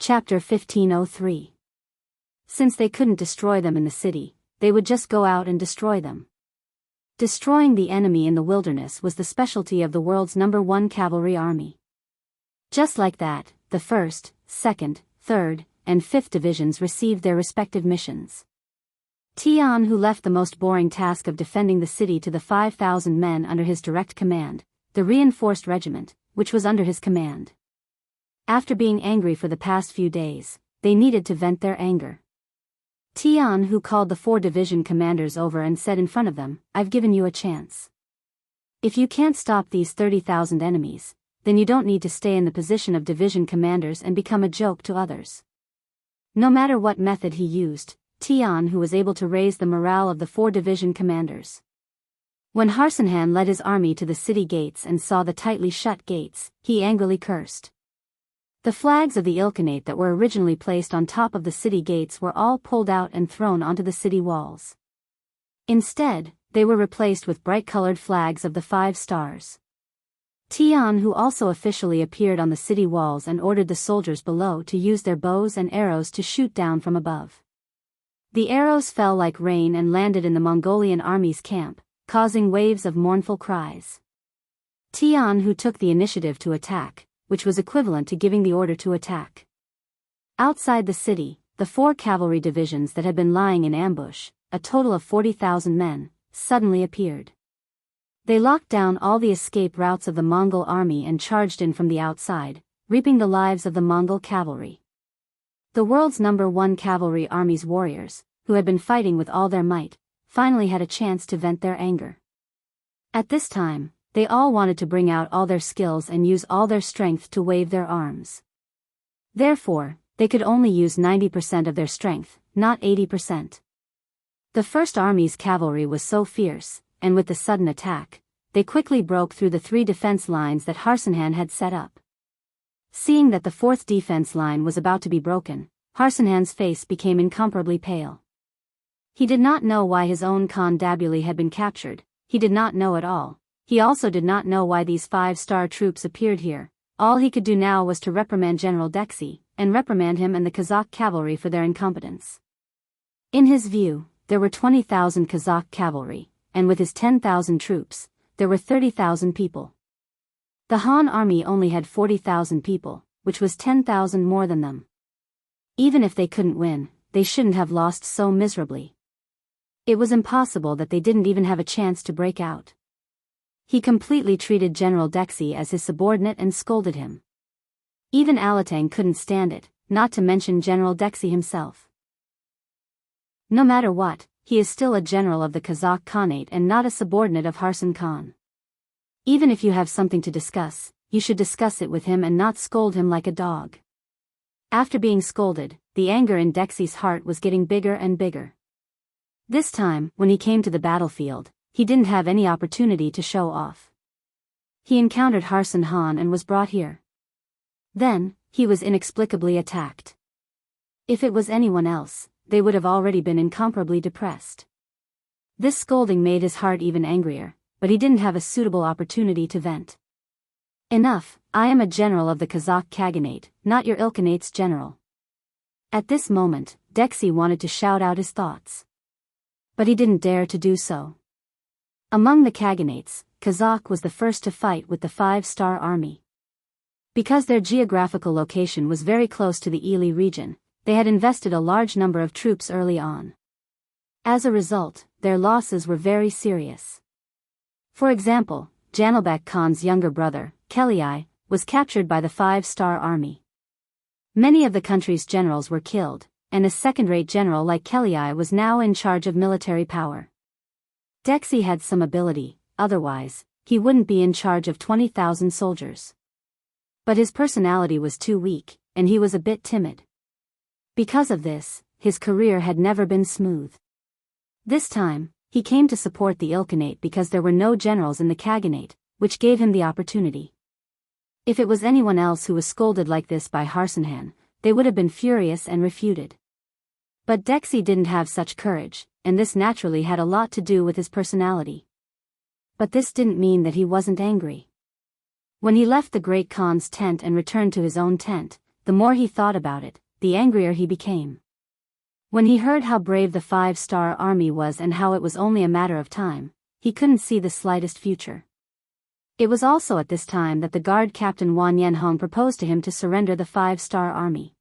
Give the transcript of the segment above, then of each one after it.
Chapter 1503. Since they couldn't destroy them in the city, they would just go out and destroy them. Destroying the enemy in the wilderness was the specialty of the world's #1 cavalry army. Just like that, the 1st, 2nd, 3rd, and 5th divisions received their respective missions. Tian, who left the most boring task of defending the city to the 5,000 men under his direct command, the reinforced regiment, which was under his command. After being angry for the past few days, they needed to vent their anger. Tian, who called the 4 division commanders over and said in front of them, "I've given you a chance. If you can't stop these 30,000 enemies, then you don't need to stay in the position of division commanders and become a joke to others." No matter what method he used, Tian who was able to raise the morale of the 4 division commanders. When Harsanhan led his army to the city gates and saw the tightly shut gates, he angrily cursed. The flags of the Ilkhanate that were originally placed on top of the city gates were all pulled out and thrown onto the city walls. Instead, they were replaced with bright-colored flags of the 5 stars. Tian who also officially appeared on the city walls and ordered the soldiers below to use their bows and arrows to shoot down from above. The arrows fell like rain and landed in the Mongolian army's camp, causing waves of mournful cries. Tian who took the initiative to attack, which was equivalent to giving the order to attack. Outside the city, the 4 cavalry divisions that had been lying in ambush, a total of 40,000 men, suddenly appeared. They locked down all the escape routes of the Mongol army and charged in from the outside, reaping the lives of the Mongol cavalry. The world's #1 cavalry army's warriors, who had been fighting with all their might, finally had a chance to vent their anger. At this time, they all wanted to bring out all their skills and use all their strength to wave their arms. Therefore, they could only use 90% of their strength, not 80%. The First Army's cavalry was so fierce, and with the sudden attack, they quickly broke through the 3 defense lines that Harsanhan had set up. Seeing that the 4th defense line was about to be broken, Harsanhan's face became incomparably pale. He did not know why his own Khan Dabuli had been captured, he did not know at all. He also did not know why these 5-star troops appeared here. All he could do now was to reprimand General Dexy, and reprimand him and the Kazakh cavalry for their incompetence. In his view, there were 20,000 Kazakh cavalry, and with his 10,000 troops, there were 30,000 people. The Han army only had 40,000 people, which was 10,000 more than them. Even if they couldn't win, they shouldn't have lost so miserably. It was impossible that they didn't even have a chance to break out. He completely treated General Dexy as his subordinate and scolded him. Even Alatang couldn't stand it, not to mention General Dexy himself. No matter what, he is still a general of the Kazakh Khanate and not a subordinate of Harsan Khan. Even if you have something to discuss, you should discuss it with him and not scold him like a dog. After being scolded, the anger in Dexy's heart was getting bigger and bigger. This time, when he came to the battlefield, he didn't have any opportunity to show off. He encountered Harsan Han and was brought here. Then, he was inexplicably attacked. If it was anyone else, they would have already been incomparably depressed. This scolding made his heart even angrier, but he didn't have a suitable opportunity to vent. "Enough, I am a general of the Kazakh Khaganate, not your Ilkhanate's general." At this moment, Dexy wanted to shout out his thoughts. But he didn't dare to do so. Among the Khaganates, Kazakh was the first to fight with the 5-star army. Because their geographical location was very close to the Ili region, they had invested a large number of troops early on. As a result, their losses were very serious. For example, Janilbek Khan's younger brother, Keliai, was captured by the 5-star army. Many of the country's generals were killed, and a second-rate general like Keliai was now in charge of military power. Dexy had some ability, otherwise, he wouldn't be in charge of 20,000 soldiers. But his personality was too weak, and he was a bit timid. Because of this, his career had never been smooth. This time, he came to support the Ilkhanate because there were no generals in the Khaganate, which gave him the opportunity. If it was anyone else who was scolded like this by Harsanhan, they would have been furious and refuted. But Dexy didn't have such courage, and this naturally had a lot to do with his personality. But this didn't mean that he wasn't angry. When he left the Great Khan's tent and returned to his own tent, the more he thought about it, the angrier he became. When he heard how brave the 5-star army was and how it was only a matter of time, he couldn't see the slightest future. It was also at this time that the guard captain Wang Yanhong proposed to him to surrender the 5-star army.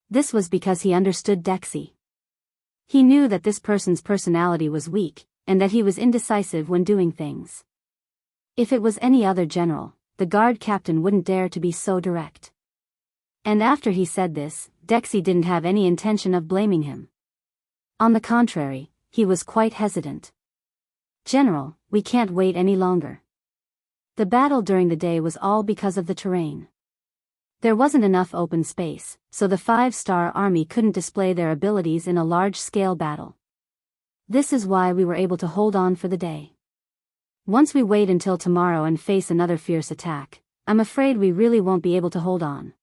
This was because he understood Dexy. He knew that this person's personality was weak, and that he was indecisive when doing things. If it was any other general, the guard captain wouldn't dare to be so direct. And after he said this, Dexy didn't have any intention of blaming him. On the contrary, he was quite hesitant. "General, we can't wait any longer." The battle during the day was all because of the terrain. There wasn't enough open space, so the 5-star army couldn't display their abilities in a large-scale battle. This is why we were able to hold on for the day. Once we wait until tomorrow and face another fierce attack, I'm afraid we really won't be able to hold on.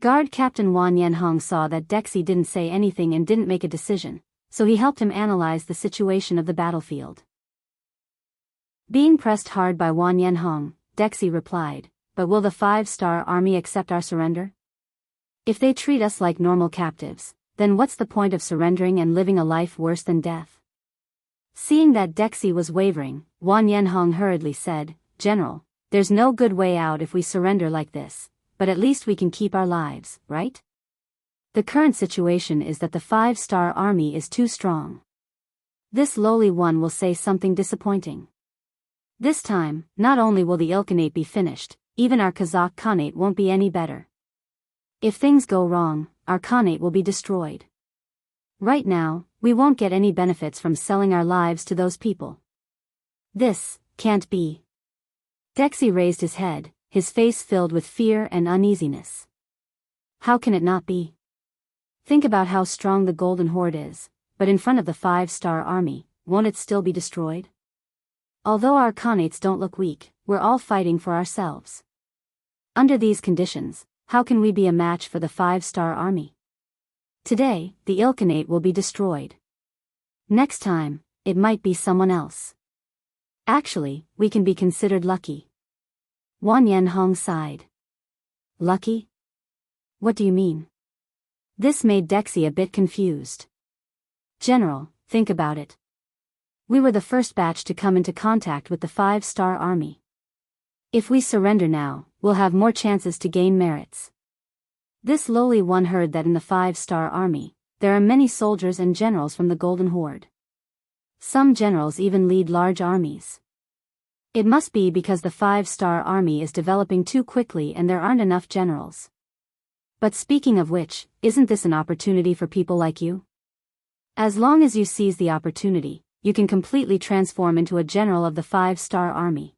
Guard Captain Wang Yanhong saw that Dexy didn't say anything and didn't make a decision, so he helped him analyze the situation of the battlefield. Being pressed hard by Wang Yanhong, Dexy replied, "But will the 5-star army accept our surrender? If they treat us like normal captives, then what's the point of surrendering and living a life worse than death?" Seeing that Dexy was wavering, Wang Yanhong hurriedly said, "General, there's no good way out if we surrender like this, but at least we can keep our lives, right? The current situation is that the 5-star army is too strong. This lowly one will say something disappointing. This time, not only will the Ilkhanate be finished, even our Kazakh Khanate won't be any better. If things go wrong, our Khanate will be destroyed. Right now, we won't get any benefits from selling our lives to those people. This can't be." Dexy raised his head, his face filled with fear and uneasiness. "How can it not be? Think about how strong the Golden Horde is, but in front of the 5-star army, won't it still be destroyed? Although our Khanates don't look weak, we're all fighting for ourselves. Under these conditions, how can we be a match for the 5-star army? Today, the Ilkhanate will be destroyed. Next time, it might be someone else. Actually, we can be considered lucky." Wang Yanhong sighed. "Lucky? What do you mean?" This made Dexy a bit confused. "General, think about it. We were the first batch to come into contact with the 5-star army. If we surrender now, we'll have more chances to gain merits." This lowly one heard that in the 5-star army, there are many soldiers and generals from the Golden Horde. Some generals even lead large armies. It must be because the 5-star army is developing too quickly and there aren't enough generals. But speaking of which, isn't this an opportunity for people like you? As long as you seize the opportunity, you can completely transform into a general of the 5-star army.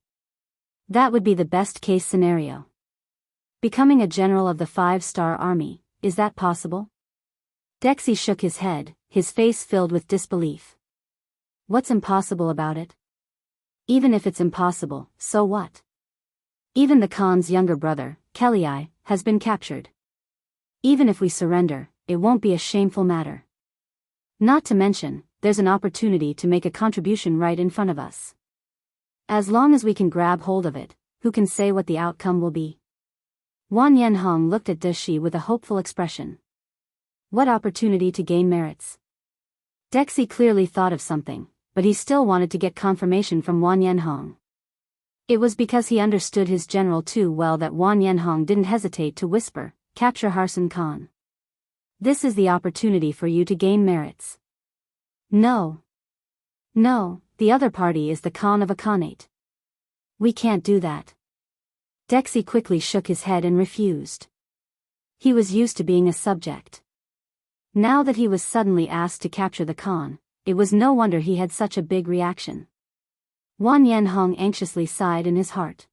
That would be the best case scenario. Becoming a general of the 5-star army, is that possible? Dexy shook his head, his face filled with disbelief. What's impossible about it? Even if it's impossible, so what? Even the Khan's younger brother, Kelii, has been captured. Even if we surrender, it won't be a shameful matter. Not to mention, there's an opportunity to make a contribution right in front of us. As long as we can grab hold of it, who can say what the outcome will be? Wang Yanhong looked at Deshi with a hopeful expression. What opportunity to gain merits? Dexy clearly thought of something, but he still wanted to get confirmation from Wang Yanhong. It was because he understood his general too well that Wang Yanhong didn't hesitate to whisper, "Capture Harsan Khan. This is the opportunity for you to gain merits." No. No, the other party is the Khan of a Khanate. We can't do that. Dexy quickly shook his head and refused. He was used to being a subject. Now that he was suddenly asked to capture the Khan, it was no wonder he had such a big reaction. Wang Yanhong anxiously sighed in his heart.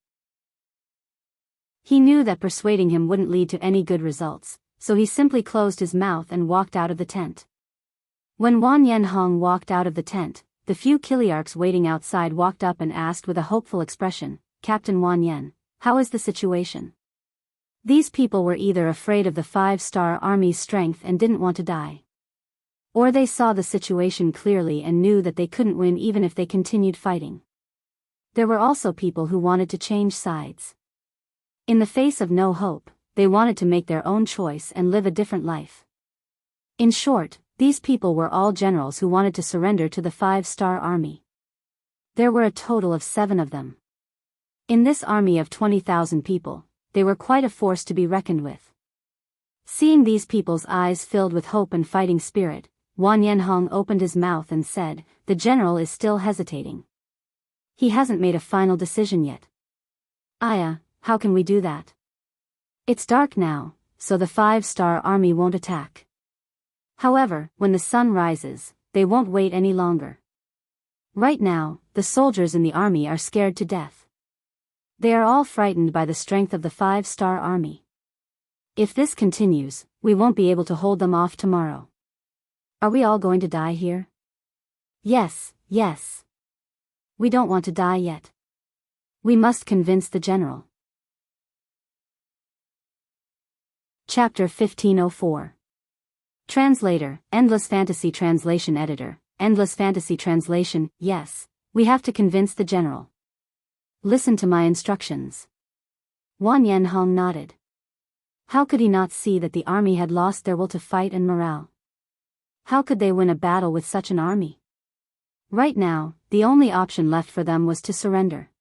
He knew that persuading him wouldn't lead to any good results, so he simply closed his mouth and walked out of the tent. When Wang Yanhong walked out of the tent, the few Kiliarchs waiting outside walked up and asked with a hopeful expression, "Captain Wang Yan, how is the situation?" These people were either afraid of the 5-star army's strength and didn't want to die. Or they saw the situation clearly and knew that they couldn't win even if they continued fighting. There were also people who wanted to change sides. In the face of no hope, they wanted to make their own choice and live a different life. In short, these people were all generals who wanted to surrender to the 5-star army. There were a total of 7 of them. In this army of 20,000 people, they were quite a force to be reckoned with. Seeing these people's eyes filled with hope and fighting spirit, Wang Yanhong opened his mouth and said, "The general is still hesitating. He hasn't made a final decision yet. Aya, how can we do that? It's dark now, so the 5-star army won't attack. However, when the sun rises, they won't wait any longer. Right now, the soldiers in the army are scared to death. They are all frightened by the strength of the 5-star army. If this continues, we won't be able to hold them off tomorrow. Are we all going to die here?" "Yes, yes. We don't want to die yet. We must convince the general." Chapter 1504. Translator, Endless Fantasy Translation Editor, Endless Fantasy Translation. "Yes, we have to convince the general. Listen to my instructions." Wang Yanhong nodded. How could he not see that the army had lost their will to fight and morale? How could they win a battle with such an army? Right now, the only option left for them was to surrender.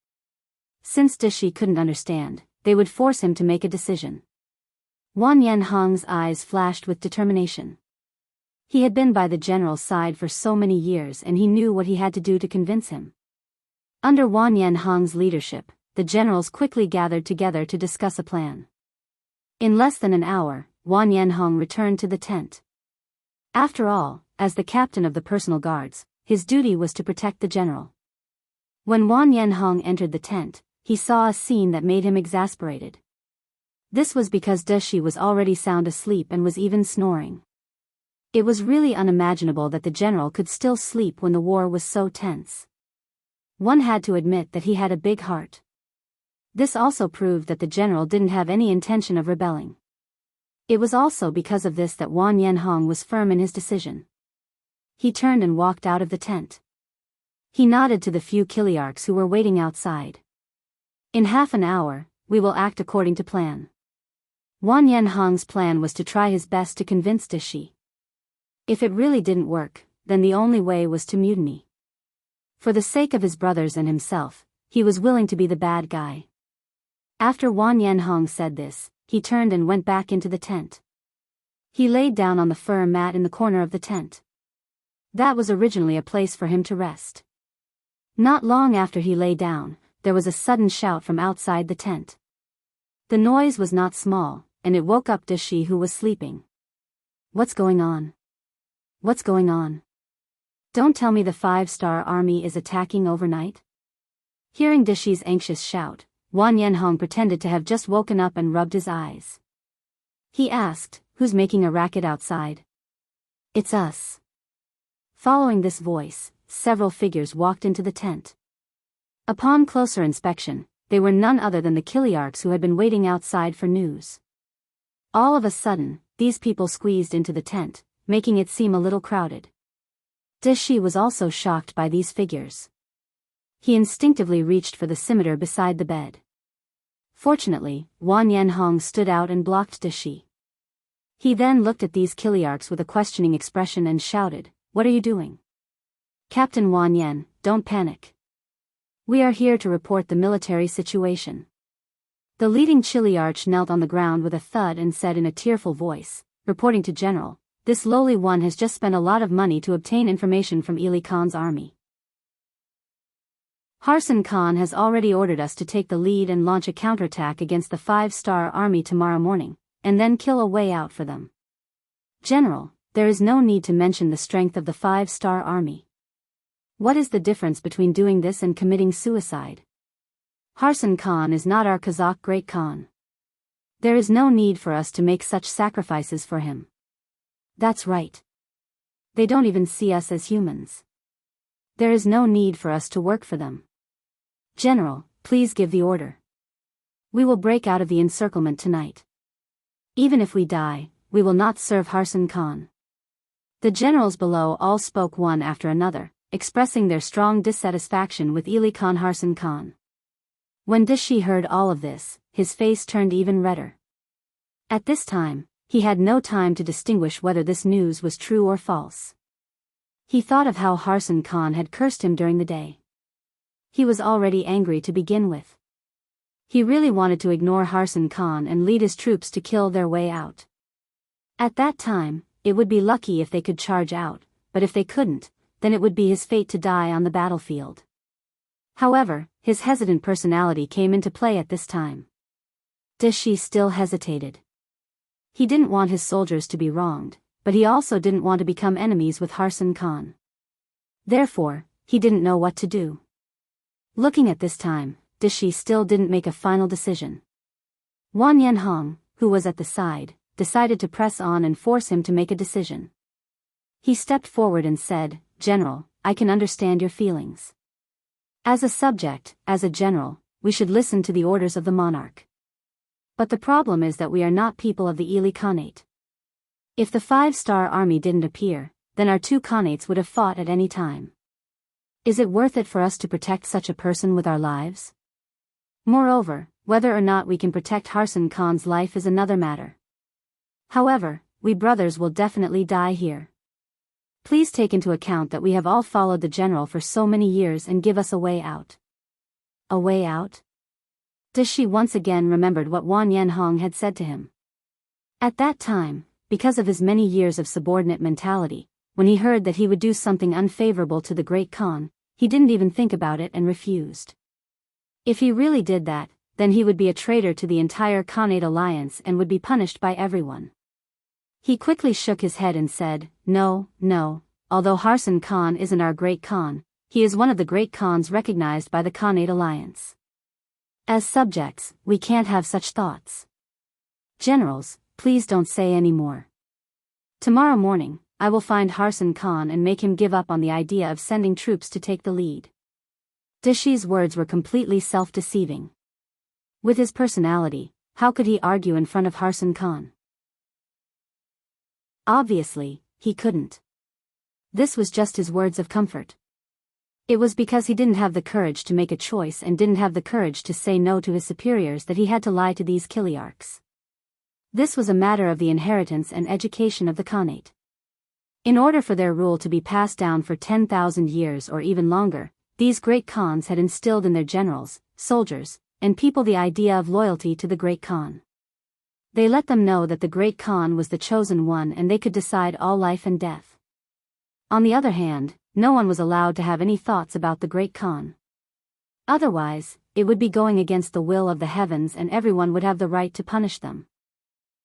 Since Dishi couldn't understand, they would force him to make a decision. Wang Yanhong's eyes flashed with determination. He had been by the general's side for so many years and he knew what he had to do to convince him. Under Wang Yanhong's leadership, the generals quickly gathered together to discuss a plan. In less than an hour, Wang Yanhong returned to the tent. After all, as the captain of the personal guards, his duty was to protect the general. When Wang Yanhong entered the tent, he saw a scene that made him exasperated. This was because Dishi was already sound asleep and was even snoring. It was really unimaginable that the general could still sleep when the war was so tense. One had to admit that he had a big heart. This also proved that the general didn't have any intention of rebelling. It was also because of this that Wang Yanhong was firm in his decision. He turned and walked out of the tent. He nodded to the few Kiliarchs who were waiting outside. "In half an hour, we will act according to plan." Wang Yanhong's plan was to try his best to convince Dishi. If it really didn't work, then the only way was to mutiny. For the sake of his brothers and himself, he was willing to be the bad guy. After Wang Yanhong said this, he turned and went back into the tent. He laid down on the fur mat in the corner of the tent. That was originally a place for him to rest. Not long after he lay down, there was a sudden shout from outside the tent. The noise was not small, and it woke up Dishi who was sleeping. "What's going on? What's going on? Don't tell me the 5-star army is attacking overnight?" Hearing Dishi's anxious shout, Wang Yanhong pretended to have just woken up and rubbed his eyes. He asked, "Who's making a racket outside?" "It's us." Following this voice, several figures walked into the tent. Upon closer inspection, they were none other than the Kiliarchs who had been waiting outside for news. All of a sudden, these people squeezed into the tent, making it seem a little crowded. Dishi was also shocked by these figures. He instinctively reached for the scimitar beside the bed. Fortunately, Wang Yanhong stood out and blocked Dishi. He then looked at these Kiliarchs with a questioning expression and shouted, "What are you doing?" "Captain Wang Yan, don't panic. We are here to report the military situation." The leading Kiliarch knelt on the ground with a thud and said in a tearful voice, "Reporting to General, this lowly one has just spent a lot of money to obtain information from Ili Khan's army. Harsan Khan has already ordered us to take the lead and launch a counterattack against the 5-star army tomorrow morning, and then kill a way out for them. General, there is no need to mention the strength of the 5-star army. What is the difference between doing this and committing suicide? Harsan Khan is not our Kazakh Great Khan. There is no need for us to make such sacrifices for him." "That's right. They don't even see us as humans. There is no need for us to work for them. General, please give the order. We will break out of the encirclement tonight. Even if we die, we will not serve Harsan Khan." The generals below all spoke one after another, expressing their strong dissatisfaction with Ili Khan Harsan Khan. When Dishi heard all of this, his face turned even redder. At this time, he had no time to distinguish whether this news was true or false. He thought of how Harsan Khan had cursed him during the day. He was already angry to begin with. He really wanted to ignore Harsan Khan and lead his troops to kill their way out. At that time, it would be lucky if they could charge out, but if they couldn't, then it would be his fate to die on the battlefield. However, his hesitant personality came into play at this time. Dishi still hesitated. He didn't want his soldiers to be wronged, but he also didn't want to become enemies with Harsan Khan. Therefore, he didn't know what to do. Looking at this time, Dishi still didn't make a final decision. Wang Yanhong, who was at the side, decided to press on and force him to make a decision. He stepped forward and said, "General, I can understand your feelings. As a subject, as a general, we should listen to the orders of the monarch. But the problem is that we are not people of the Ili Khanate. If the 5-star army didn't appear, then our 2 Khanates would have fought at any time. Is it worth it for us to protect such a person with our lives? Moreover, whether or not we can protect Harsan Khan's life is another matter. However, we brothers will definitely die here. Please take into account that we have all followed the general for so many years and give us a way out." A way out? Dishi once again remembered what Wang Yanhong had said to him. At that time, because of his many years of subordinate mentality, when he heard that he would do something unfavorable to the Great Khan, he didn't even think about it and refused. If he really did that, then he would be a traitor to the entire Khanate alliance and would be punished by everyone. He quickly shook his head and said, "No, no, although Harsan Khan isn't our Great Khan, he is one of the Great Khans recognized by the Khanate alliance. As subjects, we can't have such thoughts. Generals, please don't say any more. Tomorrow morning, I will find Harsan Khan and make him give up on the idea of sending troops to take the lead." Dishi's words were completely self-deceiving. With his personality, how could he argue in front of Harsan Khan? Obviously, he couldn't. This was just his words of comfort. It was because he didn't have the courage to make a choice and didn't have the courage to say no to his superiors that he had to lie to these Kiliarchs. This was a matter of the inheritance and education of the Khanate. In order for their rule to be passed down for 10,000 years or even longer, these Great Khans had instilled in their generals, soldiers, and people the idea of loyalty to the Great Khan. They let them know that the Great Khan was the chosen one and they could decide all life and death. On the other hand, no one was allowed to have any thoughts about the Great Khan. Otherwise, it would be going against the will of the heavens and everyone would have the right to punish them.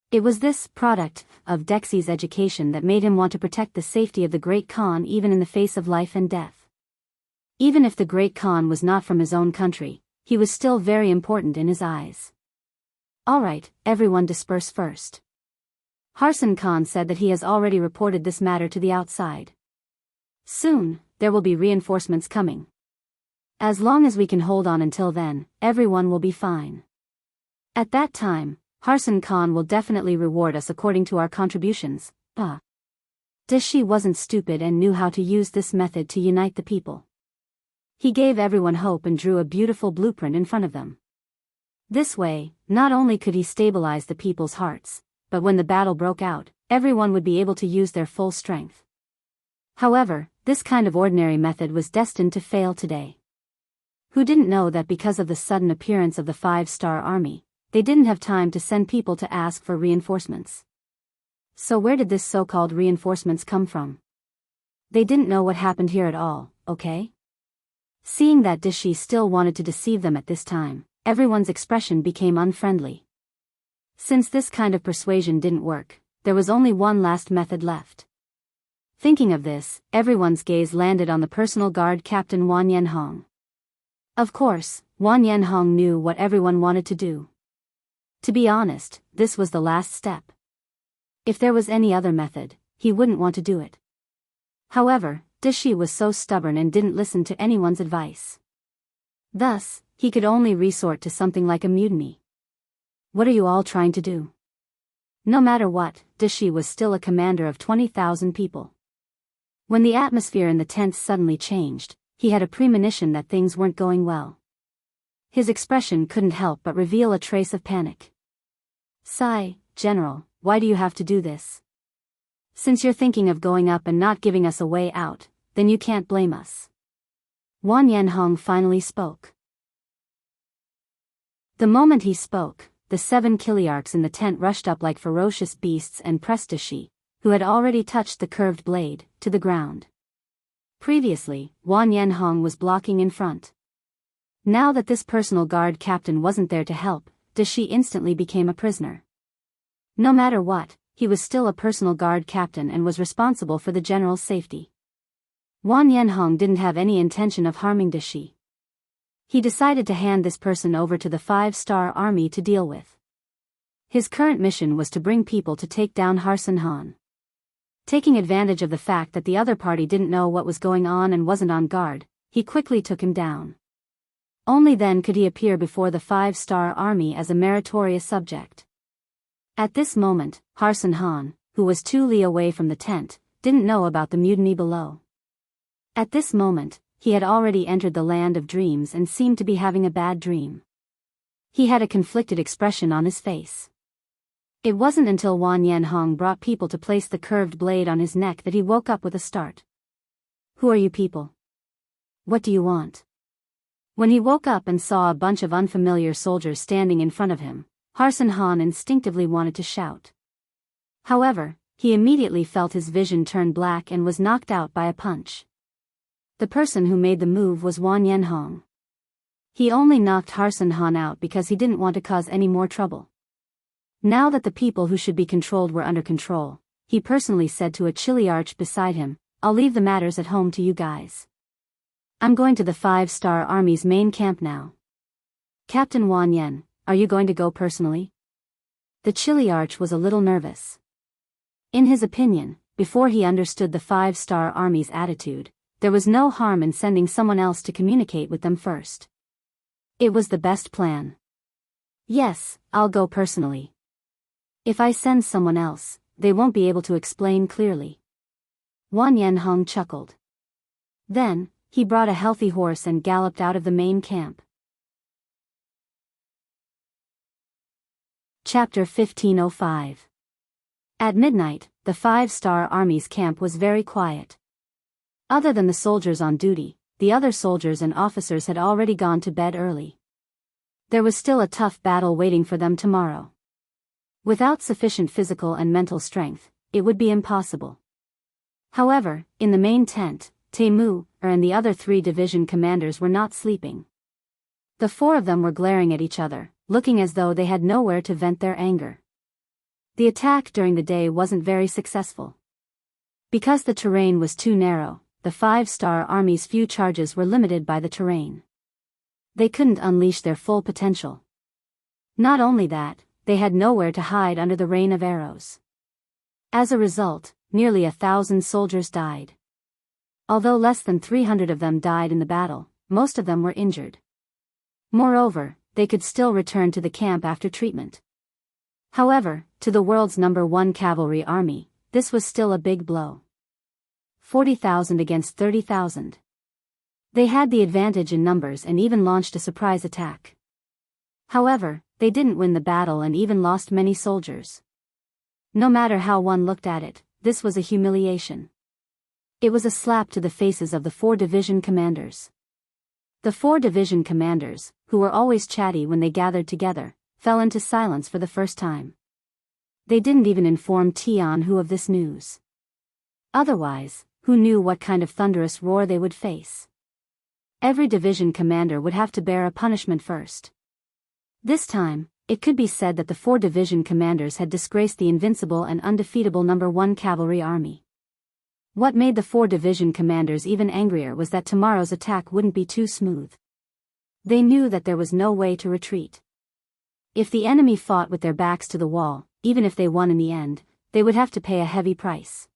It was this product of Dexi's education that made him want to protect the safety of the Great Khan even in the face of life and death. Even if the Great Khan was not from his own country, he was still very important in his eyes. "Alright, everyone disperse first." Harsan Khan said that he has already reported this matter to the outside. Soon, there will be reinforcements coming. As long as we can hold on until then, everyone will be fine. At that time, Harsan Khan will definitely reward us according to our contributions. Dishi wasn't stupid and knew how to use this method to unite the people. He gave everyone hope and drew a beautiful blueprint in front of them. This way, not only could he stabilize the people's hearts, but when the battle broke out, everyone would be able to use their full strength. However, this kind of ordinary method was destined to fail today. Who didn't know that because of the sudden appearance of the 5-star army, they didn't have time to send people to ask for reinforcements? So where did this so-called reinforcements come from? They didn't know what happened here at all, okay? Seeing that Dishi still wanted to deceive them at this time, everyone's expression became unfriendly. Since this kind of persuasion didn't work, there was only one last method left. Thinking of this, everyone's gaze landed on the personal guard captain Wang Yanhong. Of course, Wang Yanhong knew what everyone wanted to do. To be honest, this was the last step. If there was any other method, he wouldn't want to do it. However, Dishi was so stubborn and didn't listen to anyone's advice. Thus, he could only resort to something like a mutiny. What are you all trying to do? No matter what, Dishi was still a commander of 20,000 people. When the atmosphere in the tents suddenly changed, he had a premonition that things weren't going well. His expression couldn't help but reveal a trace of panic. "Sai, "General, why do you have to do this? Since you're thinking of going up and not giving us a way out, then you can't blame us." Wang Yanhong finally spoke. The moment he spoke, the 7 Kiliarchs in the tent rushed up like ferocious beasts and pressed Dashi, who had already touched the curved blade, to the ground. Previously, Wang Yanhong was blocking in front. Now that this personal guard captain wasn't there to help, Dashi instantly became a prisoner. No matter what, he was still a personal guard captain and was responsible for the general's safety. Wang Yanhong didn't have any intention of harming Dashi. He decided to hand this person over to the 5-star army to deal with. His current mission was to bring people to take down Harsun Han. Taking advantage of the fact that the other party didn't know what was going on and wasn't on guard, he quickly took him down. Only then could he appear before the 5-star army as a meritorious subject. At this moment, Harsun Han, who was 2 li away from the tent, didn't know about the mutiny below. At this moment, he had already entered the land of dreams and seemed to be having a bad dream. He had a conflicted expression on his face. It wasn't until Wang Yanhong brought people to place the curved blade on his neck that he woke up with a start. "Who are you people? What do you want?" When he woke up and saw a bunch of unfamiliar soldiers standing in front of him, Harsun Han instinctively wanted to shout. However, he immediately felt his vision turn black and was knocked out by a punch. The person who made the move was Wang Yanhong. He only knocked Harsun Han out because he didn't want to cause any more trouble. Now that the people who should be controlled were under control, he personally said to a Chiliarch beside him, "I'll leave the matters at home to you guys. I'm going to the 5-star army's main camp now. Captain Wang Yan, are you going to go personally?" The Chiliarch was a little nervous. In his opinion, before he understood the 5-star army's attitude, there was no harm in sending someone else to communicate with them first. It was the best plan. "Yes, I'll go personally. If I send someone else, they won't be able to explain clearly." Wang Yanhong chuckled. Then, he brought a healthy horse and galloped out of the main camp. Chapter 1505. At midnight, the 5-star army's camp was very quiet. Other than the soldiers on duty, the other soldiers and officers had already gone to bed early. There was still a tough battle waiting for them tomorrow. Without sufficient physical and mental strength, it would be impossible. However, in the main tent, Temu and the other 3 division commanders were not sleeping. The 4 of them were glaring at each other, looking as though they had nowhere to vent their anger. The attack during the day wasn't very successful. Because the terrain was too narrow, the 5-star army's few charges were limited by the terrain. They couldn't unleash their full potential. Not only that, they had nowhere to hide under the rain of arrows. As a result, nearly 1,000 soldiers died. Although less than 300 of them died in the battle, most of them were injured. Moreover, they could still return to the camp after treatment. However, to the world's #1 cavalry army, this was still a big blow. 40,000 against 30,000. They had the advantage in numbers and even launched a surprise attack. However, they didn't win the battle and even lost many soldiers. No matter how one looked at it, this was a humiliation. It was a slap to the faces of the 4 division commanders. The 4 division commanders, who were always chatty when they gathered together, fell into silence for the first time. They didn't even inform Tianhu of this news. Otherwise, who knew what kind of thunderous roar they would face? Every division commander would have to bear a punishment first. This time, it could be said that the 4 division commanders had disgraced the invincible and undefeatable #1 cavalry army. What made the 4 division commanders even angrier was that tomorrow's attack wouldn't be too smooth. They knew that there was no way to retreat. If the enemy fought with their backs to the wall, even if they won in the end, they would have to pay a heavy price.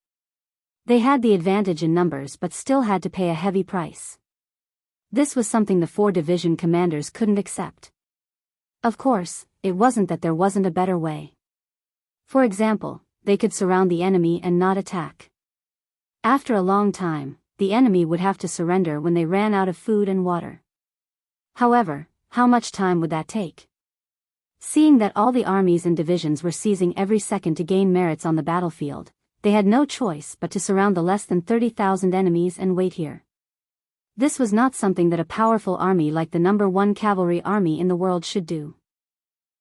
They had the advantage in numbers but still had to pay a heavy price. This was something the 4 division commanders couldn't accept. Of course, it wasn't that there wasn't a better way. For example, they could surround the enemy and not attack. After a long time, the enemy would have to surrender when they ran out of food and water. However, how much time would that take? Seeing that all the armies and divisions were seizing every second to gain merits on the battlefield, they had no choice but to surround the less than 30,000 enemies and wait here. This was not something that a powerful army like the number 1 cavalry army in the world should do.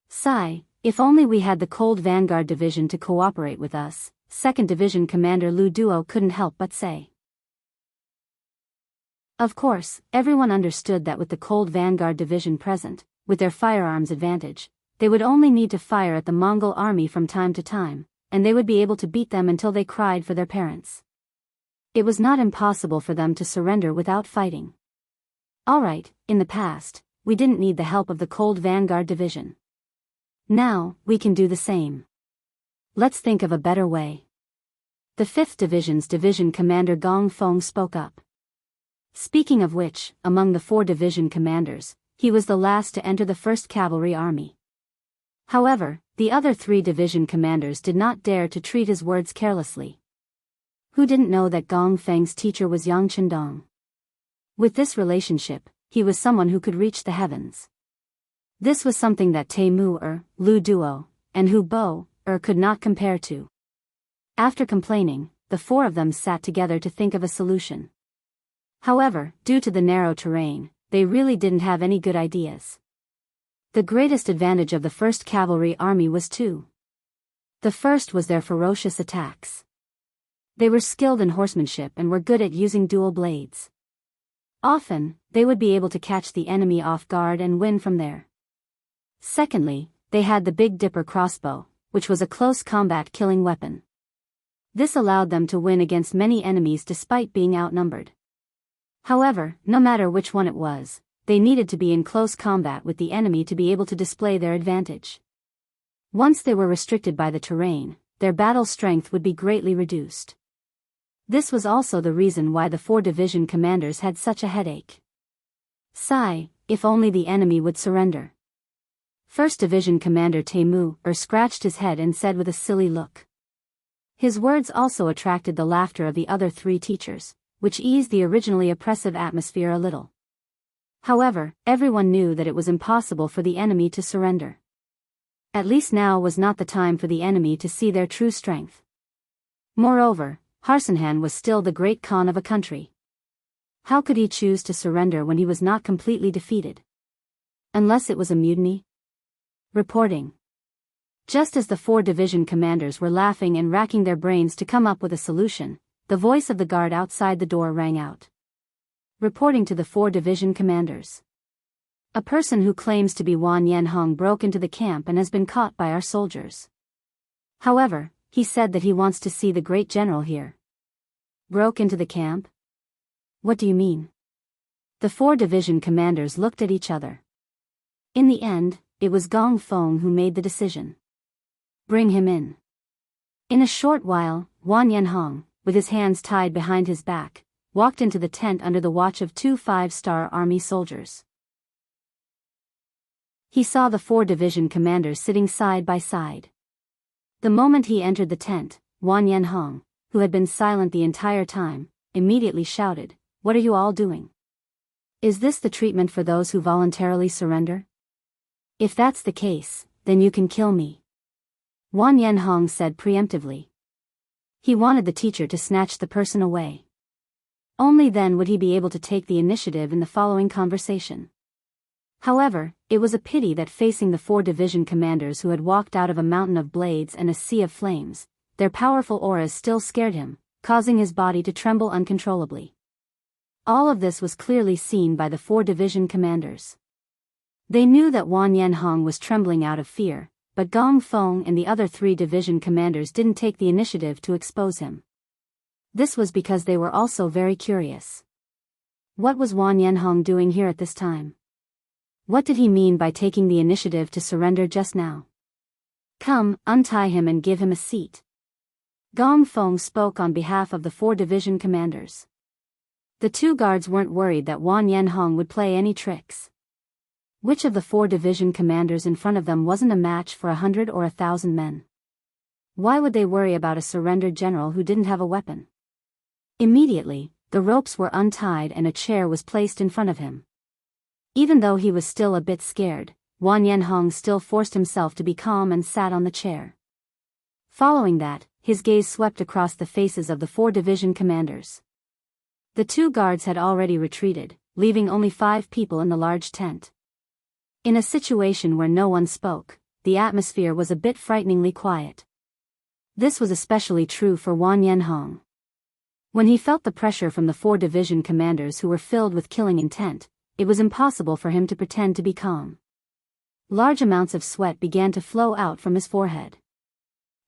Sigh, if only we had the Cold Vanguard Division to cooperate with us, 2nd Division Commander Lu Duo couldn't help but say. Of course, everyone understood that with the Cold Vanguard Division present, with their firearms advantage, they would only need to fire at the Mongol army from time to time, and they would be able to beat them until they cried for their parents. It was not impossible for them to surrender without fighting. Alright, in the past, we didn't need the help of the Cold Vanguard Division. Now, we can do the same. Let's think of a better way. The 5th Division's Division Commander Gong Feng spoke up. Speaking of which, among the 4 division commanders, he was the last to enter the 1st Cavalry Army. However, the other 3 division commanders did not dare to treat his words carelessly. Who didn't know that Gong Feng's teacher was Yang Chendong? With this relationship, he was someone who could reach the heavens. This was something that Temu Lu Duo, and Hu Bo could not compare to. After complaining, the 4 of them sat together to think of a solution. However, due to the narrow terrain, they really didn't have any good ideas. The greatest advantage of the 1st Cavalry Army was two. The first was their ferocious attacks. They were skilled in horsemanship and were good at using dual blades. Often, they would be able to catch the enemy off guard and win from there. Secondly, they had the Big Dipper crossbow, which was a close combat killing weapon. This allowed them to win against many enemies despite being outnumbered. However, no matter which one it was, they needed to be in close combat with the enemy to be able to display their advantage. Once they were restricted by the terrain, their battle strength would be greatly reduced. This was also the reason why the 4 division commanders had such a headache. Sigh, if only the enemy would surrender. 1st Division Commander Temu scratched his head and said with a silly look. His words also attracted the laughter of the other 3 teachers, which eased the originally oppressive atmosphere a little. However, everyone knew that it was impossible for the enemy to surrender. At least now was not the time for the enemy to see their true strength. Moreover, Harsenhan was still the great Khan of a country. How could he choose to surrender when he was not completely defeated? Unless it was a mutiny? Reporting. Just as the 4 division commanders were laughing and racking their brains to come up with a solution, the voice of the guard outside the door rang out. Reporting to the 4 division commanders. A person who claims to be Wan Yanhong broke into the camp and has been caught by our soldiers. However, he said that he wants to see the great general here. Broke into the camp? What do you mean? The 4 division commanders looked at each other. In the end, it was Gong Feng who made the decision. Bring him in. In a short while, Wan Yanhong, with his hands tied behind his back, walked into the tent under the watch of 2 5-star army soldiers. He saw the 4 division commanders sitting side by side. The moment he entered the tent, Wan Yanhong, who had been silent the entire time, immediately shouted, "What are you all doing? Is this the treatment for those who voluntarily surrender? If that's the case, then you can kill me." Wan Yanhong said preemptively. He wanted the teacher to snatch the person away. Only then would he be able to take the initiative in the following conversation. However, it was a pity that facing the 4 division commanders who had walked out of a mountain of blades and a sea of flames, their powerful auras still scared him, causing his body to tremble uncontrollably. All of this was clearly seen by the 4 division commanders. They knew that Wan Yanhong was trembling out of fear, but Gong Feng and the other 3 division commanders didn't take the initiative to expose him. This was because they were also very curious. What was Wan Yanhong doing here at this time? What did he mean by taking the initiative to surrender just now? Come, untie him and give him a seat. Gong Feng spoke on behalf of the 4 division commanders. The 2 guards weren't worried that Wan Yanhong would play any tricks. Which of the 4 division commanders in front of them wasn't a match for 100 or 1,000 men? Why would they worry about a surrendered general who didn't have a weapon? Immediately, the ropes were untied and a chair was placed in front of him. Even though he was still a bit scared, Wang Yanhong still forced himself to be calm and sat on the chair. Following that, his gaze swept across the faces of the 4 division commanders. The 2 guards had already retreated, leaving only 5 people in the large tent. In a situation where no one spoke, the atmosphere was a bit frighteningly quiet. This was especially true for Wang Yanhong. When he felt the pressure from the 4 division commanders who were filled with killing intent, it was impossible for him to pretend to be calm. Large amounts of sweat began to flow out from his forehead.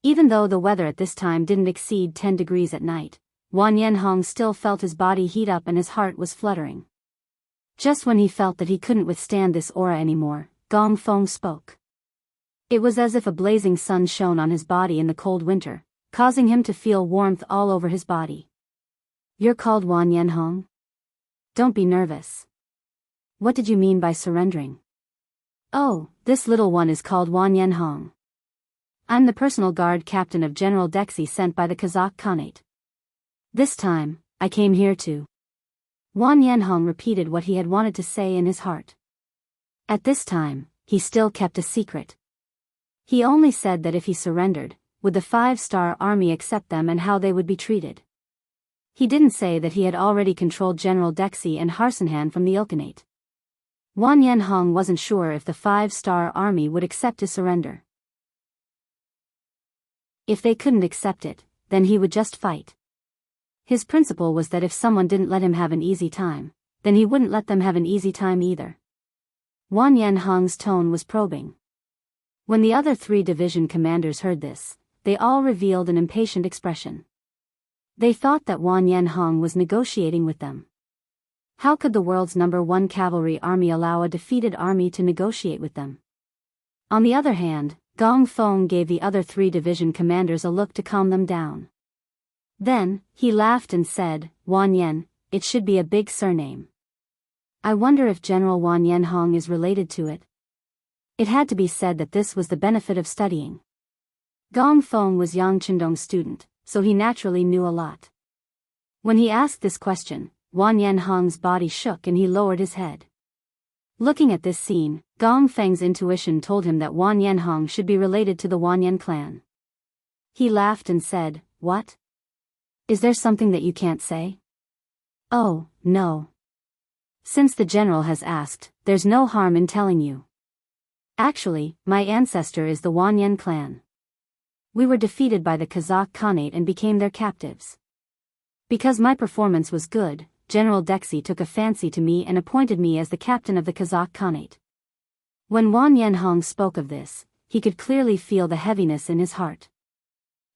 Even though the weather at this time didn't exceed 10 degrees at night, Wang Yanhong still felt his body heat up and his heart was fluttering. Just when he felt that he couldn't withstand this aura anymore, Gong Feng spoke. It was as if a blazing sun shone on his body in the cold winter, causing him to feel warmth all over his body. "You're called Wang Yanhong? Don't be nervous. What did you mean by surrendering?" "Oh, this little one is called Wang Yanhong. I'm the personal guard captain of General Dexy sent by the Kazakh Khanate. This time, I came here to..." Wang Yanhong repeated what he had wanted to say in his heart. At this time, he still kept a secret. He only said that if he surrendered, would the 5-star army accept them and how they would be treated. He didn't say that he had already controlled General Dexy and Harsenhan from the Ilkhanate. Wang Yanhong wasn't sure if the 5-star army would accept his surrender. If they couldn't accept it, then he would just fight. His principle was that if someone didn't let him have an easy time, then he wouldn't let them have an easy time either. Wang Yanhong's tone was probing. When the other 3 division commanders heard this, they all revealed an impatient expression. They thought that Wang Yanhong was negotiating with them. How could the world's #1 cavalry army allow a defeated army to negotiate with them? On the other hand, Gong Feng gave the other 3 division commanders a look to calm them down. Then, he laughed and said, "Wang Yan, it should be a big surname. I wonder if General Wang Yanhong is related to it." It had to be said that this was the benefit of studying. Gong Feng was Yang Chendong's student, so he naturally knew a lot. When he asked this question, Wang Yanhong's body shook and he lowered his head. Looking at this scene, Gong Feng's intuition told him that Wang Yanhong should be related to the Wang Yan clan. He laughed and said, "What? Is there something that you can't say?" "Oh, no. Since the general has asked, there's no harm in telling you. Actually, my ancestor is the Wang Yan clan. We were defeated by the Kazakh Khanate and became their captives. Because my performance was good, General Dexy took a fancy to me and appointed me as the captain of the Kazakh Khanate." When Wang Yanhong spoke of this, he could clearly feel the heaviness in his heart.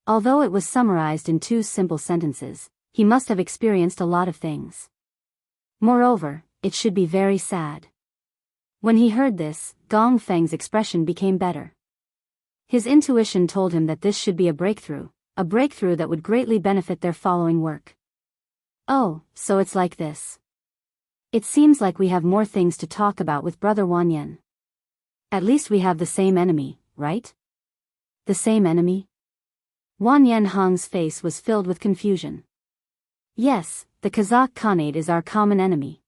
Although it was summarized in 2 simple sentences, he must have experienced a lot of things. Moreover, it should be very sad. When he heard this, Gong Feng's expression became better. His intuition told him that this should be a breakthrough that would greatly benefit their following work. "Oh, so it's like this. It seems like we have more things to talk about with Brother Wang Yan. At least we have the same enemy, right?" "The same enemy?" Wang Yanhong's face was filled with confusion. "Yes, the Kazakh Khanate is our common enemy.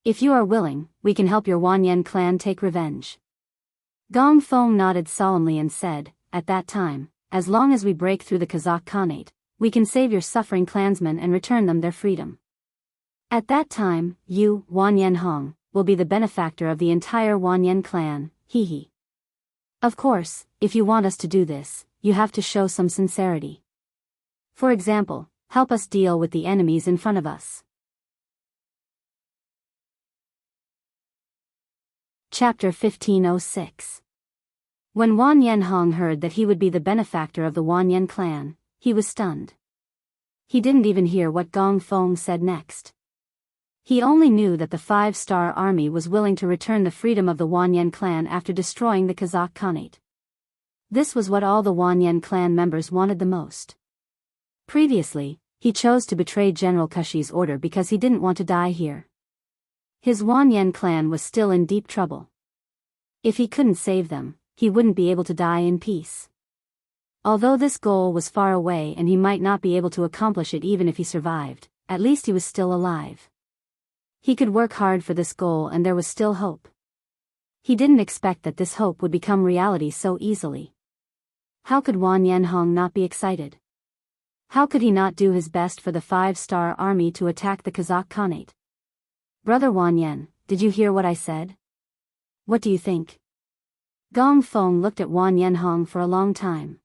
If you are willing, we can help your Wang Yan clan take revenge." Gong Feng nodded solemnly and said, "At that time, as long as we break through the Kazakh Khanate, we can save your suffering clansmen and return them their freedom. At that time, you, Wang Yanhong, will be the benefactor of the entire Wang Yan clan, hee hee. Of course, if you want us to do this, you have to show some sincerity. For example, help us deal with the enemies in front of us." Chapter 1506. When Wang Yanhong heard that he would be the benefactor of the Wang Yan clan, he was stunned. He didn't even hear what Gong Feng said next. He only knew that the 5-star army was willing to return the freedom of the Wang Yan clan after destroying the Kazakh Khanate. This was what all the Wang Yan clan members wanted the most. Previously, he chose to betray General Kushi's order because he didn't want to die here. His Wang Yan clan was still in deep trouble. If he couldn't save them, he wouldn't be able to die in peace. Although this goal was far away and he might not be able to accomplish it even if he survived, at least he was still alive. He could work hard for this goal and there was still hope. He didn't expect that this hope would become reality so easily. How could Wang Yanhong not be excited? How could he not do his best for the 5-star army to attack the Kazakh Khanate? Brother Wang Yan, did you hear what I said? What do you think? Gong Feng looked at Wang Yanhong for a long time.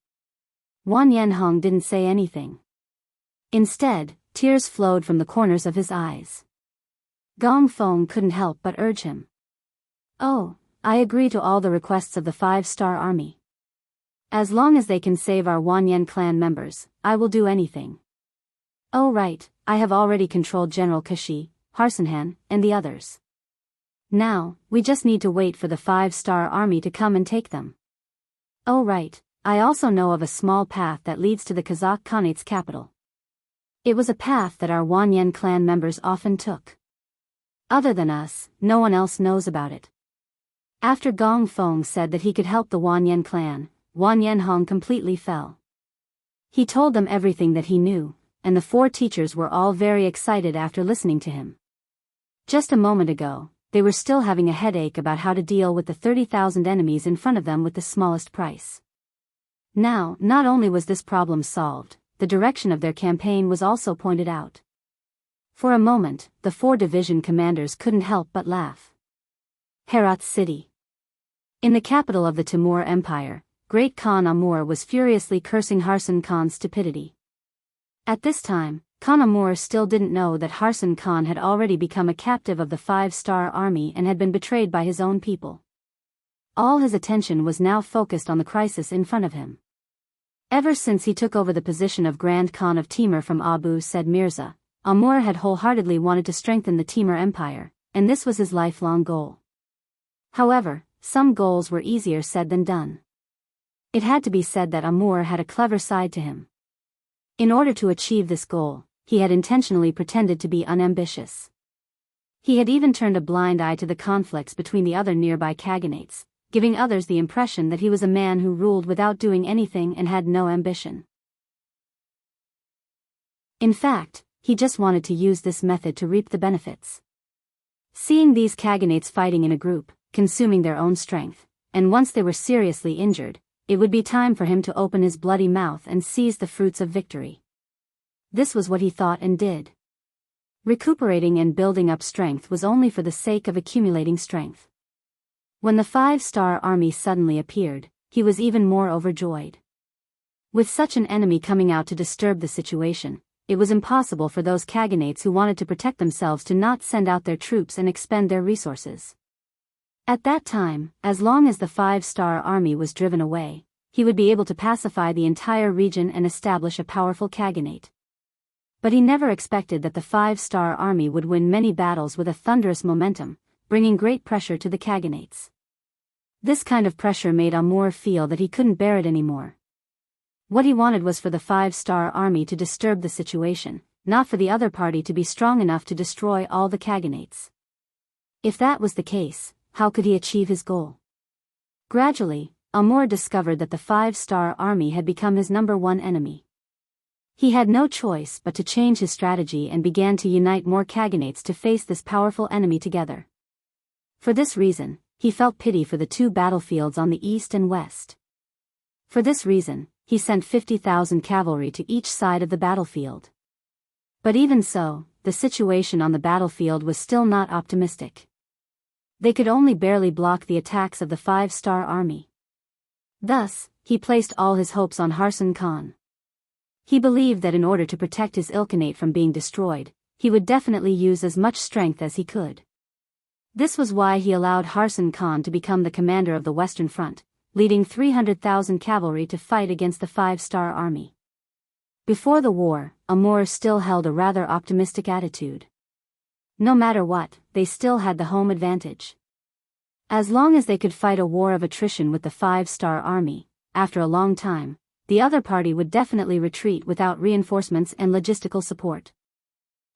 Wang Yanhong didn't say anything. Instead, tears flowed from the corners of his eyes. Gong Feng couldn't help but urge him. Oh, I agree to all the requests of the 5-star army. As long as they can save our Wanyan clan members, I will do anything. Oh right, I have already controlled General Kashi, Harsenhan, and the others. Now, we just need to wait for the 5-star army to come and take them. Oh right, I also know of a small path that leads to the Kazakh Khanate's capital. It was a path that our Wanyan clan members often took. Other than us, no one else knows about it. After Gong Feng said that he could help the Wanyan clan, Wang Yanhong completely fell. He told them everything that he knew, and the 4 teachers were all very excited after listening to him. Just a moment ago, they were still having a headache about how to deal with the 30,000 enemies in front of them with the smallest price. Now, not only was this problem solved, the direction of their campaign was also pointed out. For a moment, the 4 division commanders couldn't help but laugh. Herat City. In the capital of the Timur Empire, Great Khan Amur was furiously cursing Harsan Khan's stupidity. At this time, Khan Amur still didn't know that Harsan Khan had already become a captive of the 5-star army and had been betrayed by his own people. All his attention was now focused on the crisis in front of him. Ever since he took over the position of Grand Khan of Timur from Abu Said Mirza, Amur had wholeheartedly wanted to strengthen the Timur Empire, and this was his lifelong goal. However, some goals were easier said than done. It had to be said that Amur had a clever side to him. In order to achieve this goal, he had intentionally pretended to be unambitious. He had even turned a blind eye to the conflicts between the other nearby Khaganates, giving others the impression that he was a man who ruled without doing anything and had no ambition. In fact, he just wanted to use this method to reap the benefits. Seeing these Khaganates fighting in a group, consuming their own strength, and once they were seriously injured, it would be time for him to open his bloody mouth and seize the fruits of victory. This was what he thought and did. Recuperating and building up strength was only for the sake of accumulating strength. When the 5-star army suddenly appeared, he was even more overjoyed. With such an enemy coming out to disturb the situation, it was impossible for those Khaganates who wanted to protect themselves to not send out their troops and expend their resources. At that time, as long as the 5-star army was driven away, he would be able to pacify the entire region and establish a powerful Khaganate. But he never expected that the 5-star army would win many battles with a thunderous momentum, bringing great pressure to the Khaganates. This kind of pressure made Amur feel that he couldn't bear it anymore. What he wanted was for the 5-star army to disturb the situation, not for the other party to be strong enough to destroy all the Khaganates. If that was the case, how could he achieve his goal? Gradually, Amur discovered that the 5-star army had become his #1 enemy. He had no choice but to change his strategy and began to unite more Khaganates to face this powerful enemy together. For this reason, he felt pity for the 2 battlefields on the east and west. For this reason, he sent 50,000 cavalry to each side of the battlefield. But even so, the situation on the battlefield was still not optimistic. They could only barely block the attacks of the 5-star army. Thus, he placed all his hopes on Harsan Khan. He believed that in order to protect his Ilkhanate from being destroyed, he would definitely use as much strength as he could. This was why he allowed Harsan Khan to become the commander of the Western Front, leading 300,000 cavalry to fight against the 5-star army. Before the war, Amur still held a rather optimistic attitude. No matter what, they still had the home advantage. As long as they could fight a war of attrition with the 5-star army, after a long time, the other party would definitely retreat without reinforcements and logistical support.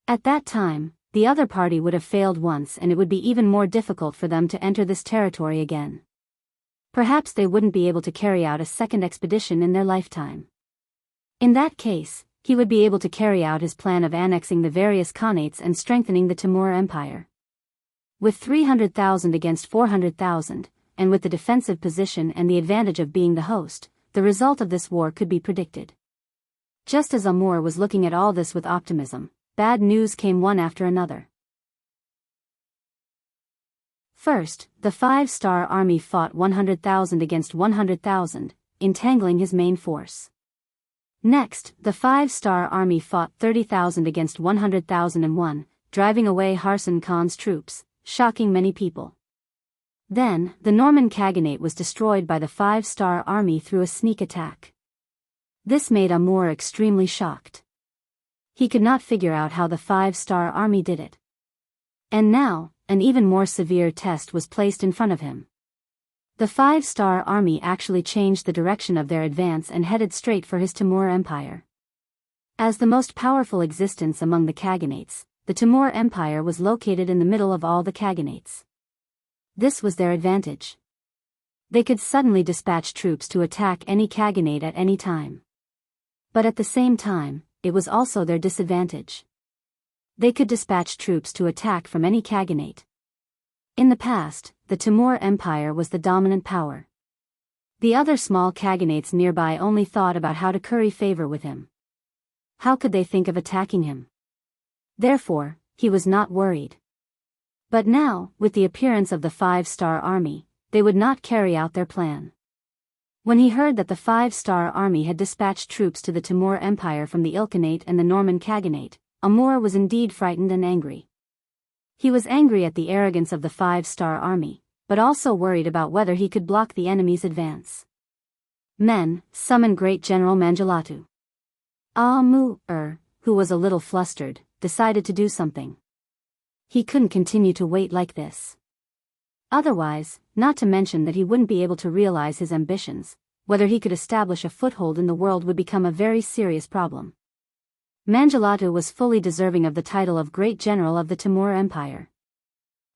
At that time, the other party would have failed once and it would be even more difficult for them to enter this territory again. Perhaps they wouldn't be able to carry out a second expedition in their lifetime. In that case, he would be able to carry out his plan of annexing the various Khanates and strengthening the Timur Empire. With 300,000 against 400,000, and with the defensive position and the advantage of being the host, the result of this war could be predicted. Just as Amur was looking at all this with optimism, bad news came one after another. First, the 5-star army fought 100,000 against 100,000, entangling his main force. Next, the 5-star army fought 30,000 against 100,001, driving away Harsan Khan's troops, shocking many people. Then, the Norman Khaganate was destroyed by the 5-star army through a sneak attack. This made Amur extremely shocked. He could not figure out how the 5-star army did it. And now, an even more severe test was placed in front of him. The 5-star army actually changed the direction of their advance and headed straight for his Timur Empire. As the most powerful existence among the Khaganates, the Timur Empire was located in the middle of all the Khaganates. This was their advantage. They could suddenly dispatch troops to attack any Khaganate at any time. But at the same time, it was also their disadvantage. They could dispatch troops to attack from any Khaganate. In the past, the Timur Empire was the dominant power. The other small Khaganates nearby only thought about how to curry favor with him. How could they think of attacking him? Therefore, he was not worried. But now, with the appearance of the 5-star army, they would not carry out their plan. When he heard that the 5-star army had dispatched troops to the Timur Empire from the Ilkhanate and the Norman Khaganate, Amur was indeed frightened and angry. He was angry at the arrogance of the 5-star army, but also worried about whether he could block the enemy's advance. Men, summon Great General Manjalatu. Amur, who was a little flustered, decided to do something. He couldn't continue to wait like this. Otherwise, not to mention that he wouldn't be able to realize his ambitions, whether he could establish a foothold in the world would become a very serious problem. Manjalatu was fully deserving of the title of Great General of the Timur Empire.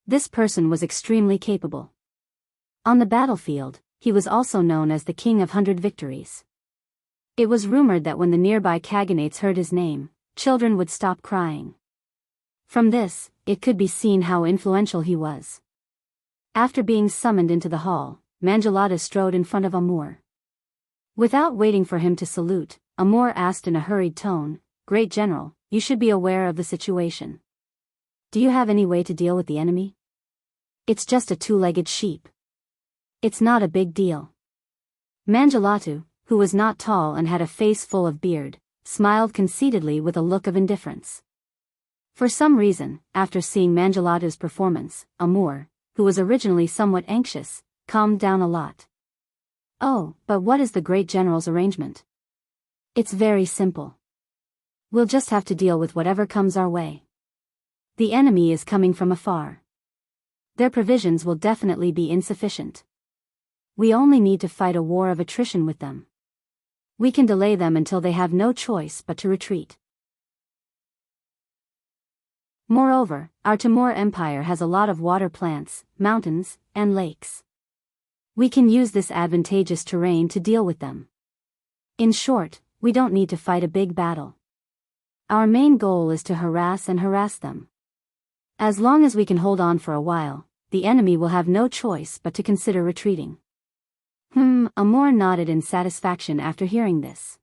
This person was extremely capable. On the battlefield, he was also known as the King of 100 Victories. It was rumored that when the nearby Khaganates heard his name, children would stop crying. From this, it could be seen how influential he was. After being summoned into the hall, Manjalatu strode in front of Amur. Without waiting for him to salute, Amur asked in a hurried tone, "Great General, you should be aware of the situation. Do you have any way to deal with the enemy? It's just a 2-legged sheep. It's not a big deal." Manjalatu, who was not tall and had a face full of beard, smiled conceitedly with a look of indifference. For some reason, after seeing Manjalatu's performance, Amur, who was originally somewhat anxious, calmed down a lot. "Oh, but what is the Great General's arrangement?" "It's very simple. We'll just have to deal with whatever comes our way. The enemy is coming from afar. Their provisions will definitely be insufficient. We only need to fight a war of attrition with them. We can delay them until they have no choice but to retreat. Moreover, our Timur Empire has a lot of water plants, mountains, and lakes. We can use this advantageous terrain to deal with them. In short, we don't need to fight a big battle. Our main goal is to harass them. As long as we can hold on for a while, the enemy will have no choice but to consider retreating." Amur nodded in satisfaction after hearing this.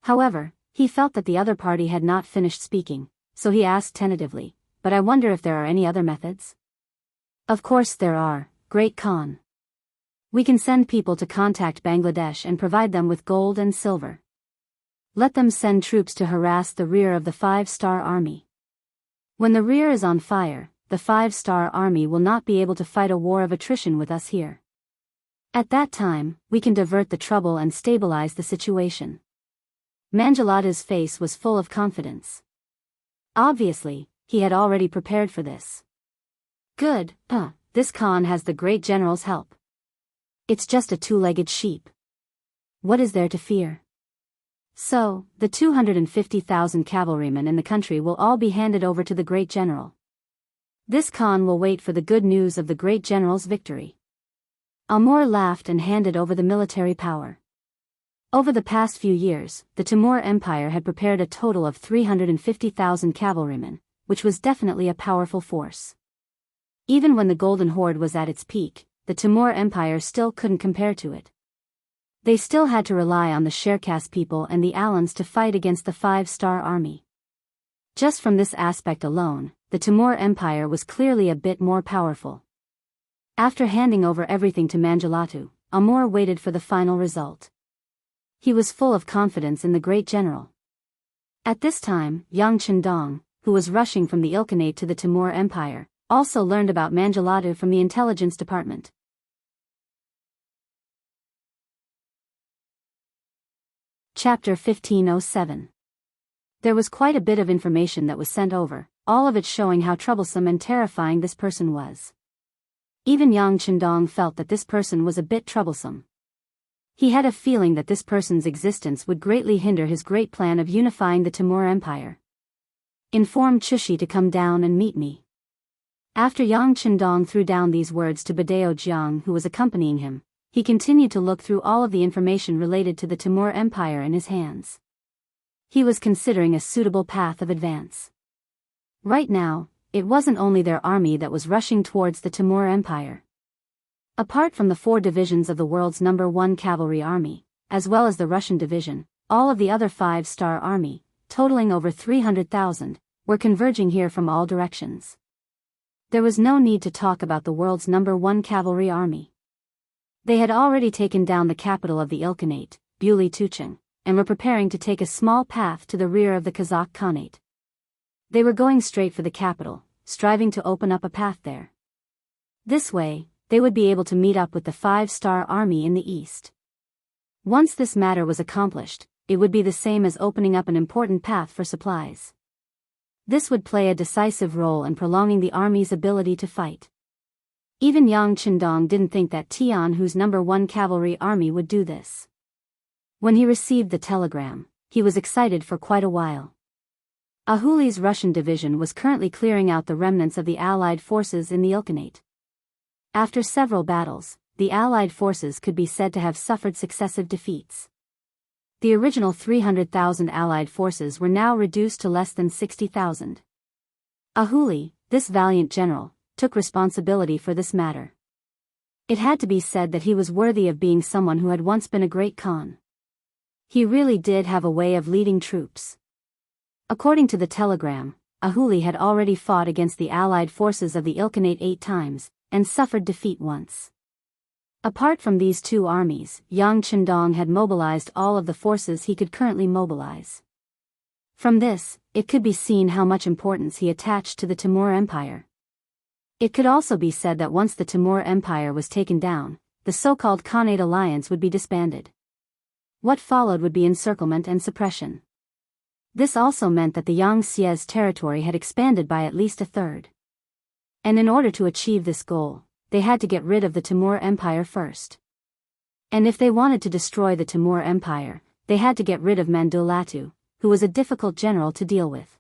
However, he felt that the other party had not finished speaking, so he asked tentatively, "But I wonder if there are any other methods?" "Of course there are, Great Khan. We can send people to contact Bangladesh and provide them with gold and silver. Let them send troops to harass the rear of the 5-star army. When the rear is on fire, the 5-star army will not be able to fight a war of attrition with us here. At that time, we can divert the trouble and stabilize the situation." Manjalatu's face was full of confidence. Obviously, he had already prepared for this. "Good, this Khan has the Great General's help. It's just a 2-legged sheep. What is there to fear?" So, the 250,000 cavalrymen in the country will all be handed over to the Great General. This Khan will wait for the good news of the Great General's victory. Amur laughed and handed over the military power. Over the past few years, the Timur Empire had prepared a total of 350,000 cavalrymen, which was definitely a powerful force. Even when the Golden Horde was at its peak, the Timur Empire still couldn't compare to it. They still had to rely on the Cherkasy people and the Alans to fight against the Five-Star Army. Just from this aspect alone, the Timur Empire was clearly a bit more powerful. After handing over everything to Manjulatu, Amur waited for the final result. He was full of confidence in the great general. At this time, Yang Chendong, who was rushing from the Ilkhanate to the Timur Empire, also learned about Manjulatu from the intelligence department. Chapter 1507. There was quite a bit of information that was sent over, all of it showing how troublesome and terrifying this person was. Even Yang Chendong felt that this person was a bit troublesome. He had a feeling that this person's existence would greatly hinder his great plan of unifying the Timur Empire. Inform Chushi to come down and meet me. After Yang Chendong threw down these words to Biyao Jiang, who was accompanying him, he continued to look through all of the information related to the Timur Empire in his hands. He was considering a suitable path of advance. Right now, it wasn't only their army that was rushing towards the Timur Empire. Apart from the 4 divisions of the world's #1 cavalry army, as well as the Russian division, all of the other 5-star army, totaling over 300,000, were converging here from all directions. There was no need to talk about the world's #1 cavalry army. They had already taken down the capital of the Ilkhanate, Buli Tucheng, and were preparing to take a small path to the rear of the Kazakh Khanate. They were going straight for the capital, striving to open up a path there. This way, they would be able to meet up with the 5-star army in the east. Once this matter was accomplished, it would be the same as opening up an important path for supplies. This would play a decisive role in prolonging the army's ability to fight. Even Yang Chendong didn't think that Tianhu's #1 cavalry army would do this. When he received the telegram, he was excited for quite a while. Ahuli's Russian division was currently clearing out the remnants of the Allied forces in the Ilkhanate. After several battles, the Allied forces could be said to have suffered successive defeats. The original 300,000 Allied forces were now reduced to less than 60,000. Ahuli, this valiant general, took responsibility for this matter. It had to be said that he was worthy of being someone who had once been a great Khan. He really did have a way of leading troops. According to the telegram, Ahuli had already fought against the Allied forces of the Ilkhanate 8 times, and suffered defeat once. Apart from these 2 armies, Yang Chendong had mobilized all of the forces he could currently mobilize. From this, it could be seen how much importance he attached to the Timur Empire. It could also be said that once the Timur Empire was taken down, the so-called Khanate alliance would be disbanded. What followed would be encirclement and suppression. This also meant that the Yangtze's territory had expanded by at least a third. And in order to achieve this goal, they had to get rid of the Timur Empire first. And if they wanted to destroy the Timur Empire, they had to get rid of Manjulatu, who was a difficult general to deal with.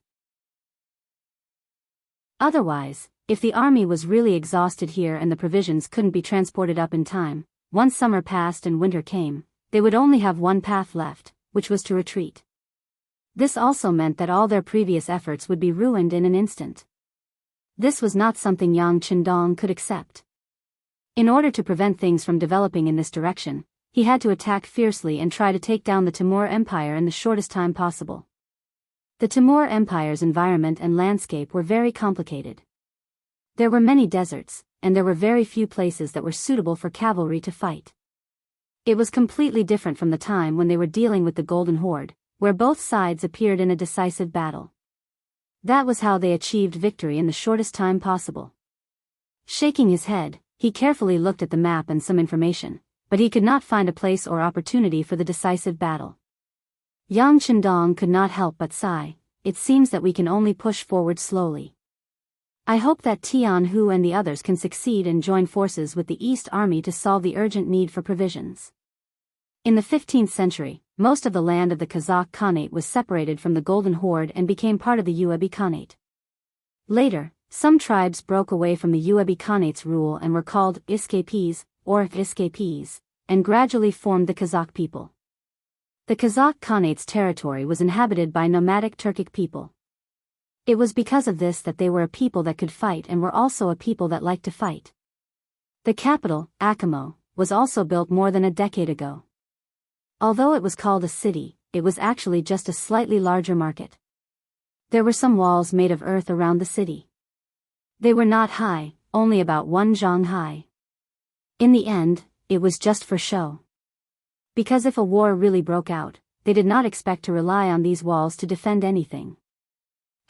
Otherwise, if the army was really exhausted here and the provisions couldn't be transported up in time, once summer passed and winter came, they would only have one path left, which was to retreat. This also meant that all their previous efforts would be ruined in an instant. This was not something Yang Chendong could accept. In order to prevent things from developing in this direction, he had to attack fiercely and try to take down the Timur Empire in the shortest time possible. The Timur Empire's environment and landscape were very complicated. There were many deserts, and there were very few places that were suitable for cavalry to fight. It was completely different from the time when they were dealing with the Golden Horde, where both sides appeared in a decisive battle. That was how they achieved victory in the shortest time possible. Shaking his head, he carefully looked at the map and some information, but he could not find a place or opportunity for the decisive battle. Yang Chendong could not help but sigh. It seems that we can only push forward slowly. I hope that Tianhu and the others can succeed and join forces with the East Army to solve the urgent need for provisions. In the 15th century, most of the land of the Kazakh Khanate was separated from the Golden Horde and became part of the Yuebi Khanate. Later, some tribes broke away from the Yuebi Khanate's rule and were called escapees, or escapees, and gradually formed the Kazakh people. The Kazakh Khanate's territory was inhabited by nomadic Turkic people. It was because of this that they were a people that could fight and were also a people that liked to fight. The capital, Akamo, was also built more than a decade ago. Although it was called a city, it was actually just a slightly larger market. There were some walls made of earth around the city. They were not high, only about 1 zhang high. In the end, it was just for show. Because if a war really broke out, they did not expect to rely on these walls to defend anything.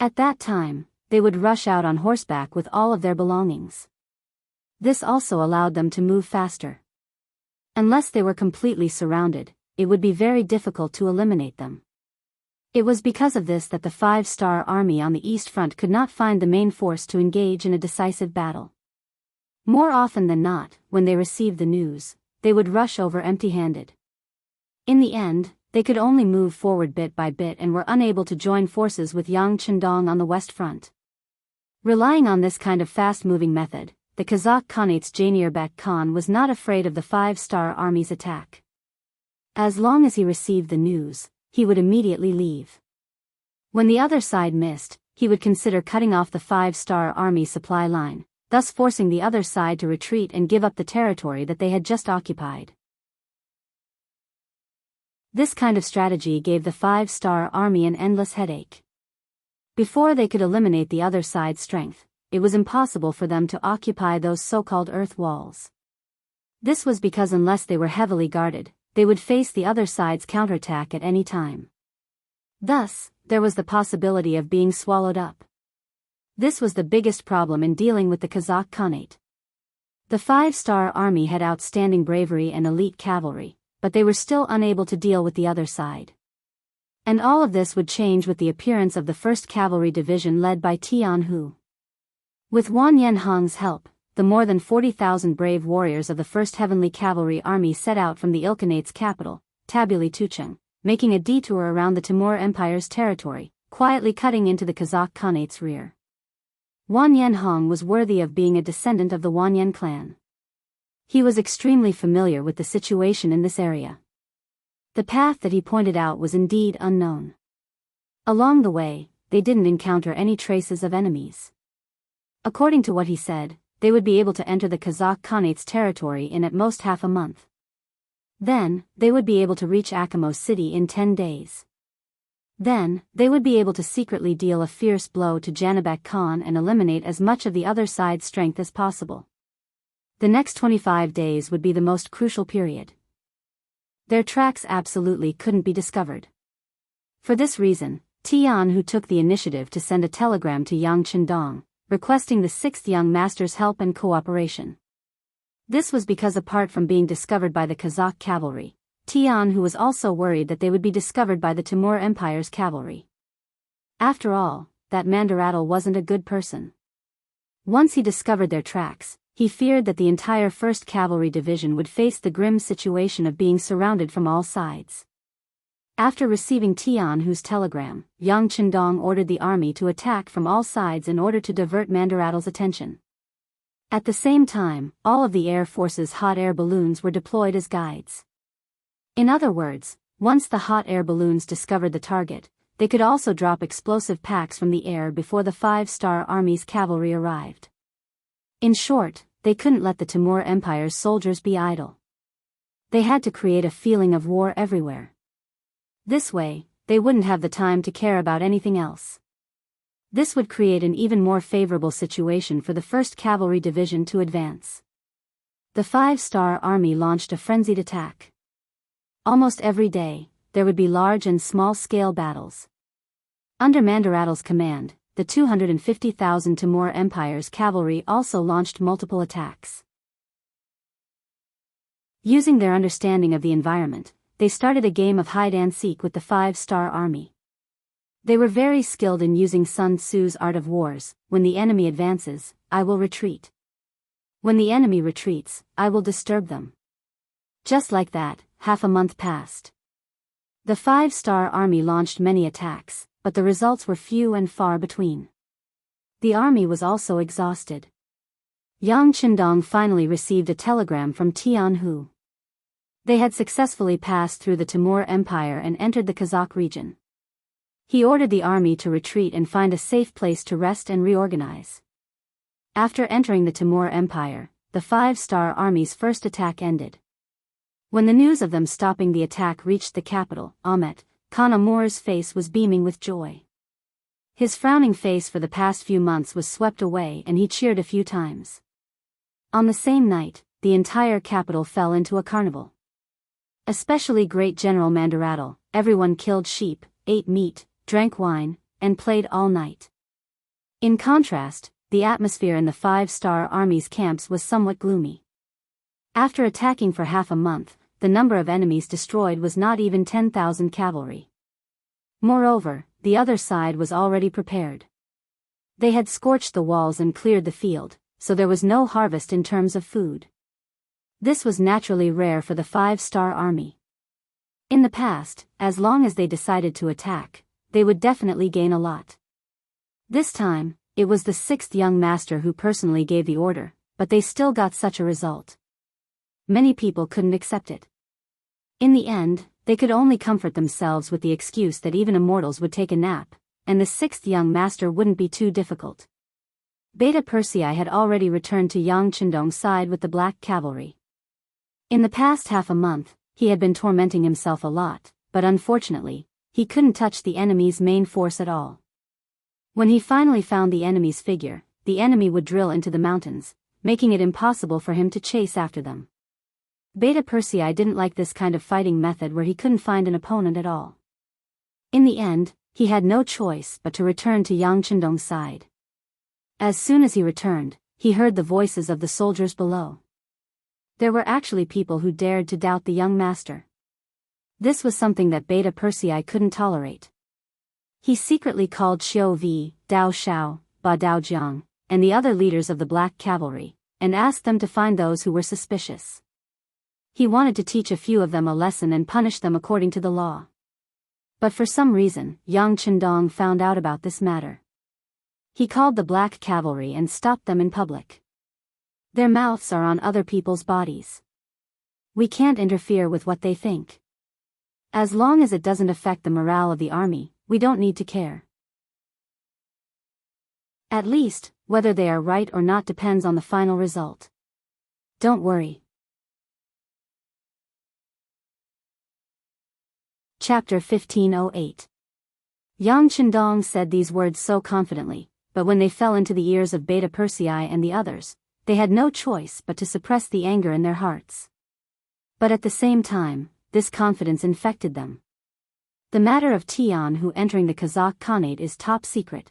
At that time, they would rush out on horseback with all of their belongings. This also allowed them to move faster. Unless they were completely surrounded, it would be very difficult to eliminate them. It was because of this that the 5-star army on the East Front could not find the main force to engage in a decisive battle. More often than not, when they received the news, they would rush over empty-handed. In the end, they could only move forward bit by bit and were unable to join forces with Yang Chendong on the West Front. Relying on this kind of fast-moving method, the Kazakh Khanate's Jainurbek Khan was not afraid of the 5-star army's attack. As long as he received the news, he would immediately leave. When the other side missed, he would consider cutting off the 5-star army supply line, thus forcing the other side to retreat and give up the territory that they had just occupied. This kind of strategy gave the 5-star army an endless headache. Before they could eliminate the other side's strength, it was impossible for them to occupy those so-called earth walls. This was because unless they were heavily guarded, they would face the other side's counterattack at any time. Thus, there was the possibility of being swallowed up. This was the biggest problem in dealing with the Kazakh Khanate. The 5-star army had outstanding bravery and elite cavalry, but they were still unable to deal with the other side. And all of this would change with the appearance of the 1st Cavalry Division led by Jianghu. With Wang Yanhong's help, the more than 40,000 brave warriors of the 1st Heavenly Cavalry Army set out from the Ilkhanate's capital, Tabuli Tucheng, making a detour around the Timur Empire's territory, quietly cutting into the Kazakh Khanate's rear. Wang Yanhong was worthy of being a descendant of the Wanyan clan. He was extremely familiar with the situation in this area. The path that he pointed out was indeed unknown. Along the way, they didn't encounter any traces of enemies. According to what he said, they would be able to enter the Kazakh Khanate's territory in at most half a month. Then, they would be able to reach Akamo city in 10 days. Then, they would be able to secretly deal a fierce blow to Janabek Khan and eliminate as much of the other side's strength as possible. The next 25 days would be the most crucial period. Their tracks absolutely couldn't be discovered. For this reason, Tianhu took the initiative to send a telegram to Yang Chendong, requesting the 6th young master's help and cooperation. This was because apart from being discovered by the Kazakh cavalry, Tianhu was also worried that they would be discovered by the Timur Empire's cavalry. After all, that Mandaratl wasn't a good person. Once he discovered their tracks, he feared that the entire 1st Cavalry Division would face the grim situation of being surrounded from all sides. After receiving Tianhu's telegram, Yang Chendong ordered the army to attack from all sides in order to divert Mandaratl's attention. At the same time, all of the Air Force's hot air balloons were deployed as guides. In other words, once the hot air balloons discovered the target, they could also drop explosive packs from the air before the 5-star army's cavalry arrived. In short, they couldn't let the Timur Empire's soldiers be idle. They had to create a feeling of war everywhere. This way, they wouldn't have the time to care about anything else. This would create an even more favorable situation for the 1st Cavalry Division to advance. The 5-star army launched a frenzied attack. Almost every day, there would be large and small-scale battles. Under Mandaratl's command, the 250,000 Timur Empire's cavalry also launched multiple attacks. Using their understanding of the environment, they started a game of hide-and-seek with the 5-star army. They were very skilled in using Sun Tzu's art of wars. When the enemy advances, I will retreat. When the enemy retreats, I will disturb them. Just like that, half a month passed. The 5-star army launched many attacks, but the results were few and far between. The army was also exhausted. Yang Chendong finally received a telegram from Tianhu. They had successfully passed through the Timur Empire and entered the Kazakh region. He ordered the army to retreat and find a safe place to rest and reorganize. After entering the Timur Empire, the five-star army's first attack ended. When the news of them stopping the attack reached the capital, Ahmet Khan Amur's face was beaming with joy. His frowning face for the past few months was swept away and he cheered a few times. On the same night, the entire capital fell into a carnival. Especially great General Mandaratl, everyone killed sheep, ate meat, drank wine, and played all night. In contrast, the atmosphere in the five-star army's camps was somewhat gloomy. After attacking for half a month, the number of enemies destroyed was not even 10,000 cavalry. Moreover, the other side was already prepared. They had scorched the walls and cleared the field, so there was no harvest in terms of food. This was naturally rare for the five-star army. In the past, as long as they decided to attack, they would definitely gain a lot. This time, it was the sixth young master who personally gave the order, but they still got such a result. Many people couldn't accept it. In the end, they could only comfort themselves with the excuse that even immortals would take a nap, and the sixth young master wouldn't be too difficult. Beta Persei had already returned to Yang Chendong's side with the black cavalry. In the past half a month, he had been tormenting himself a lot, but unfortunately, he couldn't touch the enemy's main force at all. When he finally found the enemy's figure, the enemy would drill into the mountains, making it impossible for him to chase after them. Beta Persei didn't like this kind of fighting method where he couldn't find an opponent at all. In the end, he had no choice but to return to Yang Chendong's side. As soon as he returned, he heard the voices of the soldiers below. There were actually people who dared to doubt the young master. This was something that Beta Persei couldn't tolerate. He secretly called Xiao Vi, Dao Shao, Ba Dao Jiang, and the other leaders of the black cavalry, and asked them to find those who were suspicious. He wanted to teach a few of them a lesson and punish them according to the law. But for some reason, Yang Chendong found out about this matter. He called the black cavalry and stopped them in public. Their mouths are on other people's bodies. We can't interfere with what they think. As long as it doesn't affect the morale of the army, we don't need to care. At least, whether they are right or not depends on the final result. Don't worry. Chapter 1508. Yang Chendong said these words so confidently, but when they fell into the ears of Beta Persei and the others, they had no choice but to suppress the anger in their hearts. But at the same time, this confidence infected them. The matter of Tianhu entering the Kazakh Khanate is top secret.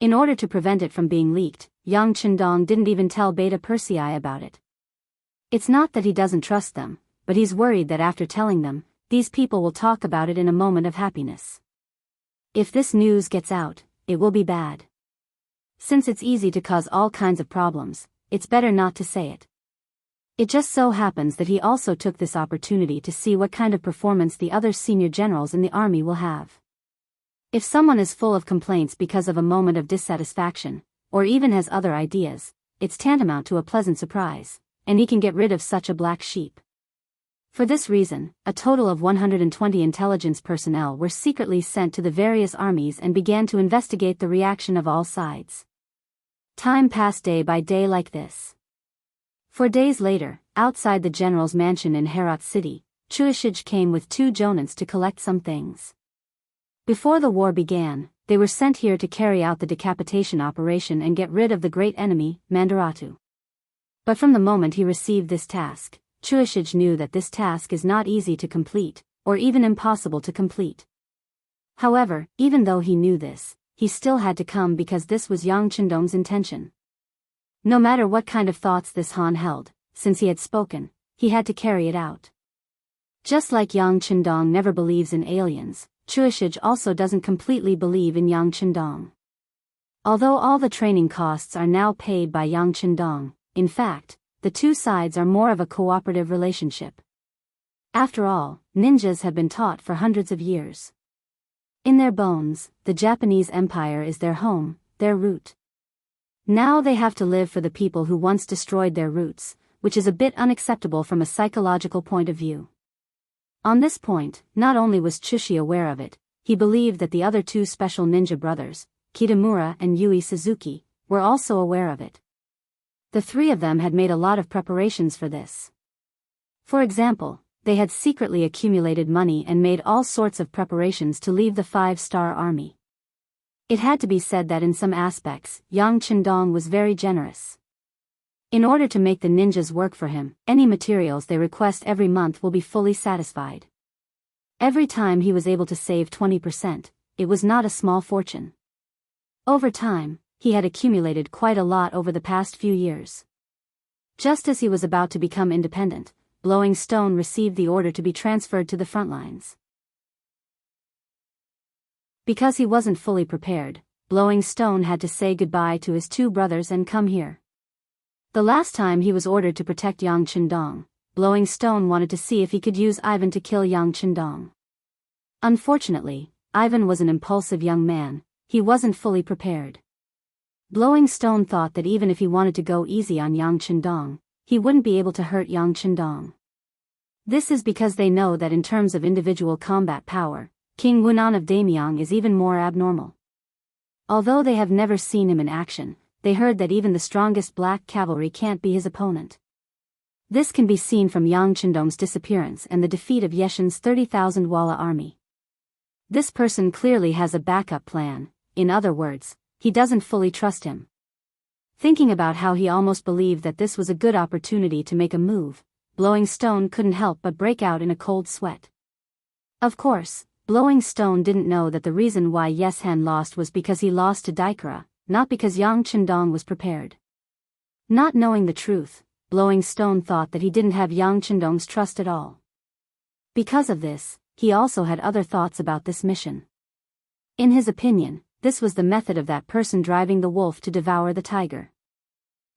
In order to prevent it from being leaked, Yang Chendong didn't even tell Beta Persei about it. It's not that he doesn't trust them, but he's worried that after telling them, these people will talk about it in a moment of happiness. If this news gets out, it will be bad. Since it's easy to cause all kinds of problems, it's better not to say it. It just so happens that he also took this opportunity to see what kind of performance the other senior generals in the army will have. If someone is full of complaints because of a moment of dissatisfaction, or even has other ideas, it's tantamount to a pleasant surprise, and he can get rid of such a black sheep. For this reason, a total of 120 intelligence personnel were secretly sent to the various armies and began to investigate the reaction of all sides. Time passed day by day like this. 4 days later, outside the general's mansion in Herat city, Chuishij came with 2 jonants to collect some things. Before the war began, they were sent here to carry out the decapitation operation and get rid of the great enemy, Mandaratu. But from the moment he received this task, Chuishij knew that this task is not easy to complete, or even impossible to complete. However, even though he knew this, he still had to come because this was Yang Chendong's intention. No matter what kind of thoughts this Han held, since he had spoken, he had to carry it out. Just like Yang Chendong never believes in aliens, Chuishij also doesn't completely believe in Yang Chendong. Although all the training costs are now paid by Yang Chendong, in fact, the two sides are more of a cooperative relationship. After all, ninjas have been taught for hundreds of years. In their bones, the Japanese Empire is their home, their root. Now they have to live for the people who once destroyed their roots, which is a bit unacceptable from a psychological point of view. On this point, not only was Chushi aware of it, he believed that the other two special ninja brothers, Kitamura and Yui Suzuki, were also aware of it. The three of them had made a lot of preparations for this. For example, they had secretly accumulated money and made all sorts of preparations to leave the 5-star army. It had to be said that in some aspects, Yang Chendong was very generous. In order to make the ninjas work for him, any materials they request every month will be fully satisfied. Every time he was able to save 20%, it was not a small fortune. Over time, he had accumulated quite a lot over the past few years. Just as he was about to become independent, Blowing Stone received the order to be transferred to the front lines. Because he wasn't fully prepared, Blowing Stone had to say goodbye to his two brothers and come here. The last time he was ordered to protect Yang Chendong, Blowing Stone wanted to see if he could use Ivan to kill Yang Chendong. Unfortunately, Ivan was an impulsive young man, he wasn't fully prepared. Blowing Stone thought that even if he wanted to go easy on Yang Chendong, he wouldn't be able to hurt Yang Chendong. This is because they know that in terms of individual combat power, King Wunan of Damyang is even more abnormal. Although they have never seen him in action, they heard that even the strongest black cavalry can't be his opponent. This can be seen from Yang Chendong's disappearance and the defeat of Yeshin's 30,000 Walla army. This person clearly has a backup plan, in other words, he doesn't fully trust him. Thinking about how he almost believed that this was a good opportunity to make a move, Blowing Stone couldn't help but break out in a cold sweat. Of course, Blowing Stone didn't know that the reason why Yeshan lost was because he lost to Daikara, not because Yang Chendong was prepared. Not knowing the truth, Blowing Stone thought that he didn't have Yang Chendong's trust at all. Because of this, he also had other thoughts about this mission. In his opinion, this was the method of that person driving the wolf to devour the tiger.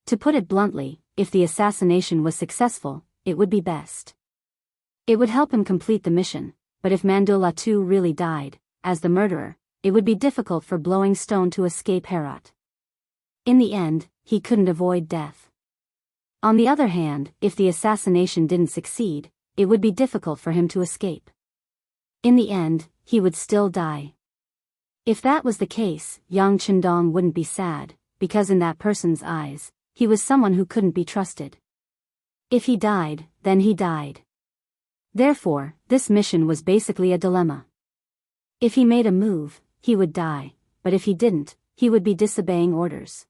To put it bluntly, if the assassination was successful, it would be best. It would help him complete the mission, but if Mandula too really died, as the murderer, it would be difficult for Blowing Stone to escape Herat. In the end, he couldn't avoid death. On the other hand, if the assassination didn't succeed, it would be difficult for him to escape. In the end, he would still die. If that was the case, Yang Chendong wouldn't be sad, because in that person's eyes, he was someone who couldn't be trusted. If he died, then he died. Therefore, this mission was basically a dilemma. If he made a move, he would die, but if he didn't, he would be disobeying orders.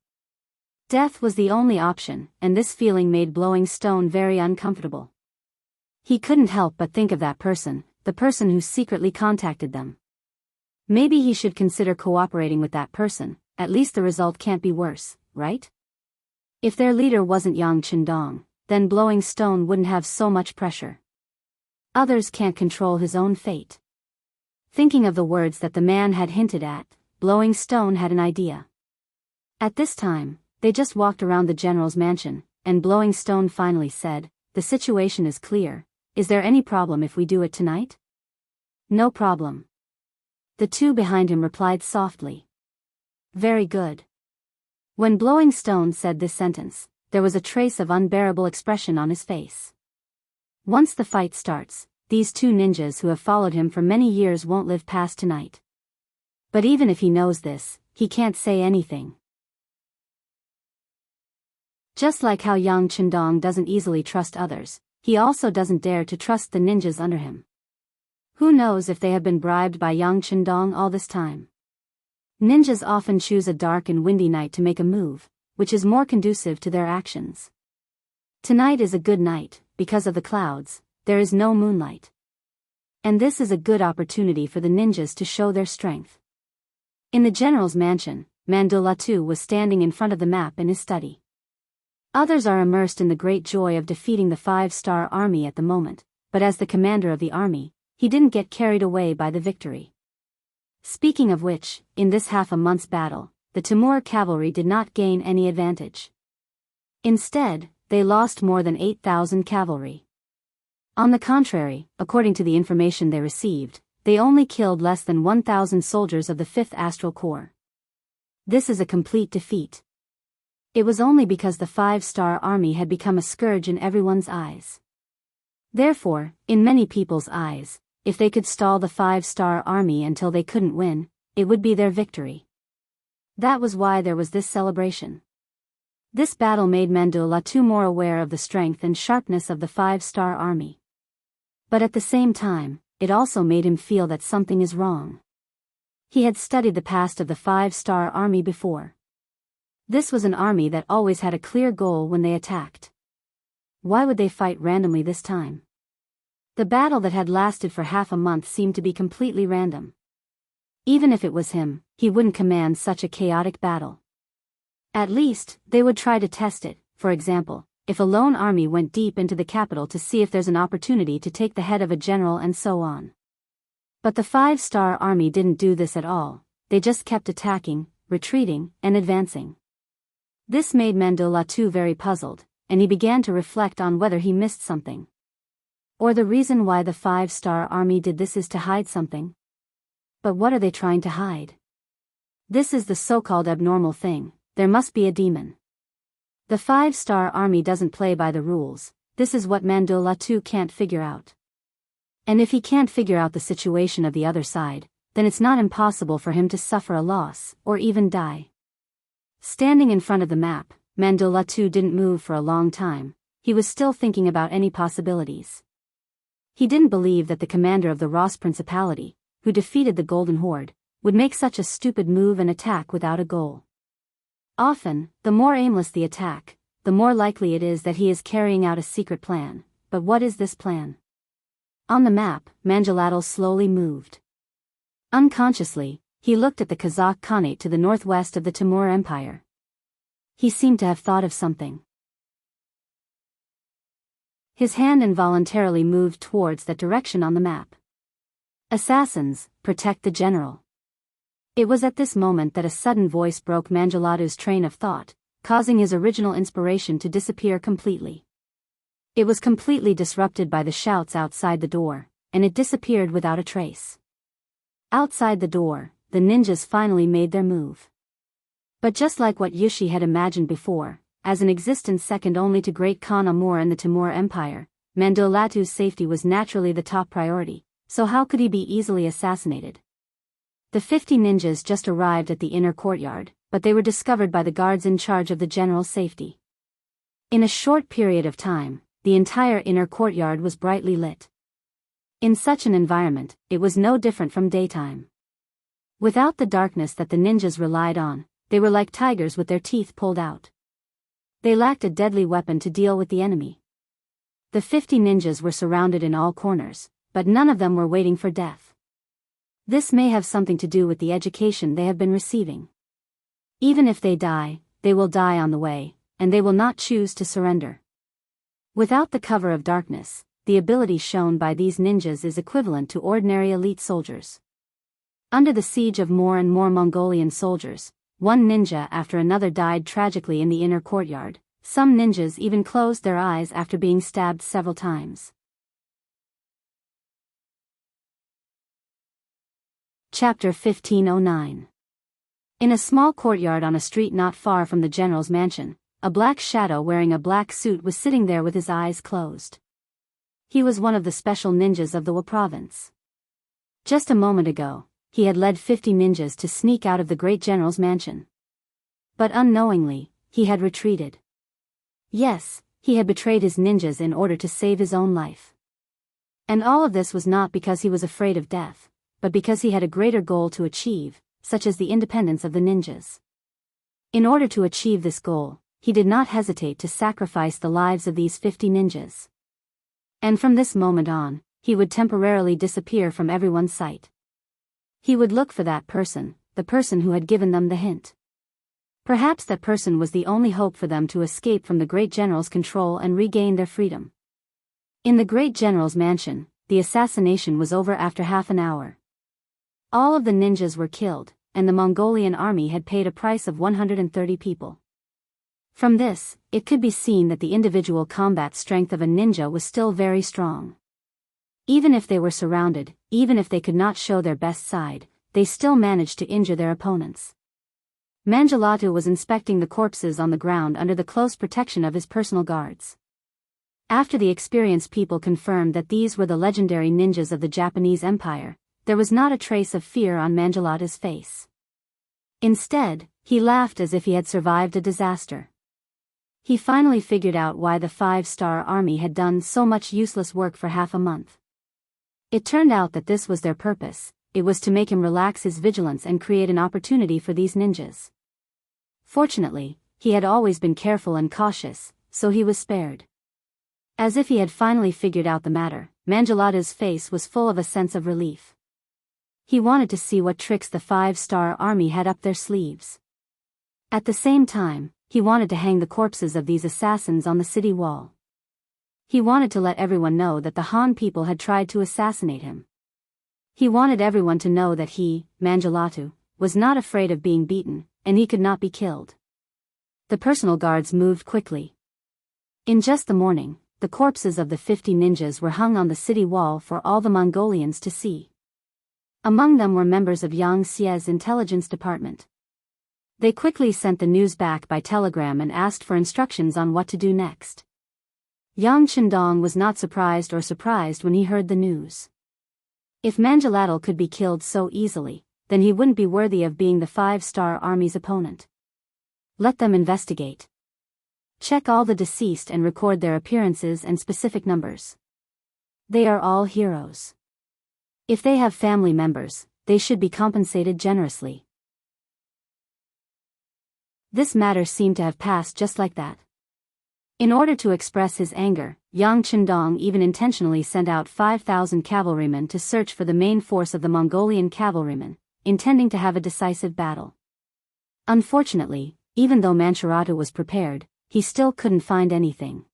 Death was the only option, and this feeling made Blowing Stone very uncomfortable. He couldn't help but think of that person, the person who secretly contacted them. Maybe he should consider cooperating with that person, at least the result can't be worse, right? If their leader wasn't Yang Chendong, then Blowing Stone wouldn't have so much pressure. Others can't control his own fate. Thinking of the words that the man had hinted at, Blowing Stone had an idea. At this time, they just walked around the general's mansion, and Blowing Stone finally said, "The situation is clear. Is there any problem if we do it tonight?" "No problem." The two behind him replied softly. "Very good." When Blowing Stone said this sentence, there was a trace of unbearable expression on his face. Once the fight starts, these two ninjas who have followed him for many years won't live past tonight. But even if he knows this, he can't say anything. Just like how Yang Chendong doesn't easily trust others, he also doesn't dare to trust the ninjas under him. Who knows if they have been bribed by Yang Chendong all this time? Ninjas often choose a dark and windy night to make a move, which is more conducive to their actions. Tonight is a good night, because of the clouds, there is no moonlight. And this is a good opportunity for the ninjas to show their strength. In the general's mansion, Mandolatu was standing in front of the map in his study. Others are immersed in the great joy of defeating the 5-star army at the moment, but as the commander of the army, he didn't get carried away by the victory. Speaking of which, in this half a month's battle, the Timur cavalry did not gain any advantage. Instead, they lost more than 8,000 cavalry. On the contrary, according to the information they received, they only killed less than 1,000 soldiers of the 5th Astral Corps. This is a complete defeat. It was only because the 5-star army had become a scourge in everyone's eyes. Therefore, in many people's eyes, if they could stall the 5-star army until they couldn't win, it would be their victory. That was why there was this celebration. This battle made Mandolatu more aware of the strength and sharpness of the 5-star army. But at the same time, it also made him feel that something is wrong. He had studied the past of the 5-star army before. This was an army that always had a clear goal when they attacked. Why would they fight randomly this time? The battle that had lasted for half a month seemed to be completely random. Even if it was him, he wouldn't command such a chaotic battle. At least, they would try to test it. For example, if a lone army went deep into the capital to see if there's an opportunity to take the head of a general and so on. But the 5-star army didn't do this at all. They just kept attacking, retreating, and advancing. This made Mandolatu very puzzled, and he began to reflect on whether he missed something. Or the reason why the 5-star army did this is to hide something. But what are they trying to hide? This is the so-called abnormal thing. There must be a demon. The 5-star army doesn't play by the rules. This is what Mandolatu can't figure out. And if he can't figure out the situation of the other side, then it's not impossible for him to suffer a loss, or even die. Standing in front of the map, Mandolatu didn't move for a long time. He was still thinking about any possibilities. He didn't believe that the commander of the Ross Principality, who defeated the Golden Horde, would make such a stupid move and attack without a goal. Often, the more aimless the attack, the more likely it is that he is carrying out a secret plan. But what is this plan? On the map, Mandolatu slowly moved. Unconsciously, he looked at the Kazakh Khanate to the northwest of the Timur Empire. He seemed to have thought of something. His hand involuntarily moved towards that direction on the map. Assassins, protect the general. It was at this moment that a sudden voice broke Mandolatu's train of thought, causing his original inspiration to disappear completely. It was completely disrupted by the shouts outside the door, and it disappeared without a trace. Outside the door, the ninjas finally made their move. But just like what Yushi had imagined before, as an existence second only to Great Khan Amur and the Timur Empire, Mandolatu's safety was naturally the top priority, so how could he be easily assassinated? The 50 ninjas just arrived at the inner courtyard, but they were discovered by the guards in charge of the general's safety. In a short period of time, the entire inner courtyard was brightly lit. In such an environment, it was no different from daytime. Without the darkness that the ninjas relied on, they were like tigers with their teeth pulled out. They lacked a deadly weapon to deal with the enemy. The 50 ninjas were surrounded in all corners, but none of them were waiting for death. This may have something to do with the education they have been receiving. Even if they die, they will die on the way, and they will not choose to surrender. Without the cover of darkness, the ability shown by these ninjas is equivalent to ordinary elite soldiers. Under the siege of more and more Mongolian soldiers, one ninja after another died tragically in the inner courtyard. Some ninjas even closed their eyes after being stabbed several times. Chapter 1509. In a small courtyard on a street not far from the general's mansion, a black shadow wearing a black suit was sitting there with his eyes closed. He was one of the special ninjas of the Wa province. Just a moment ago, he had led 50 ninjas to sneak out of the great general's mansion. But unknowingly, he had retreated. Yes, he had betrayed his ninjas in order to save his own life. And all of this was not because he was afraid of death, but because he had a greater goal to achieve, such as the independence of the ninjas. In order to achieve this goal, he did not hesitate to sacrifice the lives of these 50 ninjas. And from this moment on, he would temporarily disappear from everyone's sight. He would look for that person, the person who had given them the hint. Perhaps that person was the only hope for them to escape from the great general's control and regain their freedom. In the great general's mansion, the assassination was over after half an hour. All of the ninjas were killed, and the Mongolian army had paid a price of 130 people. From this, it could be seen that the individual combat strength of a ninja was still very strong. Even if they were surrounded, even if they could not show their best side, they still managed to injure their opponents. Mandolatu was inspecting the corpses on the ground under the close protection of his personal guards. After the experienced people confirmed that these were the legendary ninjas of the Japanese Empire, there was not a trace of fear on Manjalata's face. Instead, he laughed as if he had survived a disaster. He finally figured out why the 5-star army had done so much useless work for half a month. It turned out that this was their purpose. It was to make him relax his vigilance and create an opportunity for these ninjas. Fortunately, he had always been careful and cautious, so he was spared. As if he had finally figured out the matter, Manjalata's face was full of a sense of relief. He wanted to see what tricks the 5-star army had up their sleeves. At the same time, he wanted to hang the corpses of these assassins on the city wall. He wanted to let everyone know that the Han people had tried to assassinate him. He wanted everyone to know that he, Manjalatu, was not afraid of being beaten, and he could not be killed. The personal guards moved quickly. In just the morning, the corpses of the 50 ninjas were hung on the city wall for all the Mongolians to see. Among them were members of Yang Xie's intelligence department. They quickly sent the news back by telegram and asked for instructions on what to do next. Yang Chendong was not surprised when he heard the news. If Manjalatal could be killed so easily, then he wouldn't be worthy of being the 5-star army's opponent. Let them investigate. Check all the deceased and record their appearances and specific numbers. They are all heroes. If they have family members, they should be compensated generously. This matter seemed to have passed just like that. In order to express his anger, Yang Chendong even intentionally sent out 5,000 cavalrymen to search for the main force of the Mongolian cavalrymen, intending to have a decisive battle. Unfortunately, even though Manchukuo was prepared, he still couldn't find anything.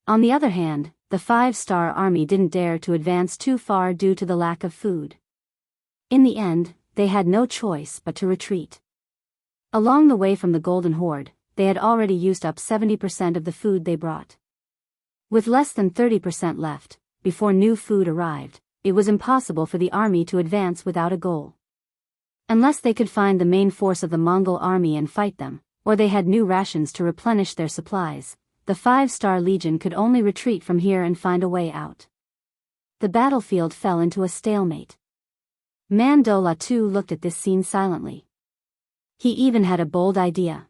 On the other hand, the 5-star army didn't dare to advance too far due to the lack of food. In the end, they had no choice but to retreat. Along the way from the Golden Horde, they had already used up 70% of the food they brought. With less than 30% left, before new food arrived, it was impossible for the army to advance without a goal. Unless they could find the main force of the Mongol army and fight them, or they had new rations to replenish their supplies, the 5-star legion could only retreat from here and find a way out. The battlefield fell into a stalemate. Mandola too looked at this scene silently. He even had a bold idea.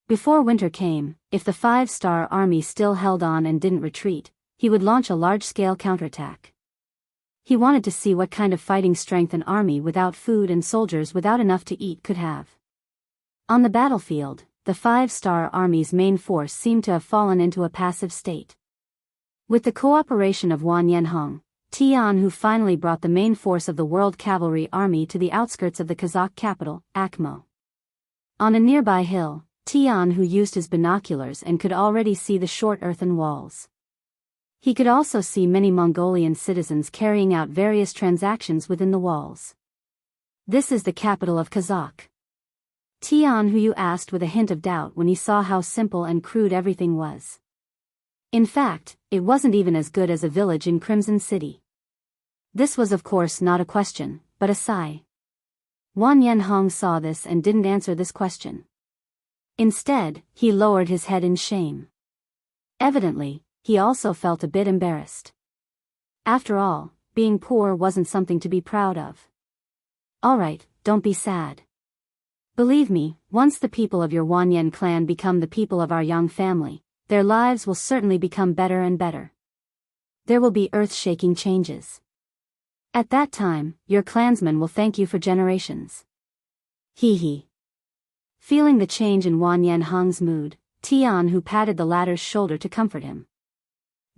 Before winter came, if the 5-star army still held on and didn't retreat, he would launch a large-scale counterattack. He wanted to see what kind of fighting strength an army without food and soldiers without enough to eat could have. On the battlefield, the 5-star army's main force seemed to have fallen into a passive state. With the cooperation of Wan Yanhong, Tianhu finally brought the main force of the World Cavalry Army to the outskirts of the Kazakh capital, Akhmo. On a nearby hill, Tianhu used his binoculars and could already see the short earthen walls. He could also see many Mongolian citizens carrying out various transactions within the walls. This is the capital of Kazakh. Tianhu asked with a hint of doubt when he saw how simple and crude everything was. In fact, it wasn't even as good as a village in Crimson City. This was of course not a question, but a sigh. Wan Yanhong saw this and didn't answer this question. Instead, he lowered his head in shame. Evidently, he also felt a bit embarrassed. After all, being poor wasn't something to be proud of. Alright, don't be sad. Believe me, once the people of your Wanyan clan become the people of our Yang family, their lives will certainly become better and better. There will be earth-shaking changes. At that time, your clansmen will thank you for generations. Hee hee. Feeling the change in Wan Yanhong's mood, Tianhu patted the latter's shoulder to comfort him.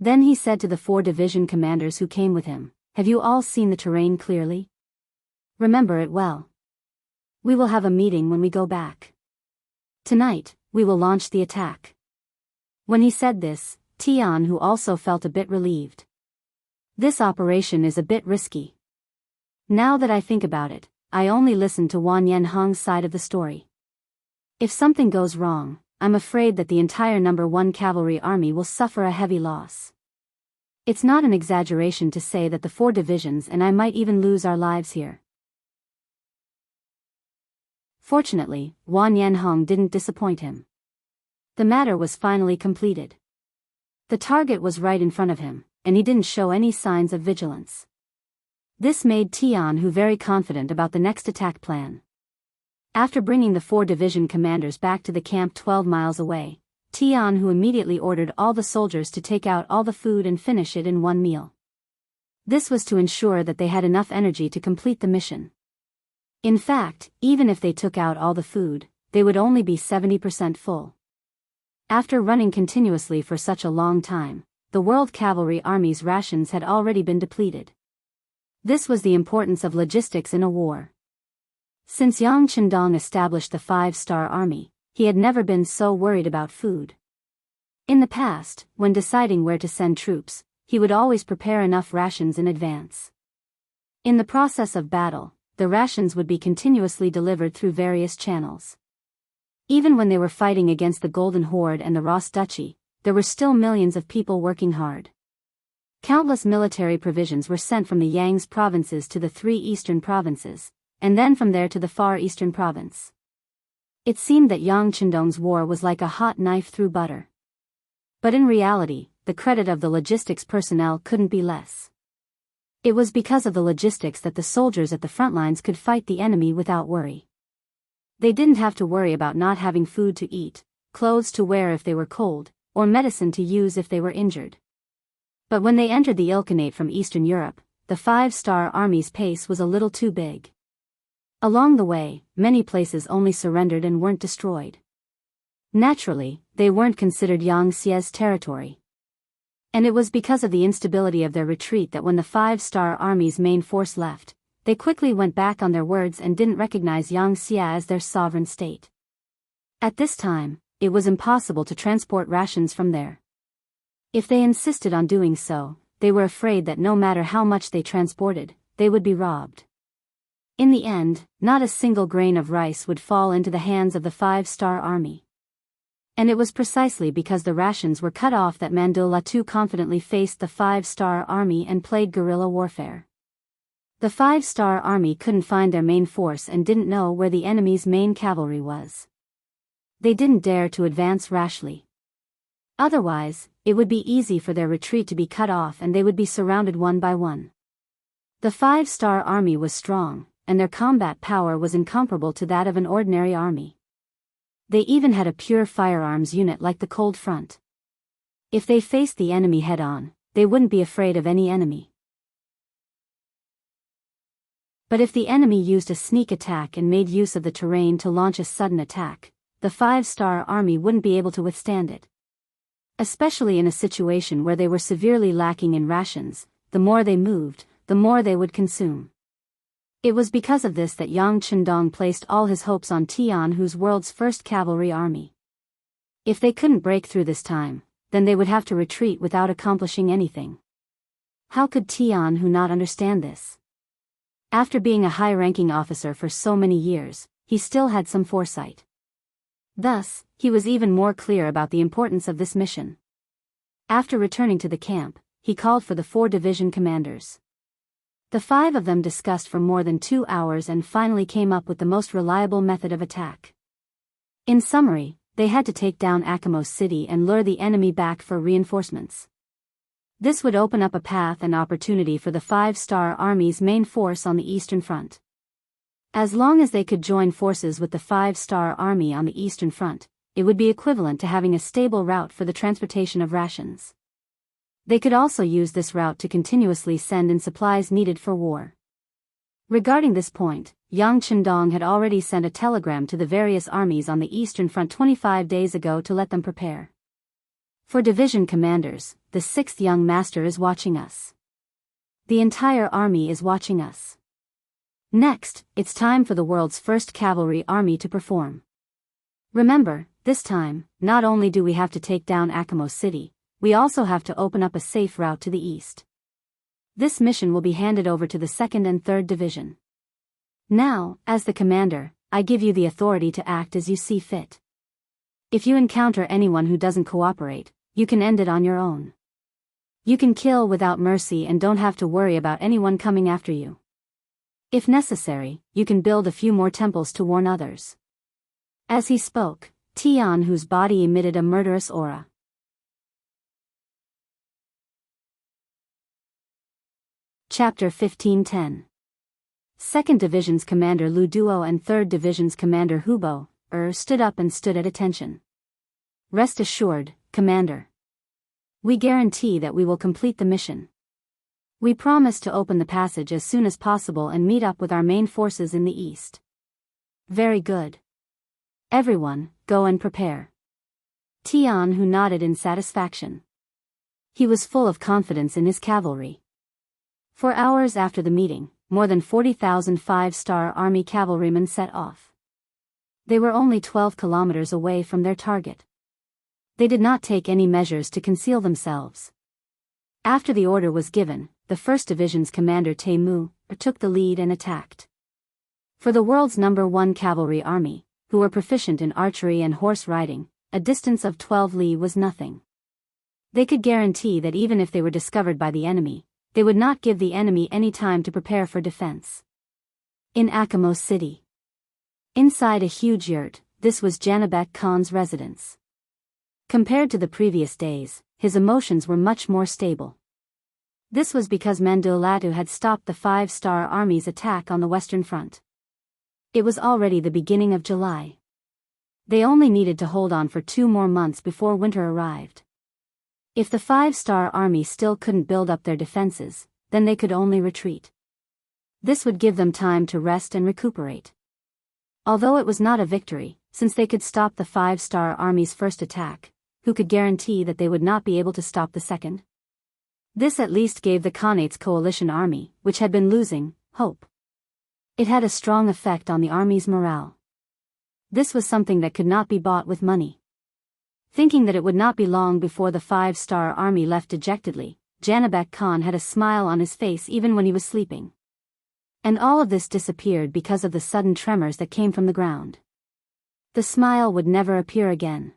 Then he said to the 4 division commanders who came with him, "Have you all seen the terrain clearly? Remember it well. We will have a meeting when we go back. Tonight, we will launch the attack." When he said this, Tianhu also felt a bit relieved. This operation is a bit risky. Now that I think about it, I only listened to Wan Yanhong's side of the story. If something goes wrong, I'm afraid that the entire No. 1 Cavalry Army will suffer a heavy loss. It's not an exaggeration to say that the 4 divisions and I might even lose our lives here. Fortunately, Wan Yanhong didn't disappoint him. The matter was finally completed. The target was right in front of him, and he didn't show any signs of vigilance. This made Jianghu very confident about the next attack plan. After bringing the 4 division commanders back to the camp 12 miles away, Jianghu immediately ordered all the soldiers to take out all the food and finish it in one meal. This was to ensure that they had enough energy to complete the mission. In fact, even if they took out all the food, they would only be 70% full. After running continuously for such a long time, the World Cavalry Army's rations had already been depleted. This was the importance of logistics in a war. Since Yang Chendong established the 5-star army, he had never been so worried about food. In the past, when deciding where to send troops, he would always prepare enough rations in advance. In the process of battle, the rations would be continuously delivered through various channels. Even when they were fighting against the Golden Horde and the Ross Duchy, there were still millions of people working hard. Countless military provisions were sent from the Yang's provinces to the 3 eastern provinces, and then from there to the far eastern province. It seemed that Yang Chendong's war was like a hot knife through butter. But in reality, the credit of the logistics personnel couldn't be less. It was because of the logistics that the soldiers at the front lines could fight the enemy without worry. They didn't have to worry about not having food to eat, clothes to wear if they were cold, or medicine to use if they were injured. But when they entered the Ilkhanate from Eastern Europe, the 5-star army's pace was a little too big. Along the way, many places only surrendered and weren't destroyed. Naturally, they weren't considered Yang Xie's territory. And it was because of the instability of their retreat that when the 5-star army's main force left, they quickly went back on their words and didn't recognize Yang Xie as their sovereign state. At this time, it was impossible to transport rations from there. If they insisted on doing so, they were afraid that no matter how much they transported, they would be robbed. In the end, not a single grain of rice would fall into the hands of the 5-star army. And it was precisely because the rations were cut off that Mandela too confidently faced the 5-star army and played guerrilla warfare. The 5-star army couldn't find their main force and didn't know where the enemy's main cavalry was. They didn't dare to advance rashly. Otherwise, it would be easy for their retreat to be cut off and they would be surrounded one by one. The 5-star army was strong, and their combat power was incomparable to that of an ordinary army. They even had a pure firearms unit like the Cold Front. If they faced the enemy head-on, they wouldn't be afraid of any enemy. But if the enemy used a sneak attack and made use of the terrain to launch a sudden attack, the 5-star army wouldn't be able to withstand it. Especially in a situation where they were severely lacking in rations, the more they moved, the more they would consume. It was because of this that Yang Chendong placed all his hopes on Tianhu's world's first cavalry army. If they couldn't break through this time, then they would have to retreat without accomplishing anything. How could Tianhu not understand this? After being a high-ranking officer for so many years, he still had some foresight. Thus, he was even more clear about the importance of this mission. After returning to the camp, he called for the 4 division commanders. The 5 of them discussed for more than 2 hours and finally came up with the most reliable method of attack. In summary, they had to take down Akamos City and lure the enemy back for reinforcements. This would open up a path and opportunity for the 5-star army's main force on the Eastern Front. As long as they could join forces with the 5-star army on the Eastern Front, it would be equivalent to having a stable route for the transportation of rations. They could also use this route to continuously send in supplies needed for war. Regarding this point, Yang Chendong had already sent a telegram to the various armies on the Eastern Front 25 days ago to let them prepare. For division commanders, the 6th young master is watching us. The entire army is watching us. Next, it's time for the world's first cavalry army to perform. Remember, this time, not only do we have to take down Akamos City, we also have to open up a safe route to the east. This mission will be handed over to the 2nd and 3rd Division. Now, as the commander, I give you the authority to act as you see fit. If you encounter anyone who doesn't cooperate, you can end it on your own. You can kill without mercy and don't have to worry about anyone coming after you. If necessary, you can build a few more temples to warn others. As he spoke, Tianhu's body emitted a murderous aura. Chapter 1510. 2nd Division's Commander Lu Duo and 3rd Division's Commander Hubo stood up and stood at attention. Rest assured, Commander. We guarantee that we will complete the mission. We promise to open the passage as soon as possible and meet up with our main forces in the east. Very good. Everyone, go and prepare. Tian Hu nodded in satisfaction. He was full of confidence in his cavalry. For hours after the meeting, more than 40,000 five-star army cavalrymen set off. They were only 12 kilometers away from their target. They did not take any measures to conceal themselves. After the order was given, the 1st Division's commander Temu took the lead and attacked. For the world's #1 cavalry army, who were proficient in archery and horse riding, a distance of 12 li was nothing. They could guarantee that even if they were discovered by the enemy, they would not give the enemy any time to prepare for defense. In Akamo City. Inside a huge yurt, this was Janabek Khan's residence. Compared to the previous days, his emotions were much more stable. This was because Mandolatu had stopped the five-star army's attack on the Western Front. It was already the beginning of July. They only needed to hold on for 2 more months before winter arrived. If the five-star army still couldn't build up their defenses, then they could only retreat. This would give them time to rest and recuperate. Although it was not a victory, since they could stop the five-star army's first attack, who could guarantee that they would not be able to stop the second? This at least gave the Khanate's coalition army, which had been losing, hope. It had a strong effect on the army's morale. This was something that could not be bought with money. Thinking that it would not be long before the five-star army left dejectedly, Janabek Khan had a smile on his face even when he was sleeping. And all of this disappeared because of the sudden tremors that came from the ground. The smile would never appear again.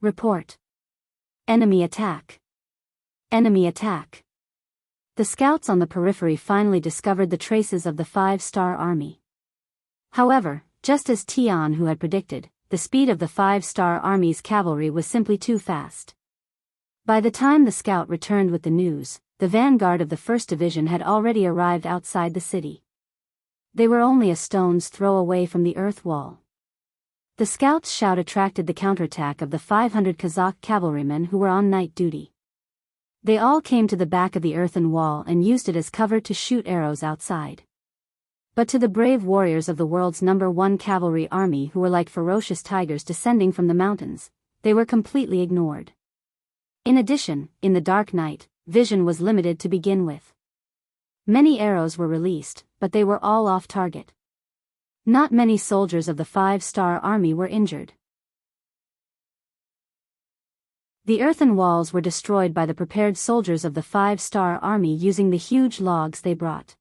Report. Enemy attack. Enemy attack. The scouts on the periphery finally discovered the traces of the five-star army. However, just as Tian Hu had predicted, the speed of the five-star army's cavalry was simply too fast. By the time the scout returned with the news, the vanguard of the 1st Division had already arrived outside the city. They were only a stone's throw away from the earth wall. The scout's shout attracted the counterattack of the 500 Kazakh cavalrymen who were on night duty. They all came to the back of the earthen wall and used it as cover to shoot arrows outside. But to the brave warriors of the world's #1 cavalry army who were like ferocious tigers descending from the mountains, they were completely ignored. In addition, in the dark night, vision was limited to begin with. Many arrows were released, but they were all off target. Not many soldiers of the five-star army were injured. The earthen walls were destroyed by the prepared soldiers of the five-star army using the huge logs they brought.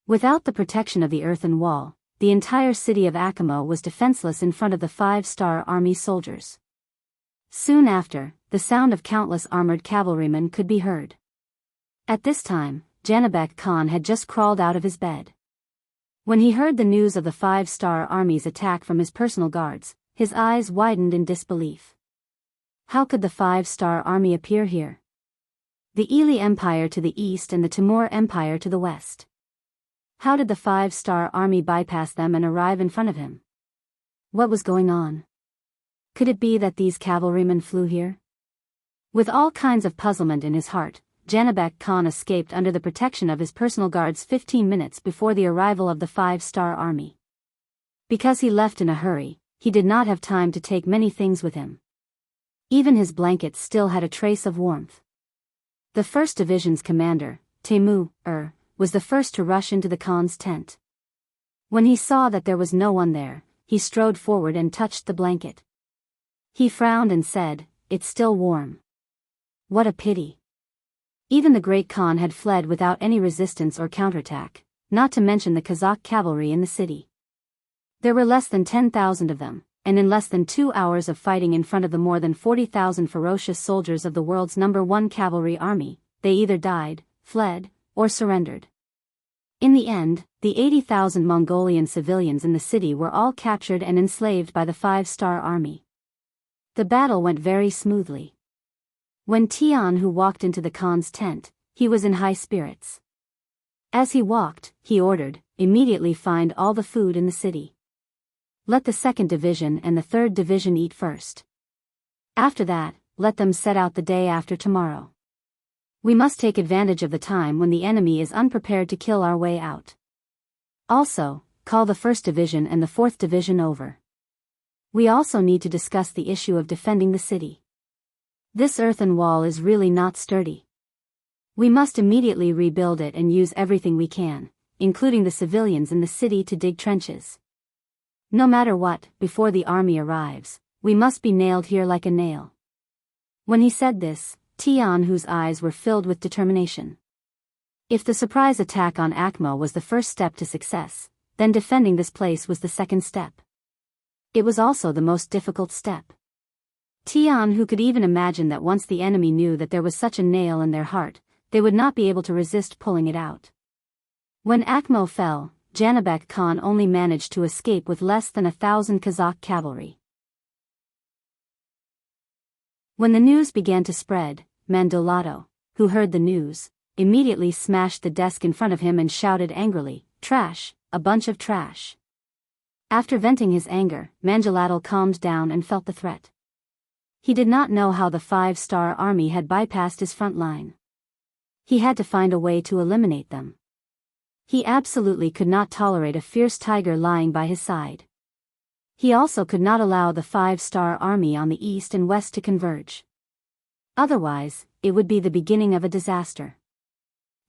Without the protection of the earthen wall, the entire city of Akamo was defenseless in front of the five-star army soldiers. Soon after, the sound of countless armored cavalrymen could be heard. At this time, Janabek Khan had just crawled out of his bed. When he heard the news of the five-star army's attack from his personal guards, his eyes widened in disbelief. How could the five-star army appear here? The Ili Empire to the east and the Timur Empire to the west. How did the five-star army bypass them and arrive in front of him? What was going on? Could it be that these cavalrymen flew here? With all kinds of puzzlement in his heart, Janabek Khan escaped under the protection of his personal guards 15 minutes before the arrival of the five-star army. Because he left in a hurry, he did not have time to take many things with him. Even his blankets still had a trace of warmth. The 1st Division's commander, Temu, was the first to rush into the Khan's tent. When he saw that there was no one there, he strode forward and touched the blanket. He frowned and said, "It's still warm. What a pity." Even the great Khan had fled without any resistance or counterattack, not to mention the Kazakh cavalry in the city. There were less than 10,000 of them, and in less than 2 hours of fighting in front of the more than 40,000 ferocious soldiers of the world's #1 cavalry army, they either died, fled, or surrendered. In the end, the 80,000 Mongolian civilians in the city were all captured and enslaved by the five-star army. The battle went very smoothly. When Tian Hu walked into the Khan's tent, he was in high spirits. As he walked, he ordered, "Immediately find all the food in the city. Let the 2nd Division and the 3rd Division eat first. After that, let them set out the day after tomorrow. We must take advantage of the time when the enemy is unprepared to kill our way out. Also, call the 1st Division and the 4th Division over. We also need to discuss the issue of defending the city. This earthen wall is really not sturdy. We must immediately rebuild it and use everything we can, including the civilians in the city, to dig trenches. No matter what, before the army arrives, we must be nailed here like a nail." When he said this, Tianhu's eyes were filled with determination. If the surprise attack on Akmo was the first step to success, then defending this place was the second step. It was also the most difficult step. Tianhu could even imagine that once the enemy knew that there was such a nail in their heart, they would not be able to resist pulling it out. When Akmo fell, Janabek Khan only managed to escape with less than 1,000 Kazakh cavalry. When the news began to spread, Mandolato, who heard the news, immediately smashed the desk in front of him and shouted angrily, "Trash, a bunch of trash." After venting his anger, Mandolato calmed down and felt the threat. He did not know how the 5-star army had bypassed his front line. He had to find a way to eliminate them. He absolutely could not tolerate a fierce tiger lying by his side. He also could not allow the 5-star army on the east and west to converge. Otherwise, it would be the beginning of a disaster.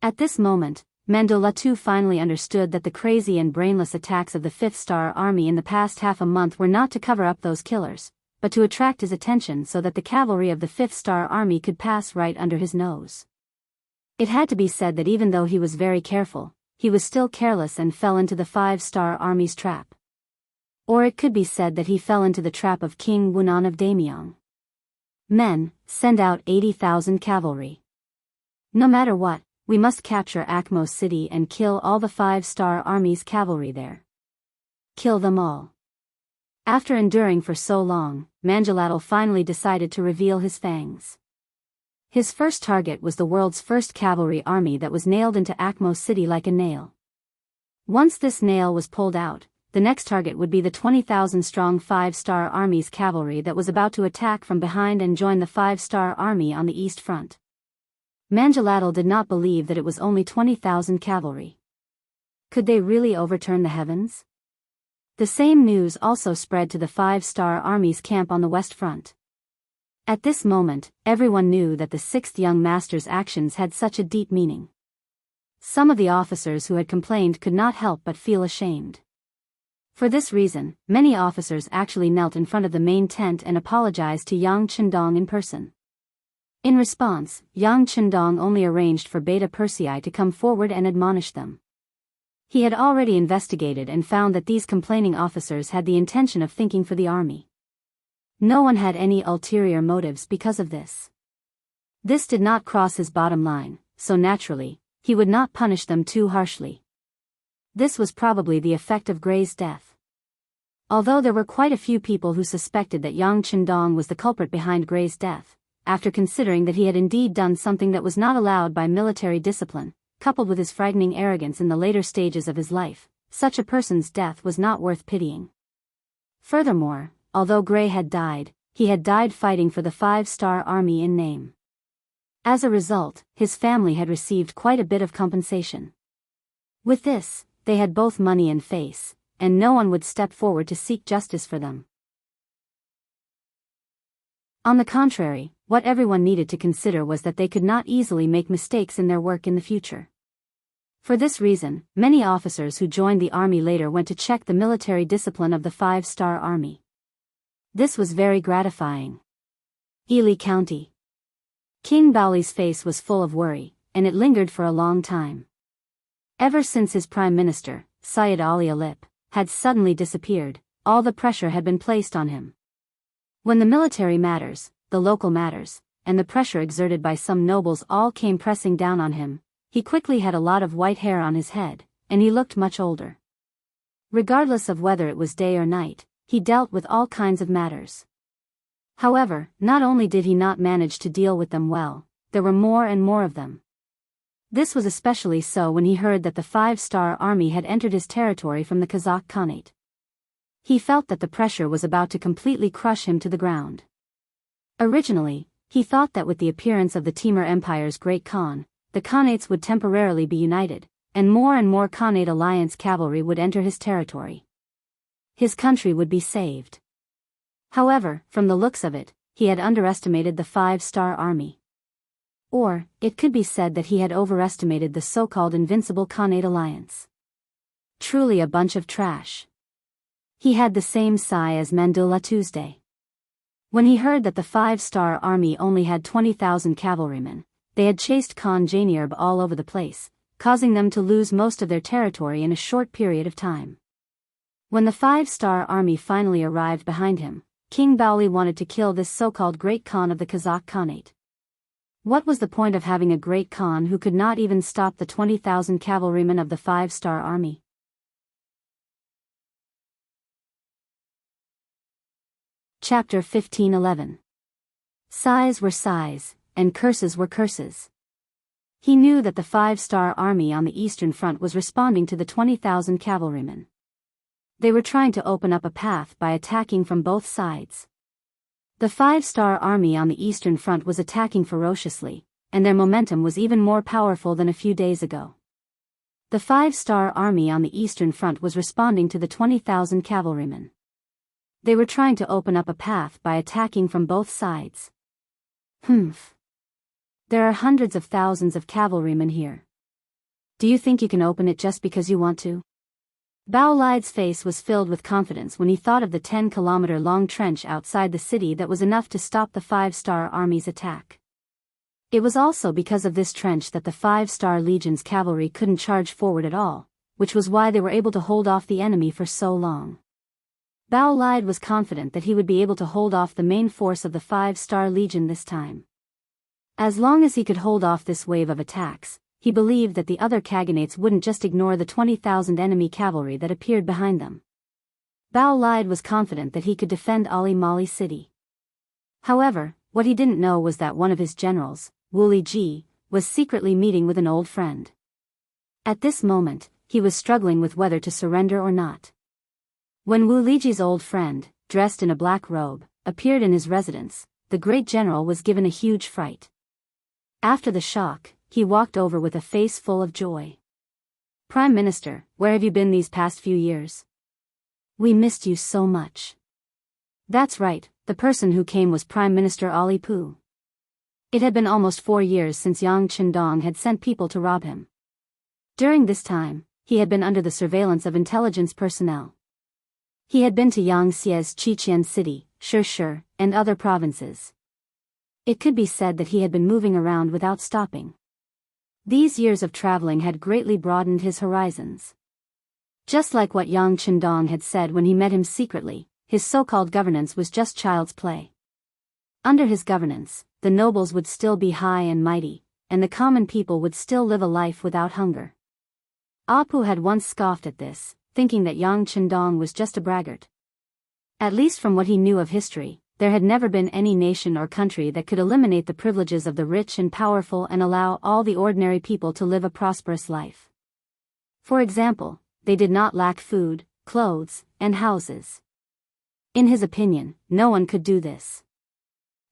At this moment, Mandolatu finally understood that the crazy and brainless attacks of the 5th-star army in the past half a month were not to cover up those killers, but to attract his attention so that the cavalry of the 5th-star army could pass right under his nose. It had to be said that even though he was very careful, he was still careless and fell into the 5-star army's trap. Or it could be said that he fell into the trap of King Wunan of Damyang. "Men, send out 80,000 cavalry. No matter what, we must capture Akmo city and kill all the 5-star army's cavalry there. Kill them all." After enduring for so long, Mandolato finally decided to reveal his fangs. His first target was the world's first cavalry army that was nailed into Akmo city like a nail. Once this nail was pulled out, the next target would be the 20,000-strong 5-star army's cavalry that was about to attack from behind and join the 5-star army on the east front. Mandolato did not believe that it was only 20,000 cavalry. Could they really overturn the heavens? The same news also spread to the 5-star army's camp on the west front. At this moment, everyone knew that the 6th young master's actions had such a deep meaning. Some of the officers who had complained could not help but feel ashamed. For this reason, many officers actually knelt in front of the main tent and apologized to Yang Chendong in person. In response, Yang Chendong only arranged for Beta Persei to come forward and admonish them. He had already investigated and found that these complaining officers had the intention of thinking for the army. No one had any ulterior motives because of this. This did not cross his bottom line, so naturally, he would not punish them too harshly. This was probably the effect of Gray's death. Although there were quite a few people who suspected that Yang Chendong was the culprit behind Gray's death, after considering that he had indeed done something that was not allowed by military discipline, coupled with his frightening arrogance in the later stages of his life, such a person's death was not worth pitying. Furthermore, although Gray had died, he had died fighting for the 5-star army in name. As a result, his family had received quite a bit of compensation. With this, they had both money and face, and no one would step forward to seek justice for them. On the contrary, what everyone needed to consider was that they could not easily make mistakes in their work in the future. For this reason, many officers who joined the army later went to check the military discipline of the 5-star army. This was very gratifying. Ely County. King Baoli's face was full of worry, and it lingered for a long time. Ever since his prime minister, Syed Ali Alip, had suddenly disappeared, all the pressure had been placed on him. When the military matters, the local matters, and the pressure exerted by some nobles all came pressing down on him, he quickly had a lot of white hair on his head, and he looked much older. Regardless of whether it was day or night, he dealt with all kinds of matters. However, not only did he not manage to deal with them well, there were more and more of them. This was especially so when he heard that the five-star army had entered his territory from the Kazakh Khanate. He felt that the pressure was about to completely crush him to the ground. Originally, he thought that with the appearance of the Timur Empire's Great Khan, the Khanates would temporarily be united, and more Khanate alliance cavalry would enter his territory. His country would be saved. However, from the looks of it, he had underestimated the five-star army. Or, it could be said that he had overestimated the so-called invincible Khanate alliance. Truly a bunch of trash. He had the same sigh as Mandula Tuesday. When he heard that the five-star army only had 20,000 cavalrymen, they had chased Khan Jainirb all over the place, causing them to lose most of their territory in a short period of time. When the five-star army finally arrived behind him, King Baoli wanted to kill this so-called Great Khan of the Kazakh Khanate. What was the point of having a Great Khan who could not even stop the 20,000 cavalrymen of the five-star army? Chapter 1511. Sighs were sighs, and curses were curses. He knew that the five-star army on the Eastern Front was responding to the 20,000 cavalrymen. They were trying to open up a path by attacking from both sides. The five-star army on the Eastern Front was attacking ferociously, and their momentum was even more powerful than a few days ago. The five-star army on the Eastern Front was responding to the 20,000 cavalrymen. They were trying to open up a path by attacking from both sides. There are hundreds of thousands of cavalrymen here. Do you think you can open it just because you want to? Bao Lide's face was filled with confidence when he thought of the 10-kilometer-long trench outside the city that was enough to stop the five-star army's attack. It was also because of this trench that the five-star legion's cavalry couldn't charge forward at all, which was why they were able to hold off the enemy for so long. Bao Lide was confident that he would be able to hold off the main force of the five-star legion this time. As long as he could hold off this wave of attacks, he believed that the other Khaganates wouldn't just ignore the 20,000 enemy cavalry that appeared behind them. Bao Lide was confident that he could defend Ali Mali city. However, what he didn't know was that one of his generals, Wu Liji, was secretly meeting with an old friend. At this moment, he was struggling with whether to surrender or not. When Wu Liji's old friend, dressed in a black robe, appeared in his residence, the great general was given a huge fright. After the shock, he walked over with a face full of joy. "Prime Minister, where have you been these past few years? We missed you so much." That's right, the person who came was Prime Minister Ali Pu. It had been almost 4 years since Yang Qindong had sent people to rob him. During this time, he had been under the surveillance of intelligence personnel. He had been to Yangtze's Chichen City, Shishir, and other provinces. It could be said that he had been moving around without stopping. These years of traveling had greatly broadened his horizons. Just like what Yang Qindong had said when he met him secretly, his so-called governance was just child's play. Under his governance, the nobles would still be high and mighty, and the common people would still live a life without hunger. Apu had once scoffed at this, thinking that Yang Qindong was just a braggart. At least from what he knew of history, there had never been any nation or country that could eliminate the privileges of the rich and powerful and allow all the ordinary people to live a prosperous life. For example, they did not lack food, clothes, and houses. In his opinion, no one could do this.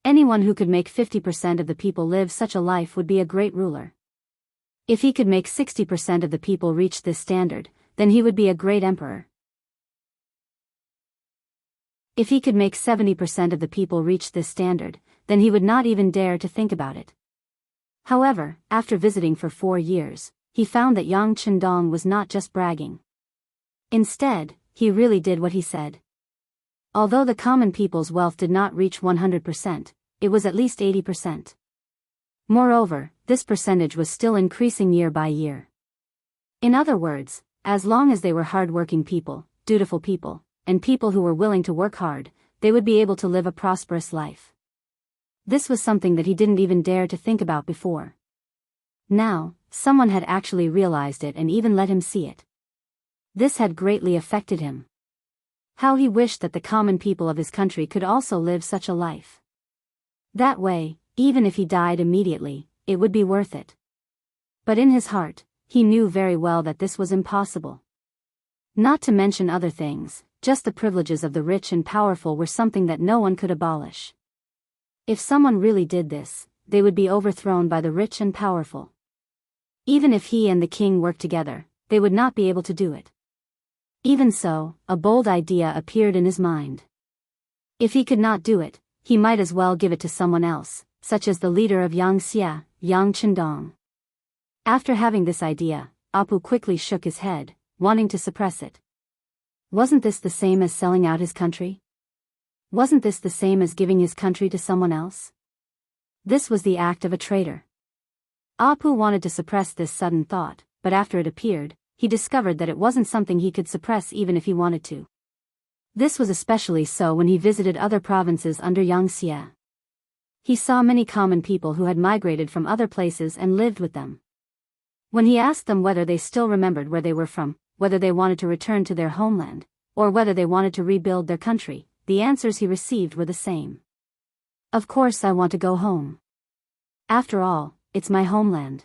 Anyone who could make 50% of the people live such a life would be a great ruler. If he could make 60% of the people reach this standard, then he would be a great emperor. If he could make 70% of the people reach this standard, then he would not even dare to think about it. However, after visiting for 4 years, he found that Yang Qindong was not just bragging. Instead, he really did what he said. Although the common people's wealth did not reach 100%, it was at least 80%. Moreover, this percentage was still increasing year by year. In other words, as long as they were hard-working people, dutiful people, and people who were willing to work hard, they would be able to live a prosperous life. This was something that he didn't even dare to think about before. Now, someone had actually realized it and even let him see it. This had greatly affected him. How he wished that the common people of his country could also live such a life. That way, even if he died immediately, it would be worth it. But in his heart, he knew very well that this was impossible. Not to mention other things, just the privileges of the rich and powerful were something that no one could abolish. If someone really did this, they would be overthrown by the rich and powerful. Even if he and the king worked together, they would not be able to do it. Even so, a bold idea appeared in his mind. If he could not do it, he might as well give it to someone else, such as the leader of Yangxia, Yang Chendong. After having this idea, Apu quickly shook his head, wanting to suppress it. Wasn't this the same as selling out his country? Wasn't this the same as giving his country to someone else? This was the act of a traitor. Apu wanted to suppress this sudden thought, but after it appeared, he discovered that it wasn't something he could suppress even if he wanted to. This was especially so when he visited other provinces under Yangxia. He saw many common people who had migrated from other places and lived with them. When he asked them whether they still remembered where they were from, whether they wanted to return to their homeland, or whether they wanted to rebuild their country, the answers he received were the same. Of course I want to go home. After all, it's my homeland.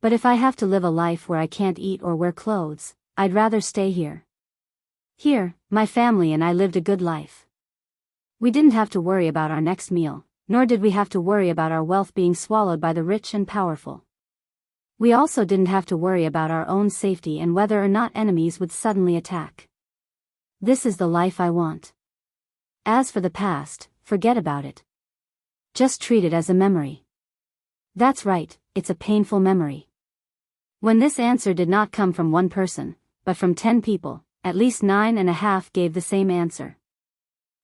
But if I have to live a life where I can't eat or wear clothes, I'd rather stay here. Here, my family and I lived a good life. We didn't have to worry about our next meal, nor did we have to worry about our wealth being swallowed by the rich and powerful. We also didn't have to worry about our own safety and whether or not enemies would suddenly attack. This is the life I want. As for the past, forget about it. Just treat it as a memory. That's right, it's a painful memory. When this answer did not come from one person, but from 10 people, at least 9.5 gave the same answer.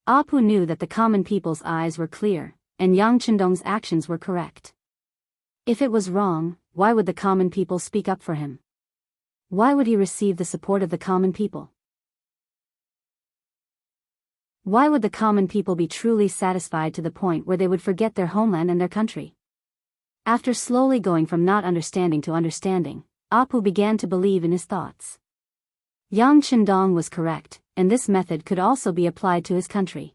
Apu knew that the common people's eyes were clear, and Yang Chendong's actions were correct. If it was wrong, why would the common people speak up for him? Why would he receive the support of the common people? Why would the common people be truly satisfied to the point where they would forget their homeland and their country? After slowly going from not understanding to understanding, Apu began to believe in his thoughts. Yang Chendong was correct, and this method could also be applied to his country.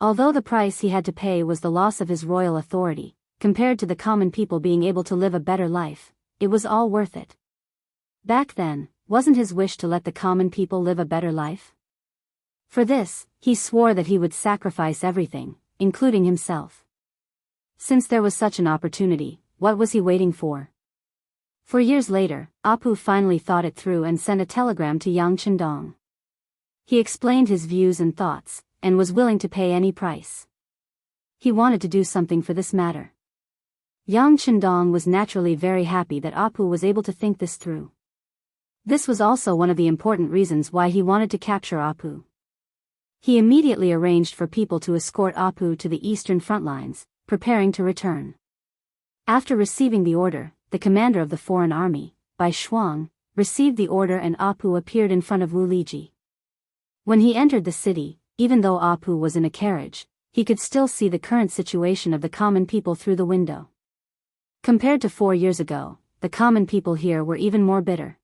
Although the price he had to pay was the loss of his royal authority, compared to the common people being able to live a better life, it was all worth it. Back then, wasn't his wish to let the common people live a better life? For this, he swore that he would sacrifice everything, including himself. Since there was such an opportunity, what was he waiting for? 4 years later, Apu finally thought it through and sent a telegram to Yang Chendong. He explained his views and thoughts, and was willing to pay any price. He wanted to do something for this matter. Yang Chendong was naturally very happy that Apu was able to think this through. This was also one of the important reasons why he wanted to capture Apu. He immediately arranged for people to escort Apu to the eastern front lines, preparing to return. After receiving the order, the commander of the foreign army, Bai Shuang, received the order and Apu appeared in front of Wu Liji. When he entered the city, even though Apu was in a carriage, he could still see the current situation of the common people through the window. Compared to 4 years ago, the common people here were even more bitter.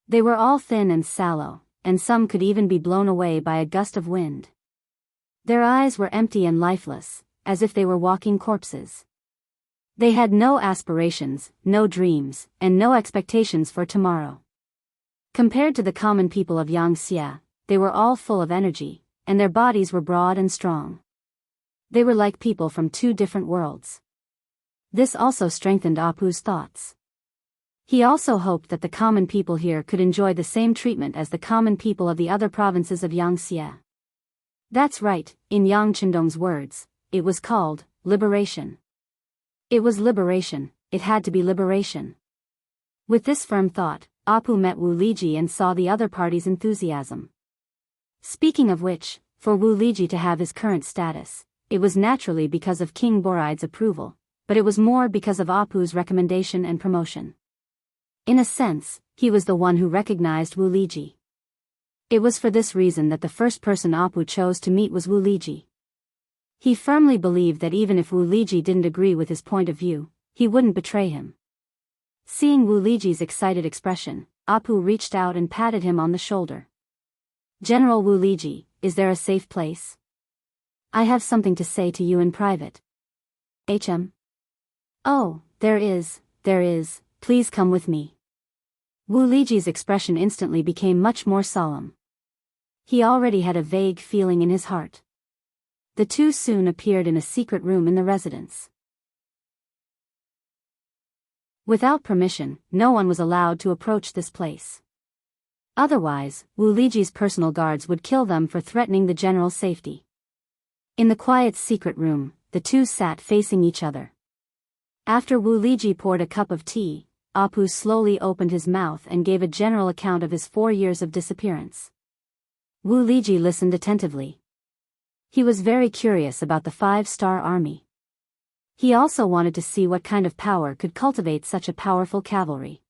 They were all thin and sallow, and some could even be blown away by a gust of wind. Their eyes were empty and lifeless, as if they were walking corpses. They had no aspirations, no dreams, and no expectations for tomorrow. Compared to the common people of Yangxia, they were all full of energy, and their bodies were broad and strong. They were like people from 2 different worlds. This also strengthened Apu's thoughts. He also hoped that the common people here could enjoy the same treatment as the common people of the other provinces of Yangxia. That's right, in Yang Chendong's words, it was called liberation. It was liberation, it had to be liberation. With this firm thought, Apu met Wu Liji and saw the other party's enthusiasm. Speaking of which, for Wu Liji to have his current status, it was naturally because of King Boraide's approval, but it was more because of Apu's recommendation and promotion. In a sense, he was the one who recognized Wu Liji. It was for this reason that the first person Apu chose to meet was Wu Liji. He firmly believed that even if Wu Liji didn't agree with his point of view, he wouldn't betray him. Seeing Wu Liji's excited expression, Apu reached out and patted him on the shoulder. "General Wu Liji, is there a safe place? I have something to say to you in private." "HM? Oh, there is, there is, please come with me. Wu Liji's expression instantly became much more solemn. He already had a vague feeling in his heart. The two soon appeared in a secret room in the residence. Without permission, no one was allowed to approach this place. Otherwise, Wu Liji's personal guards would kill them for threatening the general's safety. In the quiet secret room, the two sat facing each other. After Wu Liji poured a cup of tea, Apu slowly opened his mouth and gave a general account of his 4 years of disappearance. Wu Liji listened attentively. He was very curious about the 5-star army. He also wanted to see what kind of power could cultivate such a powerful cavalry.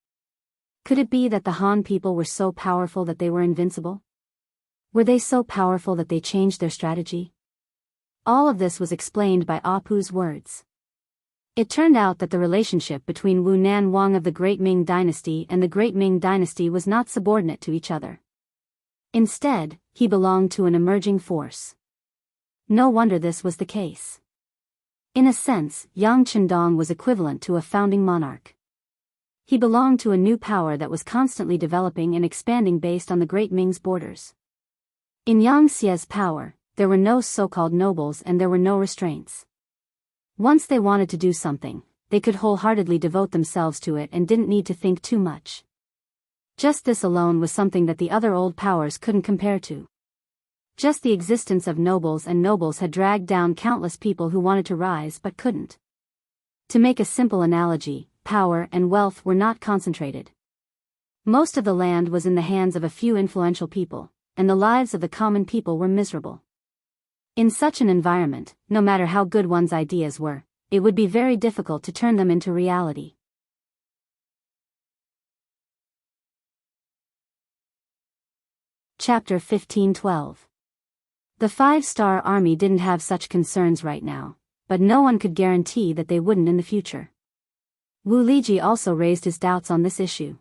Could it be that the Han people were so powerful that they were invincible? Were they so powerful that they changed their strategy? All of this was explained by Apu's words. It turned out that the relationship between Wu Nan Wang of the Great Ming Dynasty and the Great Ming Dynasty was not subordinate to each other. Instead, he belonged to an emerging force. No wonder this was the case. In a sense, Yang Chendong was equivalent to a founding monarch. He belonged to a new power that was constantly developing and expanding based on the Great Ming's borders. In Yang Xie's power, there were no so-called nobles and there were no restraints. Once they wanted to do something, they could wholeheartedly devote themselves to it and didn't need to think too much. Just this alone was something that the other old powers couldn't compare to. Just the existence of nobles and nobles had dragged down countless people who wanted to rise but couldn't. To make a simple analogy, power and wealth were not concentrated. Most of the land was in the hands of a few influential people, and the lives of the common people were miserable. In such an environment, no matter how good one's ideas were, it would be very difficult to turn them into reality. Chapter 15:12. The 5-star army didn't have such concerns right now, but no one could guarantee that they wouldn't in the future. Wu Liji also raised his doubts on this issue.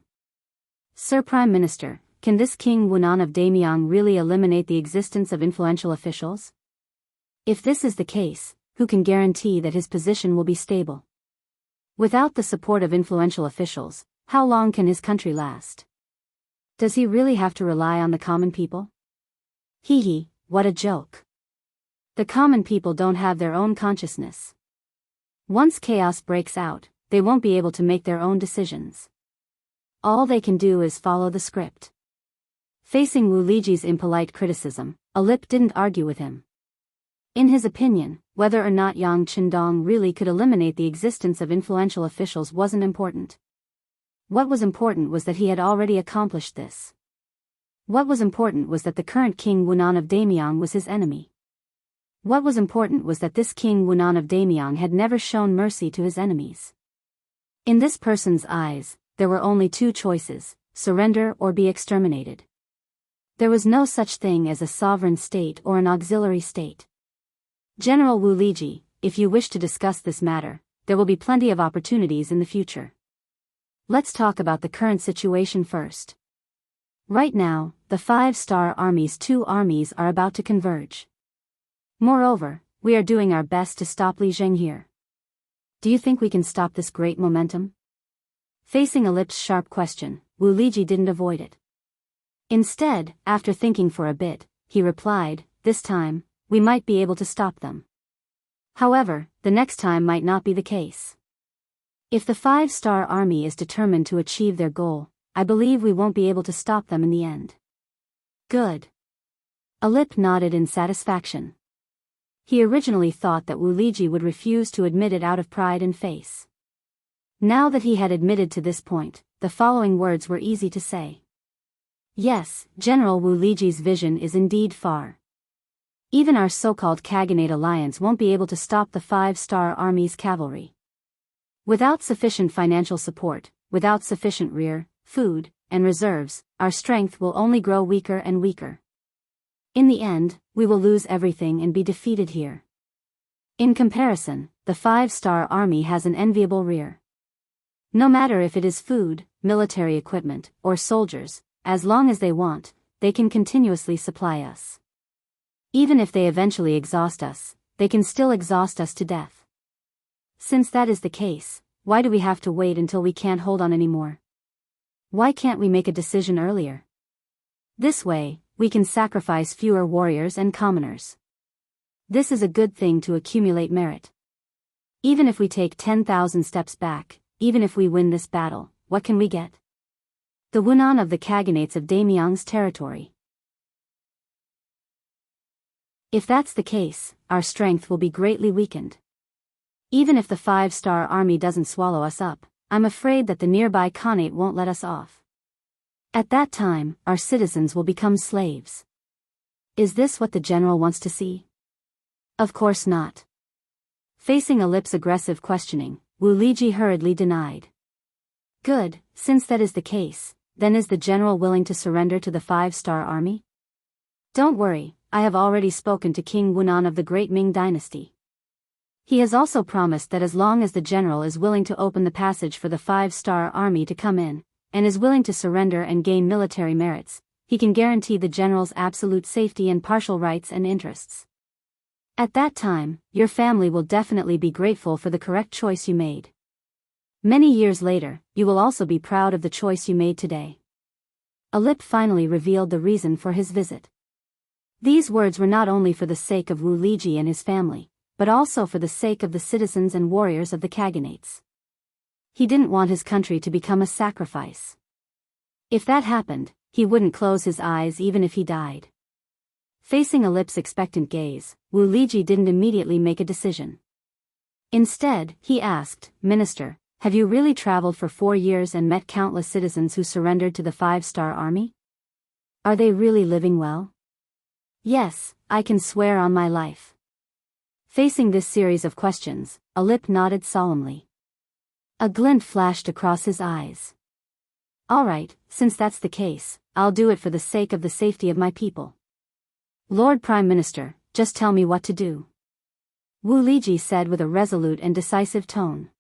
Sir Prime Minister, can this King Wunan of Damiang really eliminate the existence of influential officials? If this is the case, who can guarantee that his position will be stable? Without the support of influential officials, how long can his country last? Does he really have to rely on the common people? Hee, what a joke. The common people don't have their own consciousness. Once chaos breaks out, they won't be able to make their own decisions. All they can do is follow the script. Facing Wu Liji's impolite criticism, Alip didn't argue with him. In his opinion, whether or not Yang Chendong really could eliminate the existence of influential officials wasn't important. What was important was that he had already accomplished this. What was important was that the current King Wunan of Damiang was his enemy. What was important was that this King Wunan of Damiang had never shown mercy to his enemies. In this person's eyes, there were only two choices: surrender or be exterminated. There was no such thing as a sovereign state or an auxiliary state. General Wu Liji, if you wish to discuss this matter, there will be plenty of opportunities in the future. Let's talk about the current situation first. Right now, the 5-star army's two armies are about to converge. Moreover, we are doing our best to stop Li Zheng here. Do you think we can stop this great momentum? Facing Alip's sharp question, Wu Liji didn't avoid it. Instead, after thinking for a bit, he replied, this time, we might be able to stop them. However, the next time might not be the case. If the 5-star army is determined to achieve their goal, I believe we won't be able to stop them in the end. Good. Alip nodded in satisfaction. He originally thought that Wu Liji would refuse to admit it out of pride and face. Now that he had admitted to this point, the following words were easy to say. Yes, General Wu Liji's vision is indeed far. Even our so-called Khaganate alliance won't be able to stop the 5-star army's cavalry. Without sufficient financial support, without sufficient rear, food, and reserves, our strength will only grow weaker and weaker. In the end, we will lose everything and be defeated here. In comparison, the 5-star army has an enviable rear. No matter if it is food, military equipment, or soldiers, as long as they want, they can continuously supply us. Even if they eventually exhaust us, they can still exhaust us to death. Since that is the case, why do we have to wait until we can't hold on anymore? Why can't we make a decision earlier? This way, we can sacrifice fewer warriors and commoners. This is a good thing to accumulate merit. Even if we take 10,000 steps back, even if we win this battle, what can we get? The Wunan of the Kaganates of Damyang's territory. If that's the case, our strength will be greatly weakened. Even if the 5-star army doesn't swallow us up, I'm afraid that the nearby Khanate won't let us off. At that time, our citizens will become slaves. Is this what the general wants to see? Of course not. Facing Alip's aggressive questioning, Wu Liji hurriedly denied. Good, since that is the case, then is the general willing to surrender to the 5-star army? Don't worry, I have already spoken to King Wunan of the Great Ming Dynasty. He has also promised that as long as the general is willing to open the passage for the 5-star army to come in, and is willing to surrender and gain military merits, he can guarantee the general's absolute safety and partial rights and interests. At that time, your family will definitely be grateful for the correct choice you made. Many years later, you will also be proud of the choice you made today. Alip finally revealed the reason for his visit. These words were not only for the sake of Wu Liji and his family, but also for the sake of the citizens and warriors of the Kaganates. He didn't want his country to become a sacrifice. If that happened, he wouldn't close his eyes even if he died. Facing Alip's expectant gaze, Wu Liji didn't immediately make a decision. Instead, he asked, Minister, have you really traveled for 4 years and met countless citizens who surrendered to the 5-star army? Are they really living well? Yes, I can swear on my life. Facing this series of questions, Alip nodded solemnly. A glint flashed across his eyes. All right, since that's the case, I'll do it for the sake of the safety of my people. Lord Prime Minister, just tell me what to do. Wu Liji said with a resolute and decisive tone.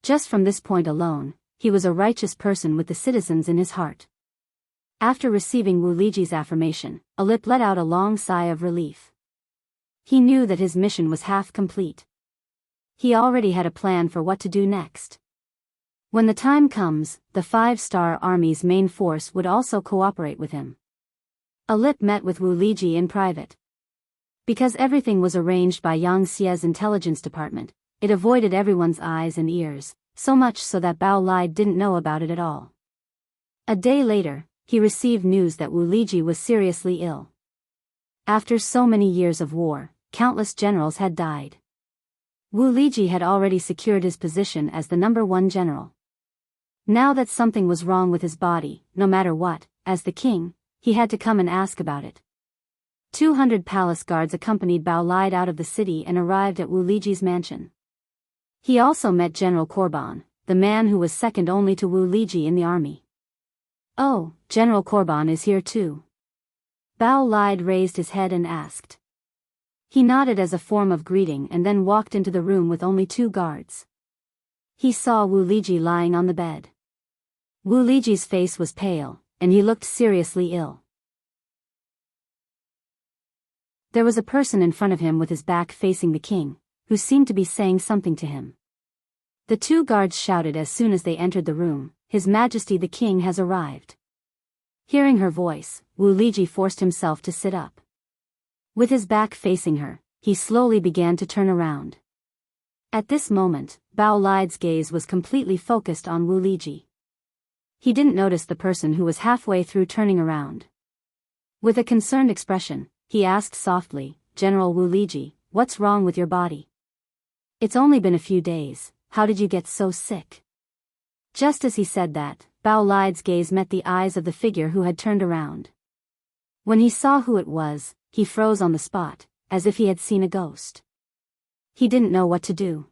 Just from this point alone, he was a righteous person with the citizens in his heart. After receiving Wu Liji's affirmation, Alip let out a long sigh of relief. He knew that his mission was half complete. He already had a plan for what to do next. When the time comes, the 5-star army's main force would also cooperate with him. Alip met with Wu Liji in private. Because everything was arranged by Yang Xie's intelligence department, it avoided everyone's eyes and ears, so much so that Bao Lai didn't know about it at all. A day later, he received news that Wu Liji was seriously ill. After so many years of war, countless generals had died. Wu Liji had already secured his position as the #1 general. Now that something was wrong with his body, no matter what, as the king, he had to come and ask about it. 200 palace guards accompanied Bao Lai out of the city and arrived at Wu Liji's mansion. He also met General Korban, the man who was second only to Wu Liji in the army. Oh, General Korban is here too. Bao Lai raised his head and asked. He nodded as a form of greeting and then walked into the room with only 2 guards. He saw Wu Liji lying on the bed. Wu Liji's face was pale, and he looked seriously ill. There was a person in front of him with his back facing the king, who seemed to be saying something to him. The 2 guards shouted as soon as they entered the room, His Majesty the King has arrived. Hearing her voice, Wu Liji forced himself to sit up. With his back facing her, he slowly began to turn around. At this moment, Bao Lai's gaze was completely focused on Wu Liji. He didn't notice the person who was halfway through turning around. With a concerned expression, he asked softly, General Wu Liji, what's wrong with your body? It's only been a few days, how did you get so sick? Just as he said that, Bao Lai's gaze met the eyes of the figure who had turned around. When he saw who it was, he froze on the spot, as if he had seen a ghost. He didn't know what to do.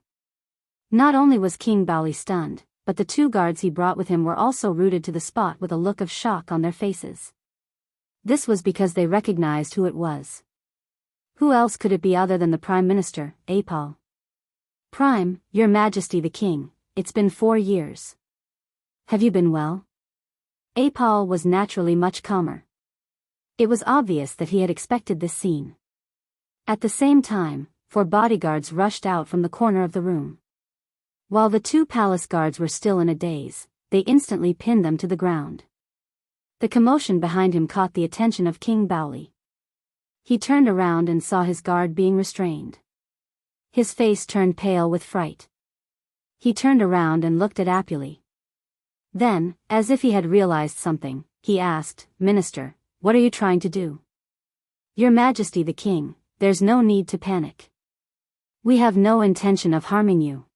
Not only was King Baoli stunned, but the 2 guards he brought with him were also rooted to the spot with a look of shock on their faces. This was because they recognized who it was. Who else could it be other than the Prime Minister, Apal? Prime, Your Majesty the King, it's been 4 years. Have you been well? Apal was naturally much calmer. It was obvious that he had expected this scene. At the same time, 4 bodyguards rushed out from the corner of the room. While the two palace guards were still in a daze, they instantly pinned them to the ground. The commotion behind him caught the attention of King Baoli. He turned around and saw his guard being restrained. His face turned pale with fright. He turned around and looked at Apuli. Then, as if he had realized something, he asked, "Minister, what are you trying to do?" "Your Majesty the King, there's no need to panic. We have no intention of harming you.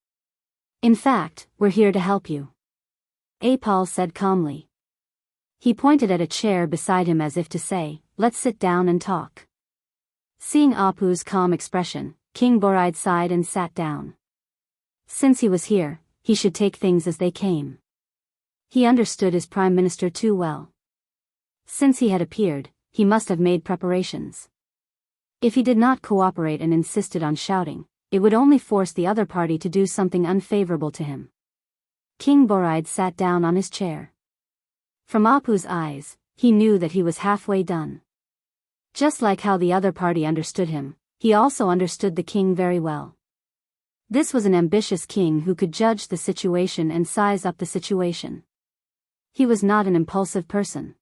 In fact, we're here to help you," Apal said calmly. He pointed at a chair beside him as if to say, "Let's sit down and talk." Seeing Apu's calm expression, King Boraid sighed and sat down. Since he was here, he should take things as they came. He understood his prime minister too well. Since he had appeared, he must have made preparations. If he did not cooperate and insisted on shouting, it would only force the other party to do something unfavorable to him. King Boraid sat down on his chair. From Apu's eyes, he knew that he was halfway done. Just like how the other party understood him, he also understood the king very well. This was an ambitious king who could judge the situation and size up the situation. He was not an impulsive person.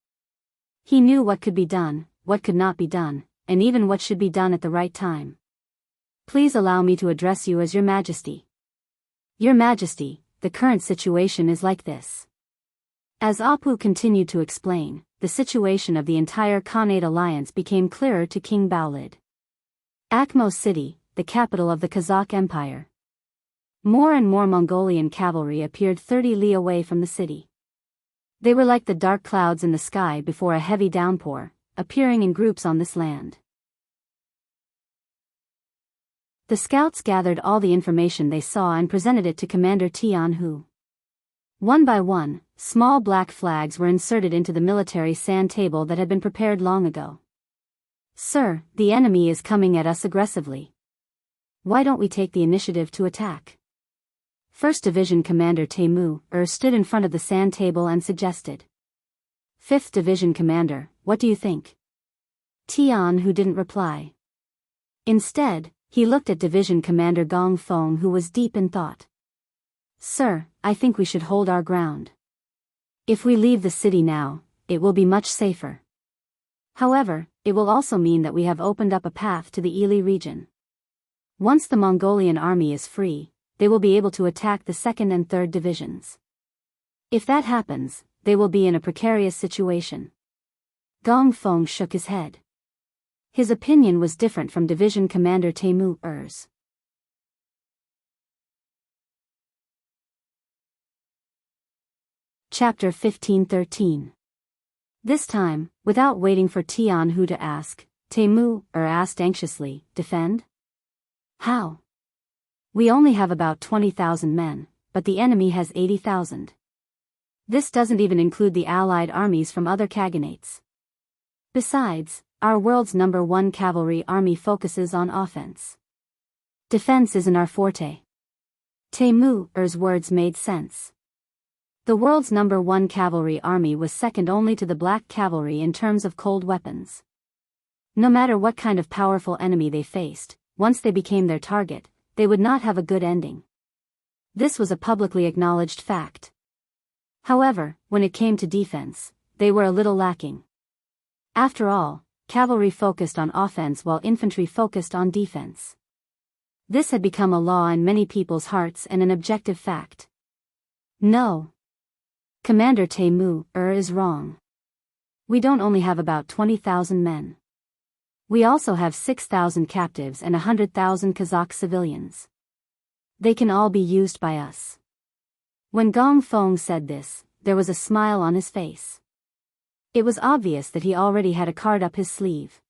He knew what could be done, what could not be done, and even what should be done at the right time. "Please allow me to address you as Your Majesty." "Your Majesty, the current situation is like this." As Apu continued to explain, the situation of the entire Khanate alliance became clearer to King Baolid. Akhmo City, the capital of the Kazakh Empire. More and more Mongolian cavalry appeared 30 li away from the city. They were like the dark clouds in the sky before a heavy downpour, appearing in groups on this land. The scouts gathered all the information they saw and presented it to Commander Jianghu. One by one, small black flags were inserted into the military sand table that had been prepared long ago. "Sir, the enemy is coming at us aggressively. Why don't we take the initiative to attack?" 1st Division Commander Temu stood in front of the sand table and suggested. 5th Division Commander, what do you think? Tian, who didn't reply. Instead, he looked at Division Commander Gong Feng, who was deep in thought. "Sir, I think we should hold our ground. If we leave the city now, it will be much safer. However, it will also mean that we have opened up a path to the Ili region. Once the Mongolian army is free, they will be able to attack the 2nd and 3rd divisions. If that happens, they will be in a precarious situation." Gong Feng shook his head. His opinion was different from Division Commander Temu's. Chapter 15-13. This time, without waiting for Tianhu to ask, Temu asked anxiously, "Defend? How? We only have about 20,000 men, but the enemy has 80,000. This doesn't even include the allied armies from other khaganates. Besides, our world's #1 cavalry army focuses on offense. Defense isn't our forte." Temu's words made sense. The world's #1 cavalry army was second only to the Black Cavalry in terms of cold weapons. No matter what kind of powerful enemy they faced, once they became their target, they would not have a good ending. This was a publicly acknowledged fact. However, when it came to defense, they were a little lacking. After all, cavalry focused on offense while infantry focused on defense. This had become a law in many people's hearts and an objective fact. No. Commander Temu is wrong. We don't only have about 20,000 men. We also have 6,000 captives and 100,000 Kazakh civilians. They can all be used by us. When Gong Feng said this, there was a smile on his face. It was obvious that he already had a card up his sleeve.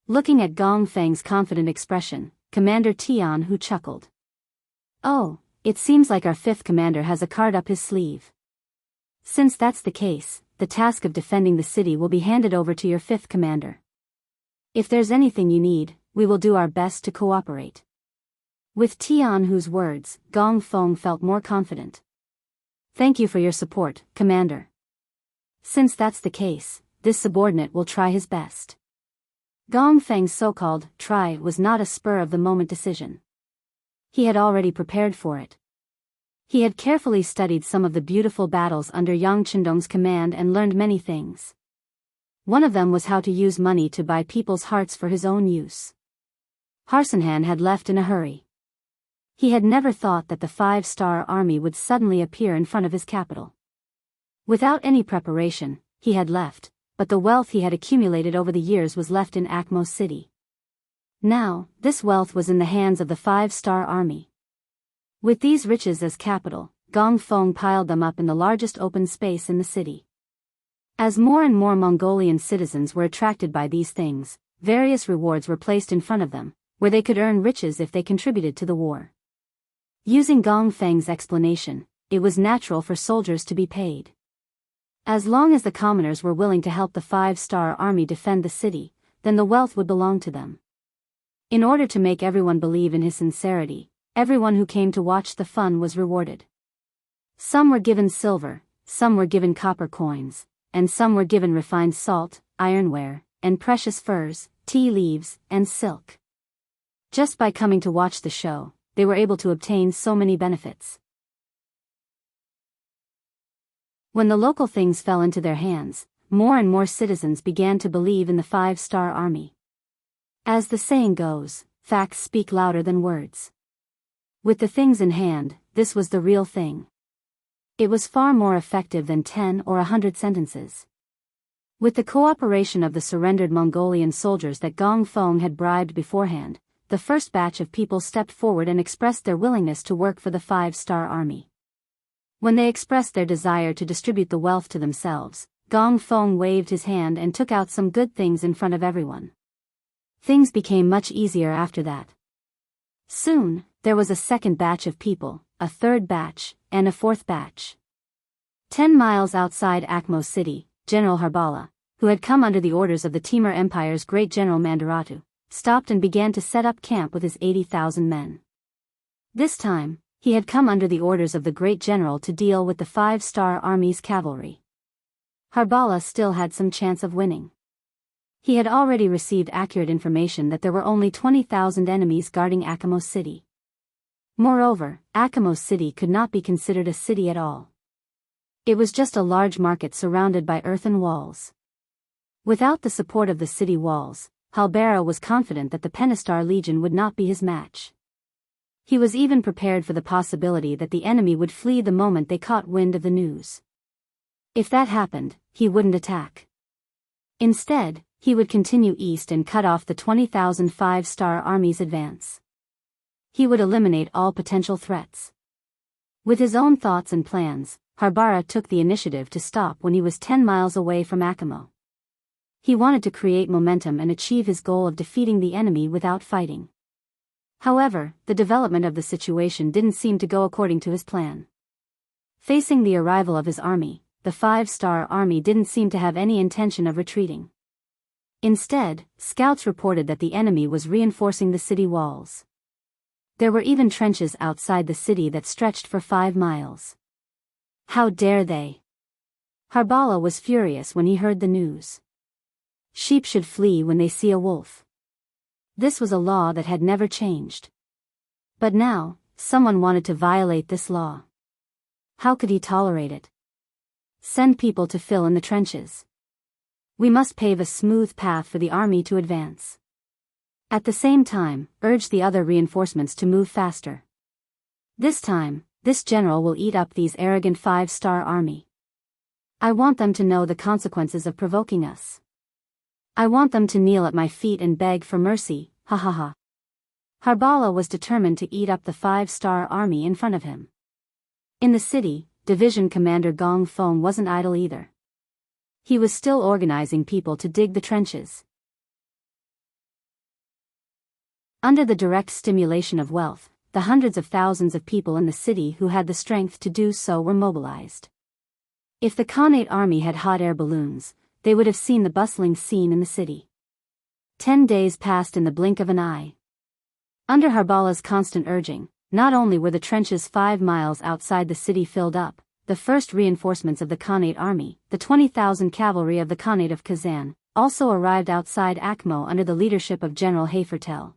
Looking at Gong Feng's confident expression, Commander Tianhu chuckled. "Oh, it seems like our 5th commander has a card up his sleeve. Since that's the case, the task of defending the city will be handed over to your 5th commander. If there's anything you need, we will do our best to cooperate." With Tianhu's words, Gong Feng felt more confident. "Thank you for your support, Commander. Since that's the case, this subordinate will try his best." Gong Feng's so-called try was not a spur-of-the-moment decision. He had already prepared for it. He had carefully studied some of the beautiful battles under Yang Chendong's command and learned many things. One of them was how to use money to buy people's hearts for his own use. Harsanhan had left in a hurry. He had never thought that the 5-star army would suddenly appear in front of his capital. Without any preparation, he had left, but the wealth he had accumulated over the years was left in Akmo City. Now, this wealth was in the hands of the 5-star army. With these riches as capital, Gong Feng piled them up in the largest open space in the city. As more and more Mongolian citizens were attracted by these things, various rewards were placed in front of them, where they could earn riches if they contributed to the war. Using Gong Feng's explanation, it was natural for soldiers to be paid. As long as the commoners were willing to help the 5-star army defend the city, then the wealth would belong to them. In order to make everyone believe in his sincerity, everyone who came to watch the fun was rewarded. Some were given silver, some were given copper coins, and some were given refined salt, ironware, and precious furs, tea leaves, and silk. Just by coming to watch the show, they were able to obtain so many benefits. When the local things fell into their hands, more and more citizens began to believe in the 5-star army. As the saying goes, facts speak louder than words. With the things in hand, this was the real thing. It was far more effective than 10 or 100 sentences. With the cooperation of the surrendered Mongolian soldiers that Gong Feng had bribed beforehand, the first batch of people stepped forward and expressed their willingness to work for the 5-star army. When they expressed their desire to distribute the wealth to themselves, Gong Feng waved his hand and took out some good things in front of everyone. Things became much easier after that. Soon, there was a second batch of people, a third batch, and a fourth batch. 10 miles outside Akmo City, General Harbala, who had come under the orders of the Timur Empire's great general Mandaratu, stopped and began to set up camp with his 80,000 men. This time, he had come under the orders of the great general to deal with the 5-star army's cavalry. Harbala still had some chance of winning. He had already received accurate information that there were only 20,000 enemies guarding Akamo City. Moreover, Akamo City could not be considered a city at all. It was just a large market surrounded by earthen walls. Without the support of the city walls, Halbera was confident that the Penistar Legion would not be his match. He was even prepared for the possibility that the enemy would flee the moment they caught wind of the news. If that happened, he wouldn't attack. Instead, he would continue east and cut off the 20,000 5-star army's advance. He would eliminate all potential threats. With his own thoughts and plans, Harbara took the initiative to stop when he was 10 miles away from Akamo. He wanted to create momentum and achieve his goal of defeating the enemy without fighting. However, the development of the situation didn't seem to go according to his plan. Facing the arrival of his army, the 5-star army didn't seem to have any intention of retreating. Instead, scouts reported that the enemy was reinforcing the city walls. There were even trenches outside the city that stretched for 5 miles. How dare they? Harbala was furious when he heard the news. Sheep should flee when they see a wolf. This was a law that had never changed. But now, someone wanted to violate this law. How could he tolerate it? Send people to fill in the trenches. We must pave a smooth path for the army to advance. At the same time, urge the other reinforcements to move faster. This time, this general will eat up these arrogant 5-star army. I want them to know the consequences of provoking us. I want them to kneel at my feet and beg for mercy, ha ha ha. Harbala was determined to eat up the 5-star army in front of him. In the city, Division Commander Gong Feng wasn't idle either. He was still organizing people to dig the trenches. Under the direct stimulation of wealth, the hundreds of thousands of people in the city who had the strength to do so were mobilized. If the Khanate army had hot air balloons, they would have seen the bustling scene in the city. 10 days passed in the blink of an eye. Under Harbala's constant urging, not only were the trenches 5 miles outside the city filled up, the first reinforcements of the Khanate army, the 20,000 cavalry of the Khanate of Kazan, also arrived outside Akmo under the leadership of General Hafertel.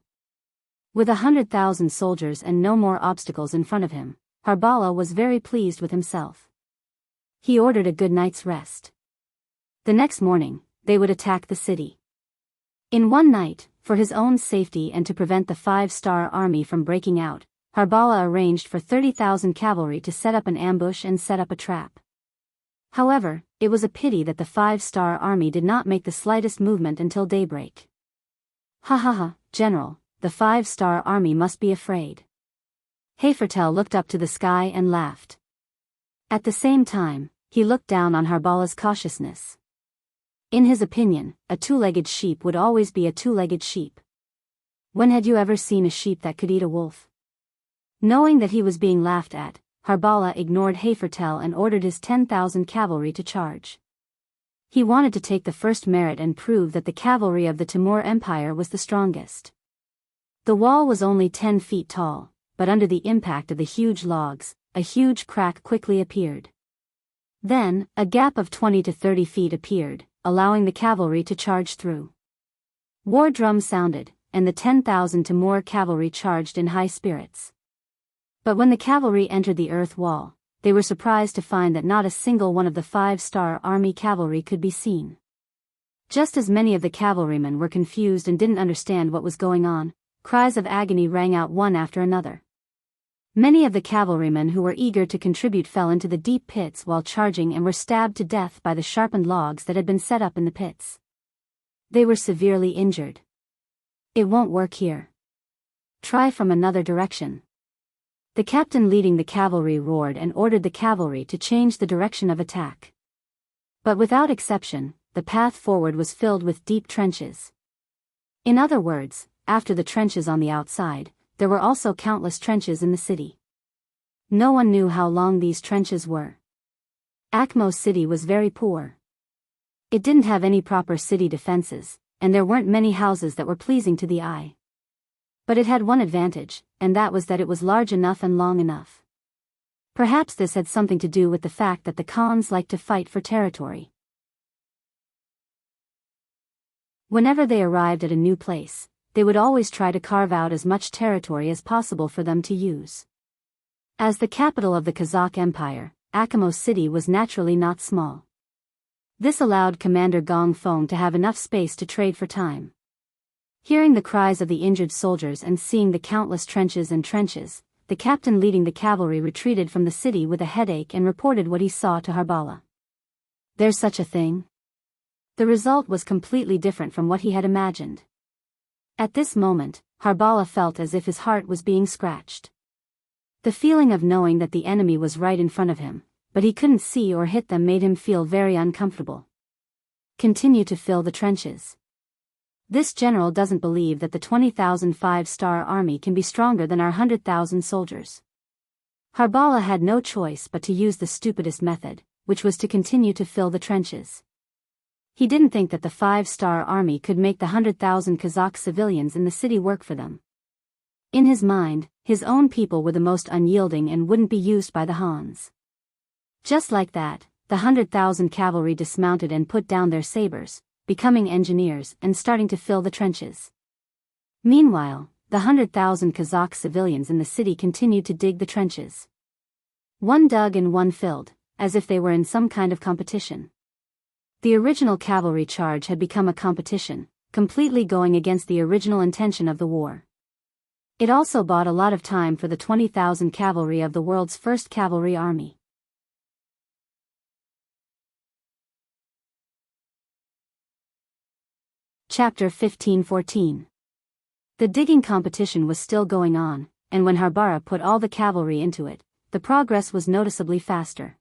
With 100,000 soldiers and no more obstacles in front of him, Harbala was very pleased with himself. He ordered a good night's rest. The next morning, they would attack the city. In one night, for his own safety and to prevent the 5-star army from breaking out, Harbala arranged for 30,000 cavalry to set up an ambush and set up a trap. However, it was a pity that the 5-star army did not make the slightest movement until daybreak. Ha ha ha, General, the 5-star army must be afraid. Hayfertel looked up to the sky and laughed. At the same time, he looked down on Harbala's cautiousness. In his opinion, a two-legged sheep would always be a two-legged sheep. When had you ever seen a sheep that could eat a wolf? Knowing that he was being laughed at, Harbala ignored Hayfertel and ordered his 10,000 cavalry to charge. He wanted to take the first merit and prove that the cavalry of the Timur Empire was the strongest. The wall was only 10 feet tall, but under the impact of the huge logs, a huge crack quickly appeared. Then, a gap of 20 to 30 feet appeared, allowing the cavalry to charge through. War drums sounded, and the 10,000 Timur cavalry charged in high spirits. But when the cavalry entered the earth wall, they were surprised to find that not a single one of the 5-star army cavalry could be seen. Just as many of the cavalrymen were confused and didn't understand what was going on, cries of agony rang out one after another. Many of the cavalrymen who were eager to contribute fell into the deep pits while charging and were stabbed to death by the sharpened logs that had been set up in the pits. They were severely injured. It won't work here. Try from another direction. The captain leading the cavalry roared and ordered the cavalry to change the direction of attack. But without exception, the path forward was filled with deep trenches. In other words, after the trenches on the outside, there were also countless trenches in the city. No one knew how long these trenches were. Akhmo city was very poor. It didn't have any proper city defenses, and there weren't many houses that were pleasing to the eye. But it had one advantage, and that was that it was large enough and long enough. Perhaps this had something to do with the fact that the Khans liked to fight for territory. Whenever they arrived at a new place, they would always try to carve out as much territory as possible for them to use. As the capital of the Kazakh Empire, Akhmo city was naturally not small. This allowed Commander Gong Feng to have enough space to trade for time. Hearing the cries of the injured soldiers and seeing the countless trenches, the captain leading the cavalry retreated from the city with a headache and reported what he saw to Harbala. There's such a thing? The result was completely different from what he had imagined. At this moment, Harbala felt as if his heart was being scratched. The feeling of knowing that the enemy was right in front of him, but he couldn't see or hit them, made him feel very uncomfortable. Continue to fill the trenches. This general doesn't believe that the 20,000 5-star army can be stronger than our 100,000 soldiers. Harbala had no choice but to use the stupidest method, which was to continue to fill the trenches. He didn't think that the 5-star army could make the 100,000 Kazakh civilians in the city work for them. In his mind, his own people were the most unyielding and wouldn't be used by the Hans. Just like that, the 100,000 cavalry dismounted and put down their sabers, becoming engineers and starting to fill the trenches. Meanwhile, the 100,000 Kazakh civilians in the city continued to dig the trenches. One dug and one filled, as if they were in some kind of competition. The original cavalry charge had become a competition, completely going against the original intention of the war. It also bought a lot of time for the 20,000 cavalry of the world's first cavalry army. Chapter 15-14. The digging competition was still going on, and when Harbala put all the cavalry into it, the progress was noticeably faster.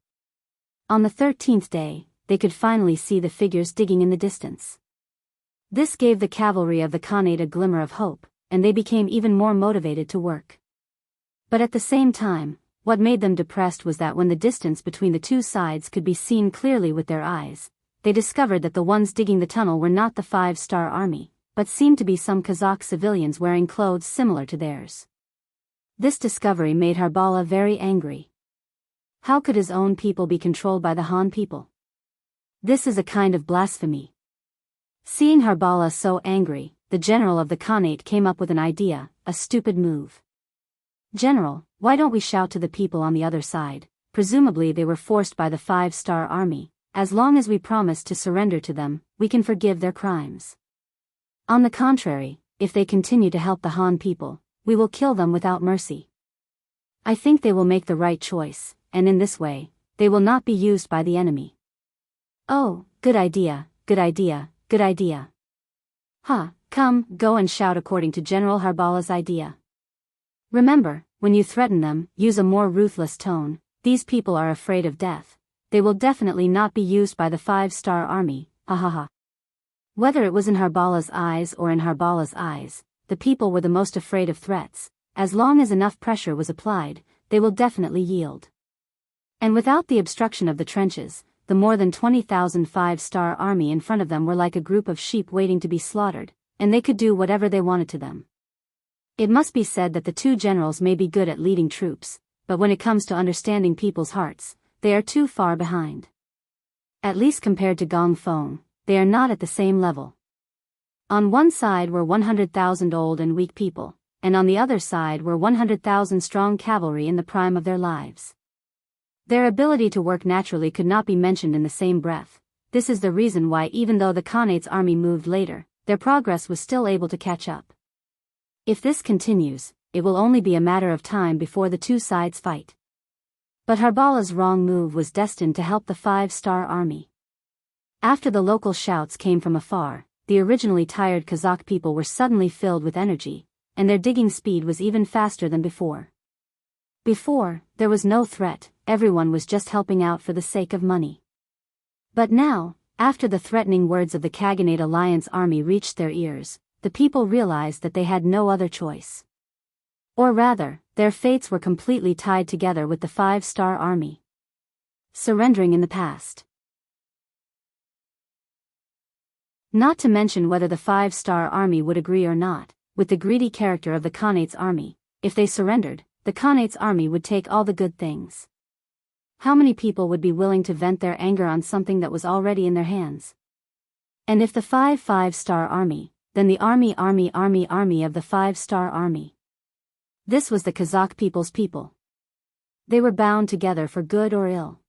On the 13th day, they could finally see the figures digging in the distance. This gave the cavalry of the Khanate a glimmer of hope, and they became even more motivated to work. But at the same time, what made them depressed was that when the distance between the two sides could be seen clearly with their eyes, they discovered that the ones digging the tunnel were not the 5-star army, but seemed to be some Kazakh civilians wearing clothes similar to theirs. This discovery made Harbala very angry. How could his own people be controlled by the Han people? This is a kind of blasphemy. Seeing Harbala so angry, the general of the Khanate came up with an idea, a stupid move. "General, why don't we shout to the people on the other side?" Presumably they were forced by the 5-star army. "As long as we promise to surrender to them, we can forgive their crimes. On the contrary, if they continue to help the Han people, we will kill them without mercy. I think they will make the right choice, and in this way, they will not be used by the enemy." "Oh, good idea, good idea, good idea. Come, go and shout according to General Harbala's idea. Remember, when you threaten them, use a more ruthless tone. These people are afraid of death. They will definitely not be used by the 5-star army, ha ha ha." Whether it was in Harbala's eyes or in Harbala's eyes, the people were the most afraid of threats. As long as enough pressure was applied, they will definitely yield. And without the obstruction of the trenches, the more than 20,000 5-star army in front of them were like a group of sheep waiting to be slaughtered, and they could do whatever they wanted to them. It must be said that the two generals may be good at leading troops, but when it comes to understanding people's hearts, they are too far behind. At least compared to Gong Feng, they are not at the same level. On one side were 100,000 old and weak people, and on the other side were 100,000 strong cavalry in the prime of their lives. Their ability to work naturally could not be mentioned in the same breath. This is the reason why even though the Khanate's army moved later, their progress was still able to catch up. If this continues, it will only be a matter of time before the two sides fight. But Harbala's wrong move was destined to help the 5-star army. After the local shouts came from afar, the originally tired Kazakh people were suddenly filled with energy, and their digging speed was even faster than before. Before, there was no threat, everyone was just helping out for the sake of money. But now, after the threatening words of the Khaganate Alliance army reached their ears, the people realized that they had no other choice. Or rather, their fates were completely tied together with the 5-star army. Surrendering in the past. Not to mention whether the 5-star army would agree or not, with the greedy character of the Khanate's army. If they surrendered, the Khanate's army would take all the good things. How many people would be willing to vent their anger on something that was already in their hands? And if the 5-star army, then the army of the 5-star army. This was the Kazakh people's people. They were bound together for good or ill.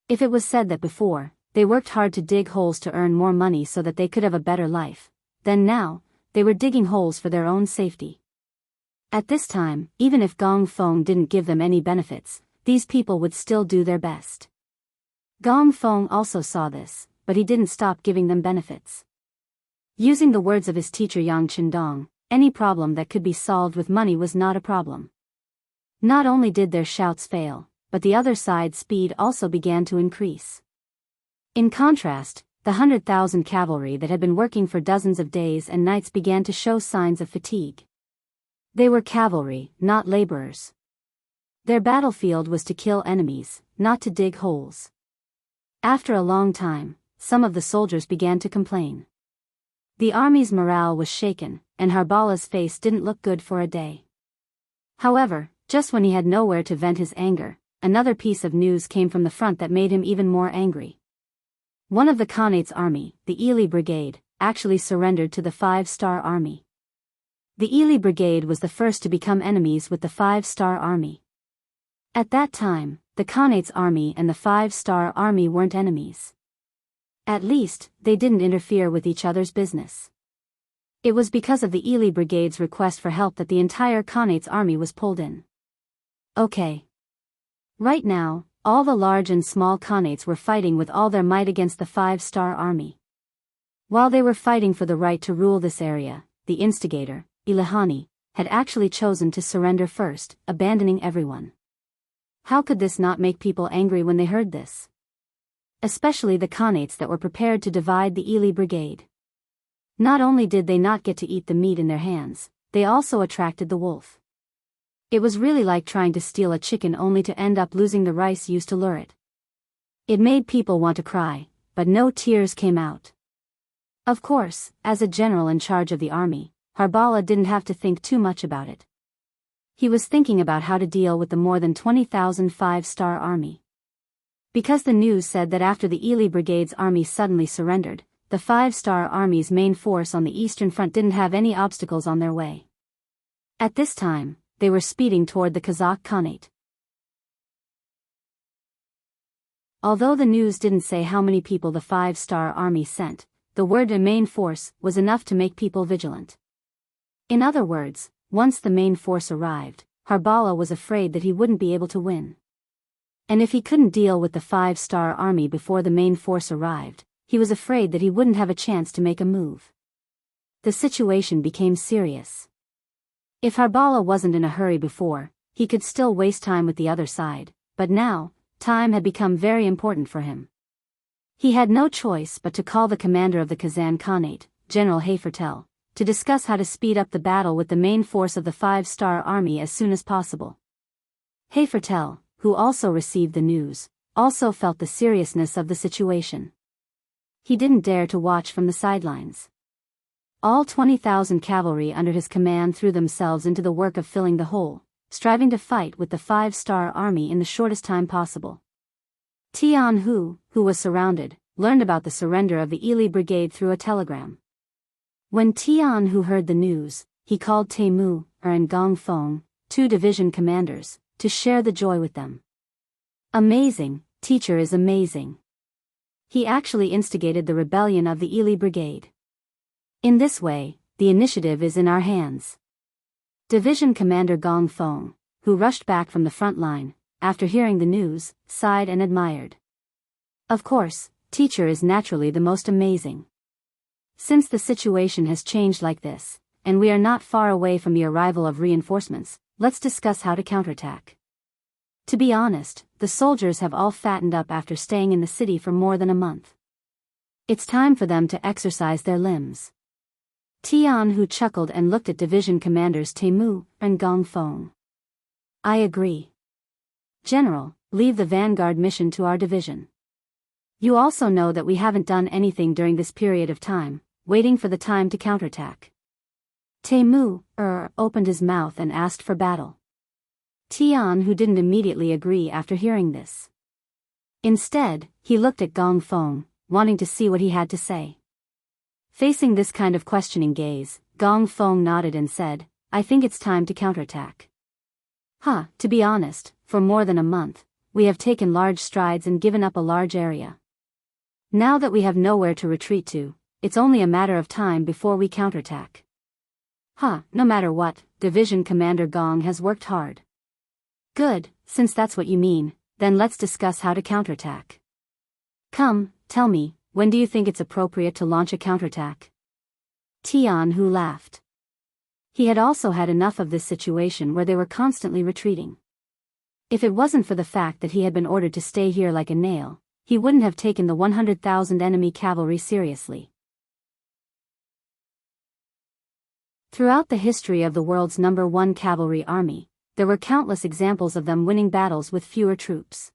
If it was said that before, they worked hard to dig holes to earn more money so that they could have a better life, then now, they were digging holes for their own safety. At this time, even if Gong Feng didn't give them any benefits, these people would still do their best. Gong Feng also saw this, but he didn't stop giving them benefits. Using the words of his teacher Yang Qindong, any problem that could be solved with money was not a problem. Not only did their shouts fail, but the other side's speed also began to increase. In contrast, the 100,000 cavalry that had been working for dozens of days and nights began to show signs of fatigue. They were cavalry, not laborers. Their battlefield was to kill enemies, not to dig holes. After a long time, some of the soldiers began to complain. The army's morale was shaken, and Harbala's face didn't look good for a day. However, just when he had nowhere to vent his anger, another piece of news came from the front that made him even more angry. One of the Khanate's army, the Ili Brigade, actually surrendered to the 5-star army. The Ili Brigade was the first to become enemies with the 5-star army. At that time, the Khanate's army and the 5-star army weren't enemies. At least, they didn't interfere with each other's business. It was because of the Ili Brigade's request for help that the entire Khanate's army was pulled in. Okay. Right now, all the large and small Khanates were fighting with all their might against the 5-star army. While they were fighting for the right to rule this area, the instigator, Ilahani, had actually chosen to surrender first, abandoning everyone. How could this not make people angry when they heard this? Especially the Khanates that were prepared to divide the Ili Brigade. Not only did they not get to eat the meat in their hands, they also attracted the wolf. It was really like trying to steal a chicken only to end up losing the rice used to lure it. It made people want to cry, but no tears came out. Of course, as a general in charge of the army, Harbala didn't have to think too much about it. He was thinking about how to deal with the more than 20,000 5-star army. Because the news said that after the Ili Brigade's army suddenly surrendered, the 5-star army's main force on the Eastern Front didn't have any obstacles on their way. At this time, they were speeding toward the Kazakh Khanate. Although the news didn't say how many people the five-star army sent, the word "a main force" was enough to make people vigilant. In other words, once the main force arrived, Harbala was afraid that he wouldn't be able to win. And if he couldn't deal with the five-star army before the main force arrived, he was afraid that he wouldn't have a chance to make a move. The situation became serious. If Harbala wasn't in a hurry before, he could still waste time with the other side, but now, time had become very important for him. He had no choice but to call the commander of the Kazan Khanate, General Hayfertel, to discuss how to speed up the battle with the main force of the five-star army as soon as possible. Hayfertel, who also received the news, also felt the seriousness of the situation. He didn't dare to watch from the sidelines. All 20,000 cavalry under his command threw themselves into the work of filling the hole, striving to fight with the five-star army in the shortest time possible. Jianghu, who was surrounded, learned about the surrender of the Ili Brigade through a telegram. When Jianghu heard the news, he called Temu and Gongfeng, two division commanders, to share the joy with them. Amazing, teacher is amazing. He actually instigated the rebellion of the Ili Brigade. In this way, the initiative is in our hands. Division Commander Gongfeng, who rushed back from the front line, after hearing the news, sighed and admired. Of course, teacher is naturally the most amazing. Since the situation has changed like this, and we are not far away from the arrival of reinforcements, let's discuss how to counterattack. To be honest, the soldiers have all fattened up after staying in the city for more than a month. It's time for them to exercise their limbs. Tianhu chuckled and looked at division commanders Temu and Gongfeng. I agree. General, leave the vanguard mission to our division. You also know that we haven't done anything during this period of time, waiting for the time to counterattack. Temu opened his mouth and asked for battle. Tianhu didn't immediately agree after hearing this. Instead, he looked at Gongfeng, wanting to see what he had to say. Facing this kind of questioning gaze, Gongfeng nodded and said, I think it's time to counterattack. To be honest, for more than a month, we have taken large strides and given up a large area. Now that we have nowhere to retreat to, it's only a matter of time before we counterattack. No matter what, Division Commander Gong has worked hard. Good, since that's what you mean, then let's discuss how to counterattack. Come, tell me, when do you think it's appropriate to launch a counterattack? Tianhu laughed. He had also had enough of this situation where they were constantly retreating. If it wasn't for the fact that he had been ordered to stay here like a nail, he wouldn't have taken the 100,000 enemy cavalry seriously. Throughout the history of the world's #1 cavalry army, there were countless examples of them winning battles with fewer troops.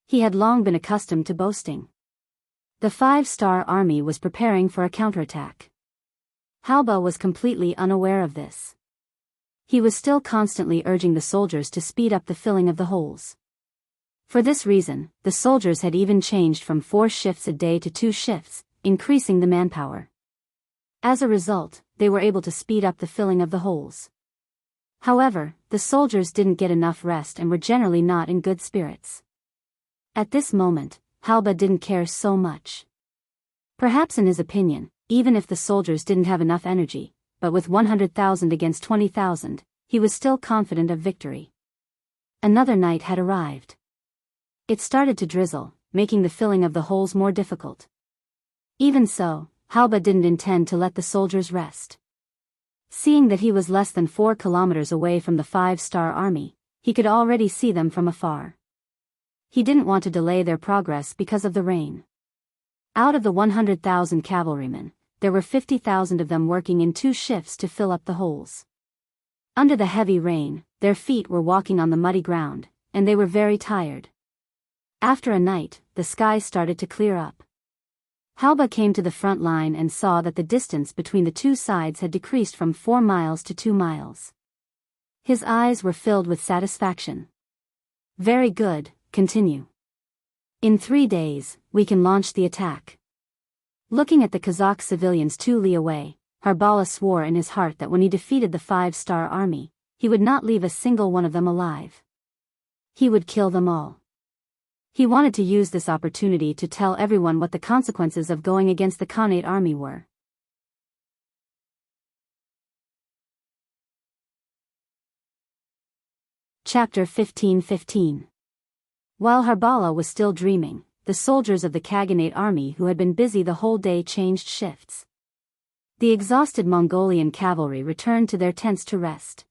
He had long been accustomed to boasting. The five-star army was preparing for a counterattack. Halba was completely unaware of this. He was still constantly urging the soldiers to speed up the filling of the holes. For this reason, the soldiers had even changed from 4 shifts a day to 2 shifts, increasing the manpower. As a result, they were able to speed up the filling of the holes. However, the soldiers didn't get enough rest and were generally not in good spirits. At this moment, Halba didn't care so much. Perhaps in his opinion, even if the soldiers didn't have enough energy, but with 100,000 against 20,000, he was still confident of victory. Another night had arrived. It started to drizzle, making the filling of the holes more difficult. Even so, Halba didn't intend to let the soldiers rest. Seeing that he was less than 4 kilometers away from the five-star army, he could already see them from afar. He didn't want to delay their progress because of the rain. Out of the 100,000 cavalrymen, there were 50,000 of them working in 2 shifts to fill up the holes. Under the heavy rain, their feet were walking on the muddy ground, and they were very tired. After a night, the sky started to clear up. Halba came to the front line and saw that the distance between the 2 sides had decreased from 4 miles to 2 miles. His eyes were filled with satisfaction. Very good, continue. In 3 days, we can launch the attack. Looking at the Kazakh civilians 2 li away, Harbala swore in his heart that when he defeated the five-star army, he would not leave a single one of them alive. He would kill them all. He wanted to use this opportunity to tell everyone what the consequences of going against the Khanate army were. Chapter 15:15. While Harbala was still dreaming, the soldiers of the Khaganate army who had been busy the whole day changed shifts. The exhausted Mongolian cavalry returned to their tents to rest.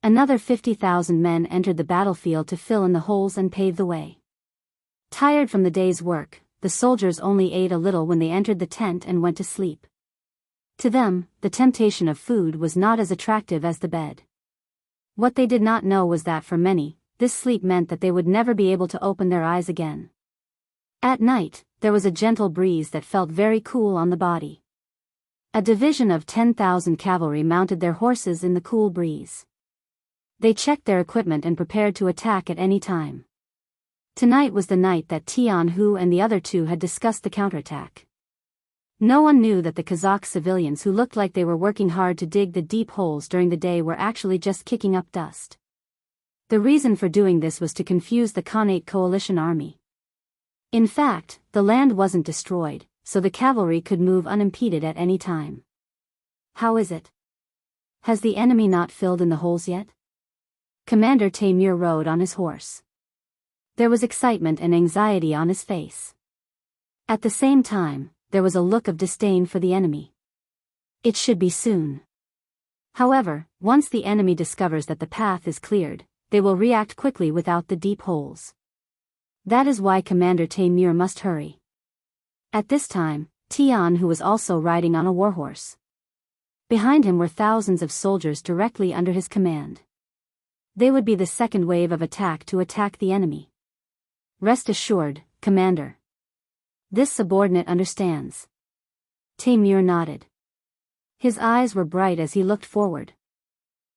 Another 50,000 men entered the battlefield to fill in the holes and pave the way. Tired from the day's work, the soldiers only ate a little when they entered the tent and went to sleep. To them, the temptation of food was not as attractive as the bed. What they did not know was that for many, this sleep meant that they would never be able to open their eyes again. At night, there was a gentle breeze that felt very cool on the body. A division of 10,000 cavalry mounted their horses in the cool breeze. They checked their equipment and prepared to attack at any time. Tonight was the night that Jianghu and the other two had discussed the counterattack. No one knew that the Kazakh civilians who looked like they were working hard to dig the deep holes during the day were actually just kicking up dust. The reason for doing this was to confuse the Khanate coalition army. In fact, the land wasn't destroyed, so the cavalry could move unimpeded at any time. How is it? Has the enemy not filled in the holes yet? Commander Taimur rode on his horse. There was excitement and anxiety on his face. At the same time, there was a look of disdain for the enemy. It should be soon. However, once the enemy discovers that the path is cleared, they will react quickly without the deep holes. That is why Commander Taimur must hurry. At this time, Tianhu was also riding on a warhorse. Behind him were thousands of soldiers directly under his command. They would be the second wave of attack to attack the enemy. Rest assured, Commander. This subordinate understands. Taimur nodded. His eyes were bright as he looked forward.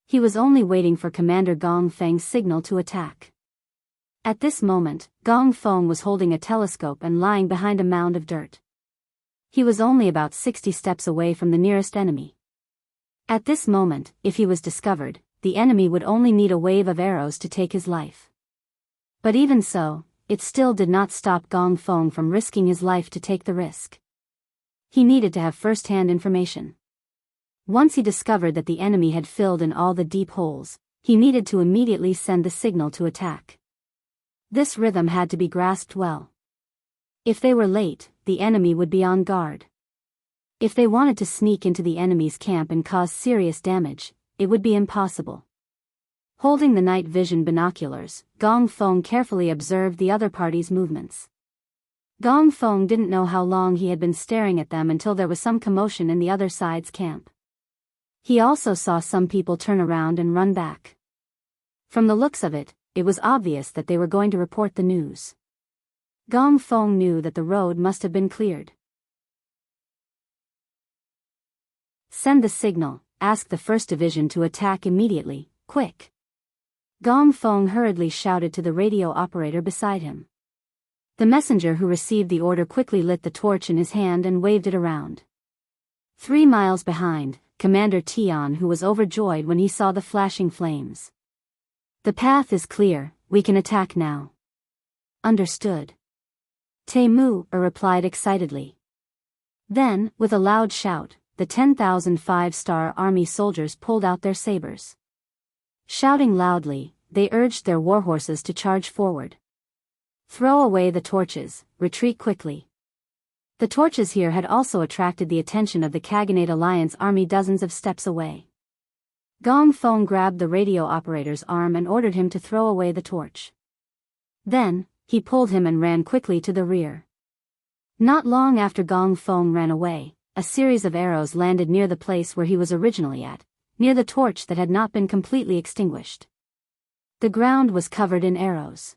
He was only waiting for Commander Gong Feng's signal to attack. At this moment, Gong Feng was holding a telescope and lying behind a mound of dirt. He was only about 60 steps away from the nearest enemy. At this moment, if he was discovered, the enemy would only need a wave of arrows to take his life. But even so, it still did not stop Gong Feng from risking his life to take the risk. He needed to have first-hand information. Once he discovered that the enemy had filled in all the deep holes, he needed to immediately send the signal to attack. This rhythm had to be grasped well. If they were late, the enemy would be on guard. If they wanted to sneak into the enemy's camp and cause serious damage, it would be impossible. Holding the night vision binoculars, Gong Feng carefully observed the other party's movements. Gong Feng didn't know how long he had been staring at them until there was some commotion in the other side's camp. He also saw some people turn around and run back. From the looks of it, it was obvious that they were going to report the news. Gong Feng knew that the road must have been cleared. Send the signal, ask the 1st Division to attack immediately, quick. Gong Feng hurriedly shouted to the radio operator beside him. The messenger who received the order quickly lit the torch in his hand and waved it around. 3 miles behind, Commander Tianhu was overjoyed when he saw the flashing flames. The path is clear, we can attack now. Understood. Taimur replied excitedly. Then, with a loud shout, the 10,000 5-star army soldiers pulled out their sabers. Shouting loudly, they urged their warhorses to charge forward. Throw away the torches, retreat quickly. The torches here had also attracted the attention of the Khaganate Alliance army dozens of steps away. Gong Feng grabbed the radio operator's arm and ordered him to throw away the torch. Then, he pulled him and ran quickly to the rear. Not long after Gong Feng ran away, a series of arrows landed near the place where he was originally at, near the torch that had not been completely extinguished. The ground was covered in arrows.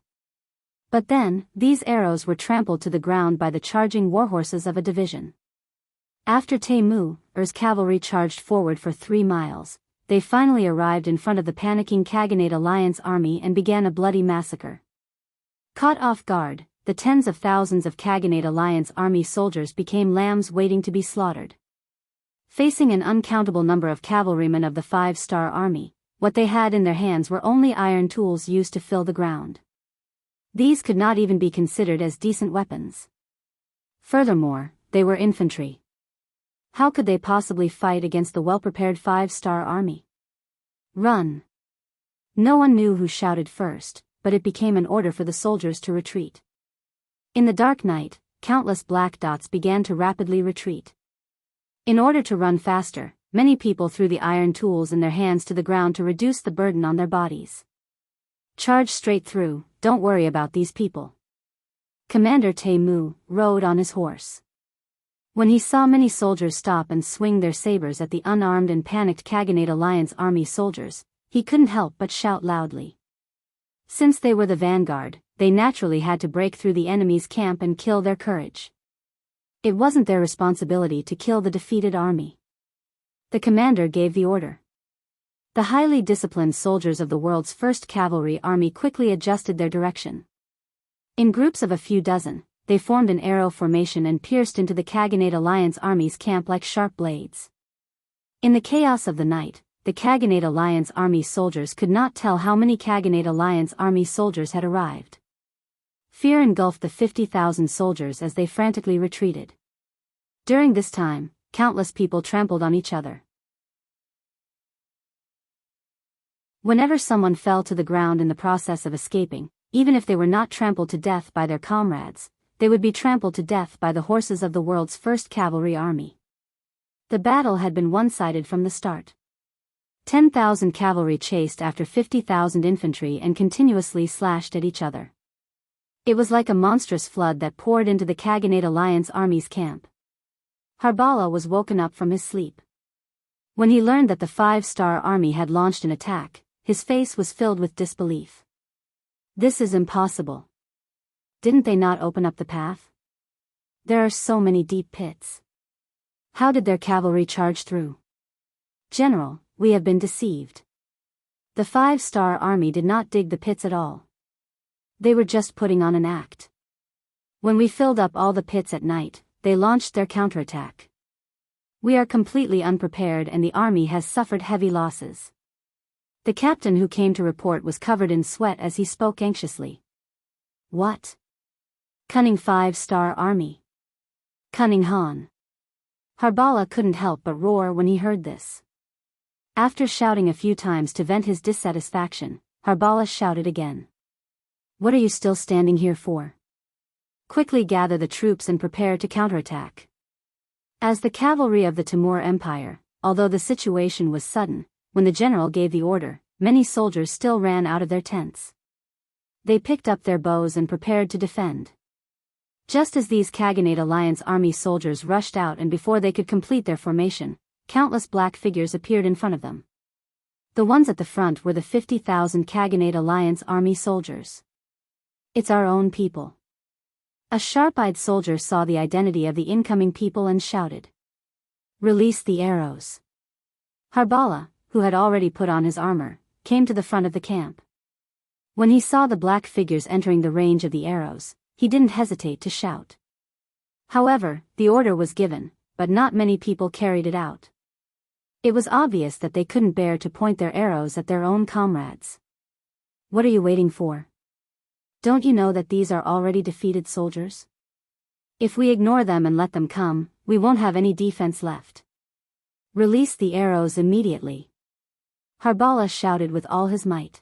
But then, these arrows were trampled to the ground by the charging warhorses of a division. After Taimur's cavalry charged forward for 3 miles, they finally arrived in front of the panicking Khaganate Alliance army and began a bloody massacre. Caught off guard, the tens of thousands of Khaganate Alliance army soldiers became lambs waiting to be slaughtered. Facing an uncountable number of cavalrymen of the 5-star army, what they had in their hands were only iron tools used to fill the ground. These could not even be considered as decent weapons. Furthermore, they were infantry. How could they possibly fight against the well-prepared 5-star army? Run! No one knew who shouted first, but it became an order for the soldiers to retreat. In the dark night, countless black dots began to rapidly retreat. In order to run faster, many people threw the iron tools in their hands to the ground to reduce the burden on their bodies. Charge straight through, don't worry about these people. Commander Temu rode on his horse. When he saw many soldiers stop and swing their sabers at the unarmed and panicked Khaganate Alliance army soldiers, he couldn't help but shout loudly. Since they were the vanguard, they naturally had to break through the enemy's camp and kill their courage. It wasn't their responsibility to kill the defeated army. The commander gave the order. The highly disciplined soldiers of the world's first cavalry army quickly adjusted their direction. In groups of a few dozen, they formed an arrow formation and pierced into the Khaganate Alliance army's camp like sharp blades. In the chaos of the night, the Khaganate Alliance army soldiers could not tell how many Khaganate Alliance army soldiers had arrived. Fear engulfed the 50,000 soldiers as they frantically retreated. During this time, countless people trampled on each other. Whenever someone fell to the ground in the process of escaping, even if they were not trampled to death by their comrades, they would be trampled to death by the horses of the world's first cavalry army. The battle had been one-sided from the start. 10,000 cavalry chased after 50,000 infantry and continuously slashed at each other. It was like a monstrous flood that poured into the Khaganate Alliance army's camp. Harbala was woken up from his sleep. When he learned that the 5-star army had launched an attack, his face was filled with disbelief. This is impossible. Didn't they not open up the path? There are so many deep pits. How did their cavalry charge through? General, we have been deceived. The 5-star army did not dig the pits at all. They were just putting on an act. When we filled up all the pits at night, they launched their counterattack. We are completely unprepared and the army has suffered heavy losses. The captain who came to report was covered in sweat as he spoke anxiously. What? Cunning 5-star army. Cunning Han. Harbala couldn't help but roar when he heard this. After shouting a few times to vent his dissatisfaction, Harbala shouted again. What are you still standing here for? Quickly gather the troops and prepare to counterattack. As the cavalry of the Timur Empire, although the situation was sudden, when the general gave the order, many soldiers still ran out of their tents. They picked up their bows and prepared to defend. Just as these Khaganate Alliance army soldiers rushed out and before they could complete their formation, countless black figures appeared in front of them. The ones at the front were the 50,000 Khaganate Alliance army soldiers. It's our own people. A sharp-eyed soldier saw the identity of the incoming people and shouted. Release the arrows. Harbala, who had already put on his armor, came to the front of the camp. When he saw the black figures entering the range of the arrows, he didn't hesitate to shout. However, the order was given, but not many people carried it out. It was obvious that they couldn't bear to point their arrows at their own comrades. What are you waiting for? Don't you know that these are already defeated soldiers? If we ignore them and let them come, we won't have any defense left. Release the arrows immediately. Harbala shouted with all his might.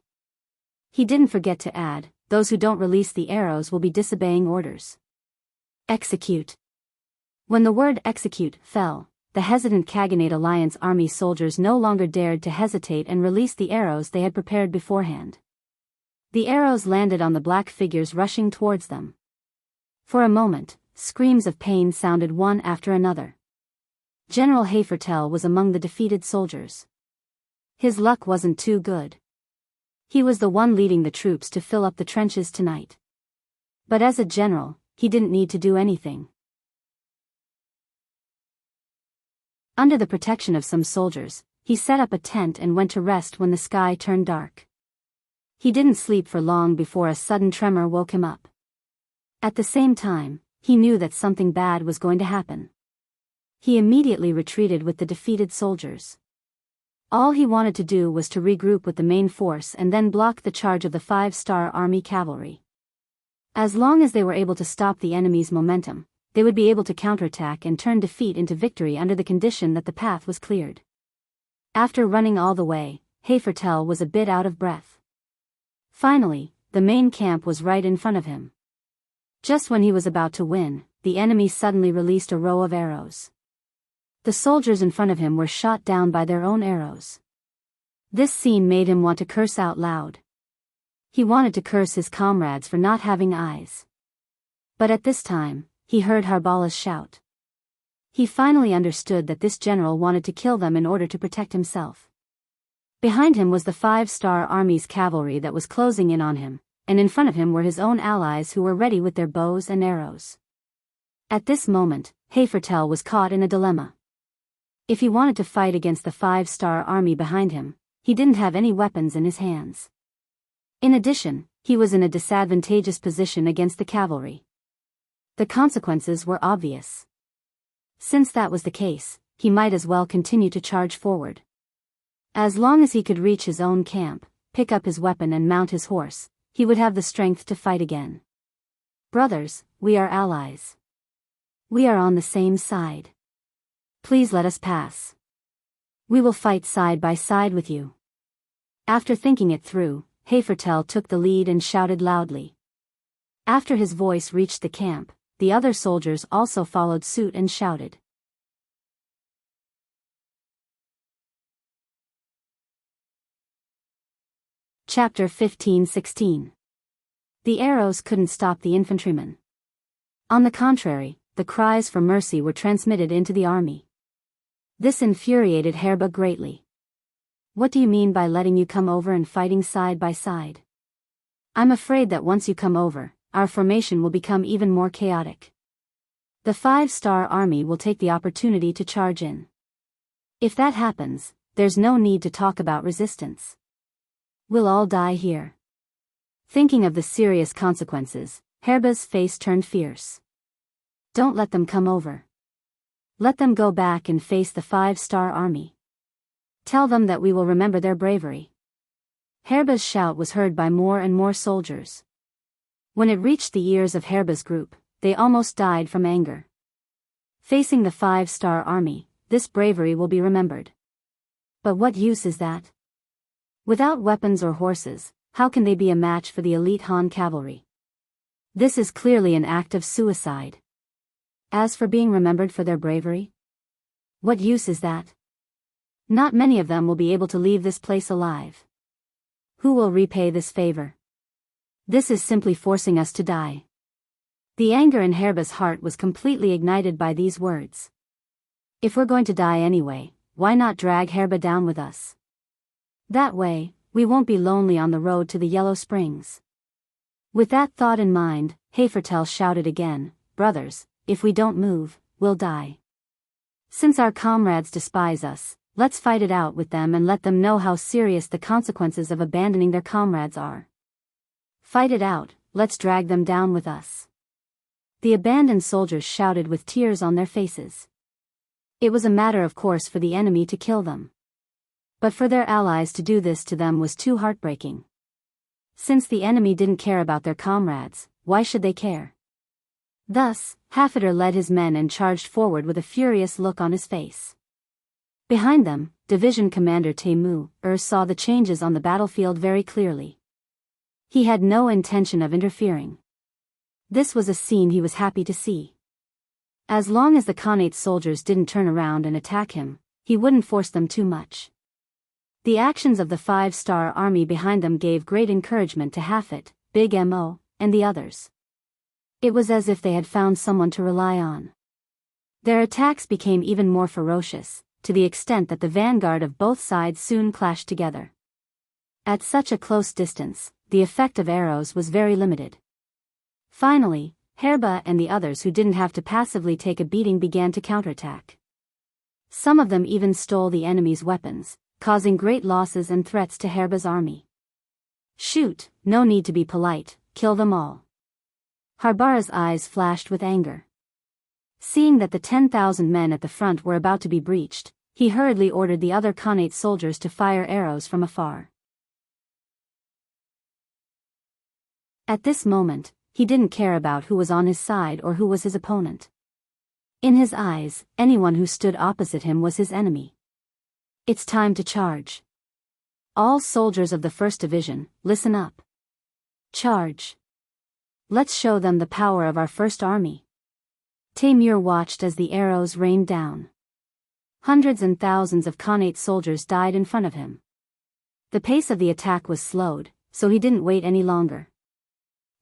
He didn't forget to add, those who don't release the arrows will be disobeying orders. Execute. When the word execute fell, the hesitant Khaganate Alliance army soldiers no longer dared to hesitate and released the arrows they had prepared beforehand. The arrows landed on the black figures rushing towards them. For a moment, screams of pain sounded one after another. General Hafertel was among the defeated soldiers. His luck wasn't too good. He was the one leading the troops to fill up the trenches tonight. But as a general, he didn't need to do anything. Under the protection of some soldiers, he set up a tent and went to rest when the sky turned dark. He didn't sleep for long before a sudden tremor woke him up. At the same time, he knew that something bad was going to happen. He immediately retreated with the defeated soldiers. All he wanted to do was to regroup with the main force and then block the charge of the 5-star army cavalry. As long as they were able to stop the enemy's momentum, they would be able to counterattack and turn defeat into victory under the condition that the path was cleared. After running all the way, Hafertel was a bit out of breath. Finally, the main camp was right in front of him. Just when he was about to win, the enemy suddenly released a row of arrows. The soldiers in front of him were shot down by their own arrows. This scene made him want to curse out loud. He wanted to curse his comrades for not having eyes. But at this time, he heard Harbala's shout. He finally understood that this general wanted to kill them in order to protect himself. Behind him was the 5-star army's cavalry that was closing in on him, and in front of him were his own allies who were ready with their bows and arrows. At this moment, Hafertel was caught in a dilemma. If he wanted to fight against the 5-star army behind him, he didn't have any weapons in his hands. In addition, he was in a disadvantageous position against the cavalry. The consequences were obvious. Since that was the case, he might as well continue to charge forward. As long as he could reach his own camp, pick up his weapon and mount his horse, he would have the strength to fight again. Brothers, we are allies. We are on the same side. Please let us pass. We will fight side by side with you. After thinking it through, Hafertel took the lead and shouted loudly. After his voice reached the camp, the other soldiers also followed suit and shouted. Chapter 15-16. The arrows couldn't stop the infantrymen. On the contrary, the cries for mercy were transmitted into the army. This infuriated Herba greatly. What do you mean by letting you come over and fighting side by side? I'm afraid that once you come over, our formation will become even more chaotic. The 5-star army will take the opportunity to charge in. If that happens, there's no need to talk about resistance. We'll all die here. Thinking of the serious consequences, Herba's face turned fierce. Don't let them come over. Let them go back and face the 5-star army. Tell them that we will remember their bravery. Herba's shout was heard by more and more soldiers. When it reached the ears of Herba's group, they almost died from anger. Facing the 5-star army, this bravery will be remembered. But what use is that? Without weapons or horses, how can they be a match for the elite Han cavalry? This is clearly an act of suicide. As for being remembered for their bravery, what use is that? Not many of them will be able to leave this place alive. Who will repay this favor? This is simply forcing us to die. The anger in Herba's heart was completely ignited by these words. If we're going to die anyway, why not drag Herba down with us? That way, we won't be lonely on the road to the Yellow Springs. With that thought in mind, Hafertel shouted again, Brothers, if we don't move, we'll die. Since our comrades despise us, let's fight it out with them and let them know how serious the consequences of abandoning their comrades are. Fight it out, let's drag them down with us. The abandoned soldiers shouted with tears on their faces. It was a matter of course for the enemy to kill them. But for their allies to do this to them was too heartbreaking. Since the enemy didn't care about their comrades, why should they care? Thus, Hafeder led his men and charged forward with a furious look on his face. Behind them, Division Commander Temu saw the changes on the battlefield very clearly. He had no intention of interfering. This was a scene he was happy to see. As long as the Khanate soldiers didn't turn around and attack him, he wouldn't force them too much. The actions of the 5-star army behind them gave great encouragement to Hafet, Big Mo, and the others. It was as if they had found someone to rely on. Their attacks became even more ferocious, to the extent that the vanguard of both sides soon clashed together. At such a close distance, the effect of arrows was very limited. Finally, Herba and the others who didn't have to passively take a beating began to counterattack. Some of them even stole the enemy's weapons, causing great losses and threats to Herba's army. Shoot, no need to be polite, kill them all. Harbara's eyes flashed with anger. Seeing that the 10,000 men at the front were about to be breached, He hurriedly ordered the other Khanate soldiers to fire arrows from afar. At this moment, he didn't care about who was on his side or who was his opponent. In his eyes, anyone who stood opposite him was his enemy. It's time to charge. All soldiers of the 1st Division, listen up. Charge. Let's show them the power of our first army. Taimur watched as the arrows rained down. Hundreds and thousands of Khanate soldiers died in front of him. The pace of the attack was slowed, so he didn't wait any longer.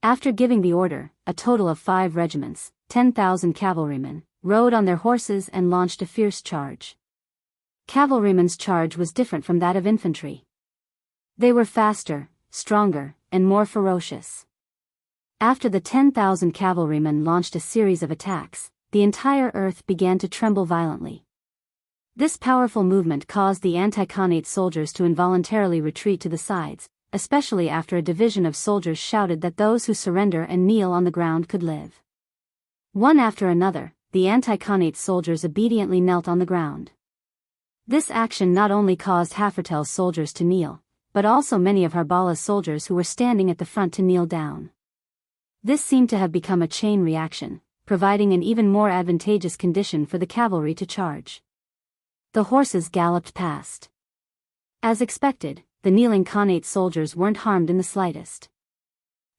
After giving the order, a total of 5 regiments, 10,000 cavalrymen, rode on their horses and launched a fierce charge. Cavalrymen's charge was different from that of infantry. They were faster, stronger, and more ferocious. After the 10,000 cavalrymen launched a series of attacks, the entire earth began to tremble violently. This powerful movement caused the anti-Khanate soldiers to involuntarily retreat to the sides, especially after a division of soldiers shouted that those who surrender and kneel on the ground could live. One after another, the anti-Khanate soldiers obediently knelt on the ground. This action not only caused Hafratel's soldiers to kneel, but also many of Harbala's soldiers who were standing at the front to kneel down. This seemed to have become a chain reaction, providing an even more advantageous condition for the cavalry to charge. The horses galloped past. As expected, the kneeling Khanate soldiers weren't harmed in the slightest.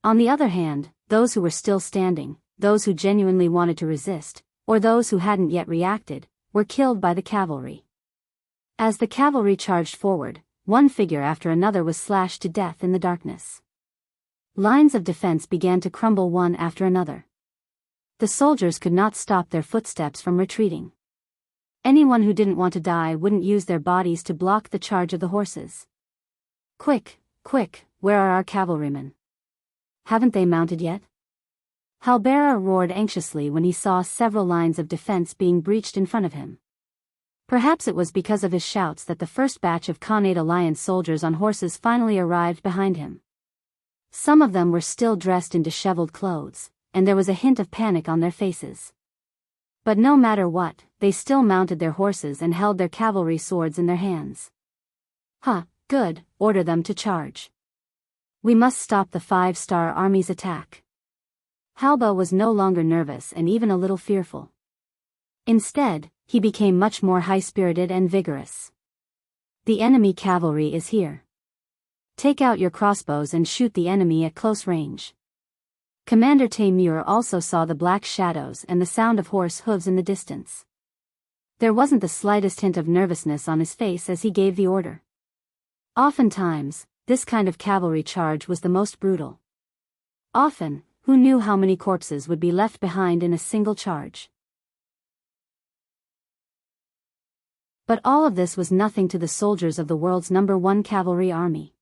On the other hand, those who were still standing, those who genuinely wanted to resist, or those who hadn't yet reacted, were killed by the cavalry. As the cavalry charged forward, one figure after another was slashed to death in the darkness. Lines of defense began to crumble one after another. The soldiers could not stop their footsteps from retreating. Anyone who didn't want to die wouldn't use their bodies to block the charge of the horses. Quick, quick, where are our cavalrymen? Haven't they mounted yet? Halbera roared anxiously when he saw several lines of defense being breached in front of him. Perhaps it was because of his shouts that the first batch of Khanate alliance soldiers on horses finally arrived behind him. Some of them were still dressed in disheveled clothes, and there was a hint of panic on their faces. But no matter what, they still mounted their horses and held their cavalry swords in their hands. Good, order them to charge. We must stop the 5-star army's attack. Halba was no longer nervous and even a little fearful. Instead, he became much more high-spirited and vigorous. The enemy cavalry is here. Take out your crossbows and shoot the enemy at close range. Commander Taimur also saw the black shadows and the sound of horse hooves in the distance. There wasn't the slightest hint of nervousness on his face as he gave the order. Oftentimes, this kind of cavalry charge was the most brutal. Often, who knew how many corpses would be left behind in a single charge? But all of this was nothing to the soldiers of the world's #1 cavalry army.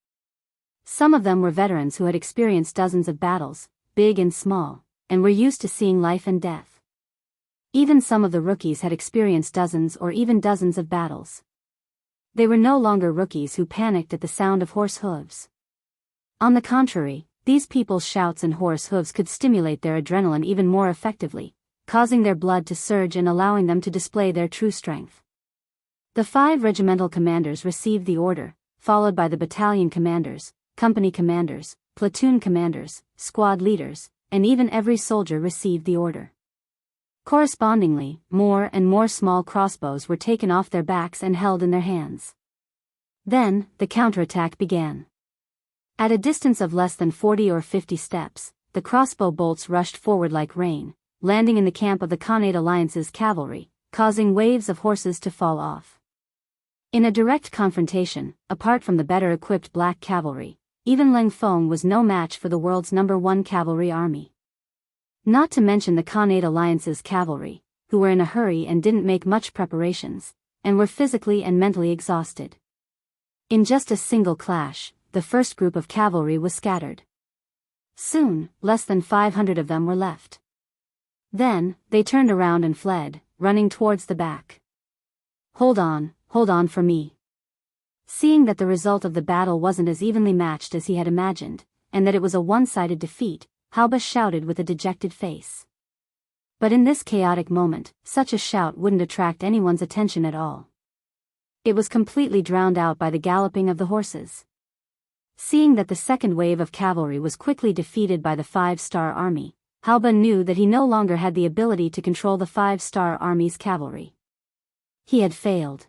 Some of them were veterans who had experienced dozens of battles, big and small, and were used to seeing life and death. Even some of the rookies had experienced dozens or even dozens of battles. They were no longer rookies who panicked at the sound of horse hooves. On the contrary, these people's shouts and horse hooves could stimulate their adrenaline even more effectively, causing their blood to surge and allowing them to display their true strength. The 5 regimental commanders received the order, followed by the battalion commanders, company commanders, platoon commanders, squad leaders, and even every soldier received the order. Correspondingly, more and more small crossbows were taken off their backs and held in their hands. Then, the counterattack began. At a distance of less than 40 or 50 steps, the crossbow bolts rushed forward like rain, landing in the camp of the Khanate Alliance's cavalry, causing waves of horses to fall off. In a direct confrontation, apart from the better-equipped black cavalry, even Leng Feng was no match for the world's #1 cavalry army. Not to mention the Khanate Alliance's cavalry, who were in a hurry and didn't make much preparations, and were physically and mentally exhausted. In just a single clash, the first group of cavalry was scattered. Soon, less than 500 of them were left. Then, they turned around and fled, running towards the back. Hold on for me. Seeing that the result of the battle wasn't as evenly matched as he had imagined, and that it was a one-sided defeat, Halba shouted with a dejected face. But in this chaotic moment, such a shout wouldn't attract anyone's attention at all. It was completely drowned out by the galloping of the horses. Seeing that the second wave of cavalry was quickly defeated by the 5-star army, Halba knew that he no longer had the ability to control the 5-star army's cavalry. He had failed.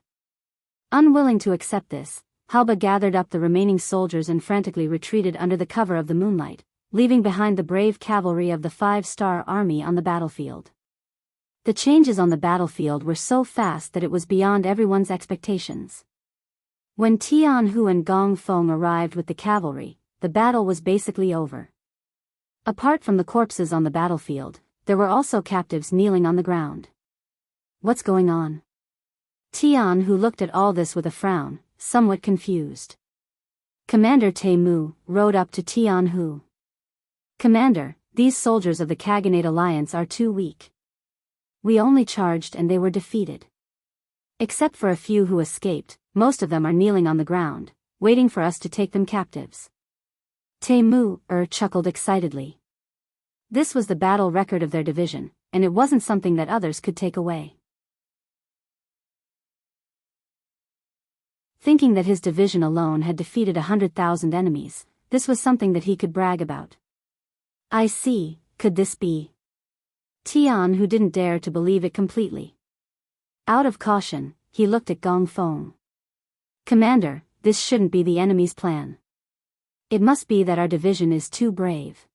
Unwilling to accept this, Halba gathered up the remaining soldiers and frantically retreated under the cover of the moonlight, leaving behind the brave cavalry of the 5-star army on the battlefield. The changes on the battlefield were so fast that it was beyond everyone's expectations. When Jianghu and Gong Feng arrived with the cavalry, the battle was basically over. Apart from the corpses on the battlefield, there were also captives kneeling on the ground. What's going on? Jianghu looked at all this with a frown, somewhat confused. Commander Temu rode up to Jianghu. Commander, these soldiers of the Khaganate Alliance are too weak. We only charged and they were defeated. Except for a few who escaped, most of them are kneeling on the ground, waiting for us to take them captives. Temu chuckled excitedly. This was the battle record of their division, and it wasn't something that others could take away. Thinking that his division alone had defeated 100,000 enemies, this was something that he could brag about. I see, could this be? Tian, didn't dare to believe it completely. Out of caution, he looked at Gong Feng. Commander, this shouldn't be the enemy's plan. It must be that our division is too brave.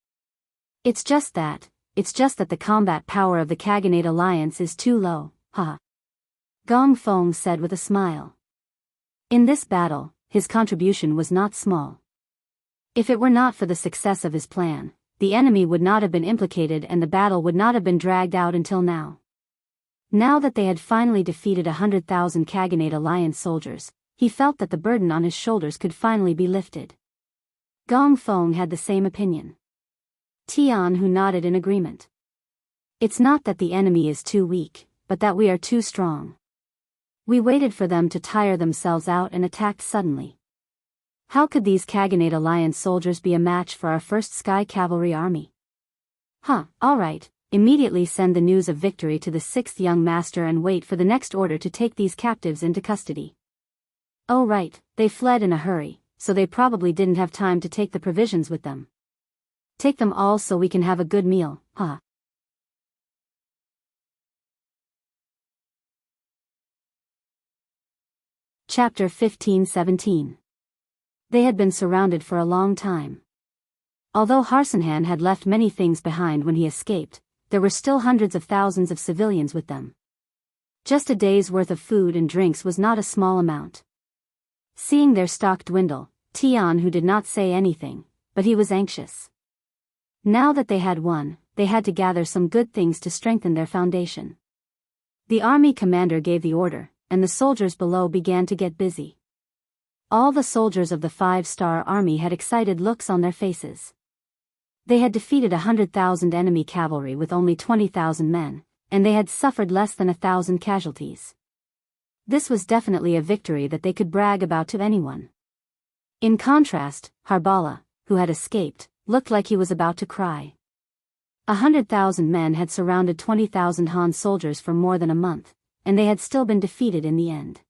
It's just that the combat power of the Khaganate Alliance is too low, haha. Gong Feng said with a smile. In this battle, his contribution was not small. If it were not for the success of his plan, the enemy would not have been implicated and the battle would not have been dragged out until now. Now that they had finally defeated 100,000 Khaganate Alliance soldiers, he felt that the burden on his shoulders could finally be lifted. Gong Feng had the same opinion. Tian nodded in agreement. It's not that the enemy is too weak, but that we are too strong. We waited for them to tire themselves out and attacked suddenly. How could these Khaganate Alliance soldiers be a match for our first Sky Cavalry army? Alright, immediately send the news of victory to the 6th young master and wait for the next order to take these captives into custody. Oh right, they fled in a hurry, so they probably didn't have time to take the provisions with them. Take them all so we can have a good meal, Chapter 15-17. They had been surrounded for a long time. Although Harsenhan had left many things behind when he escaped, there were still hundreds of thousands of civilians with them. Just a day's worth of food and drinks was not a small amount. Seeing their stock dwindle, Tian did not say anything, but he was anxious. Now that they had won, they had to gather some good things to strengthen their foundation. The army commander gave the order, and the soldiers below began to get busy. All the soldiers of the 5-star army had excited looks on their faces. They had defeated 100,000 enemy cavalry with only 20,000 men, and they had suffered less than 1,000 casualties. This was definitely a victory that they could brag about to anyone. In contrast, Harbala, who had escaped, looked like he was about to cry. 100,000 men had surrounded 20,000 Han soldiers for more than a month, and they had still been defeated in the end.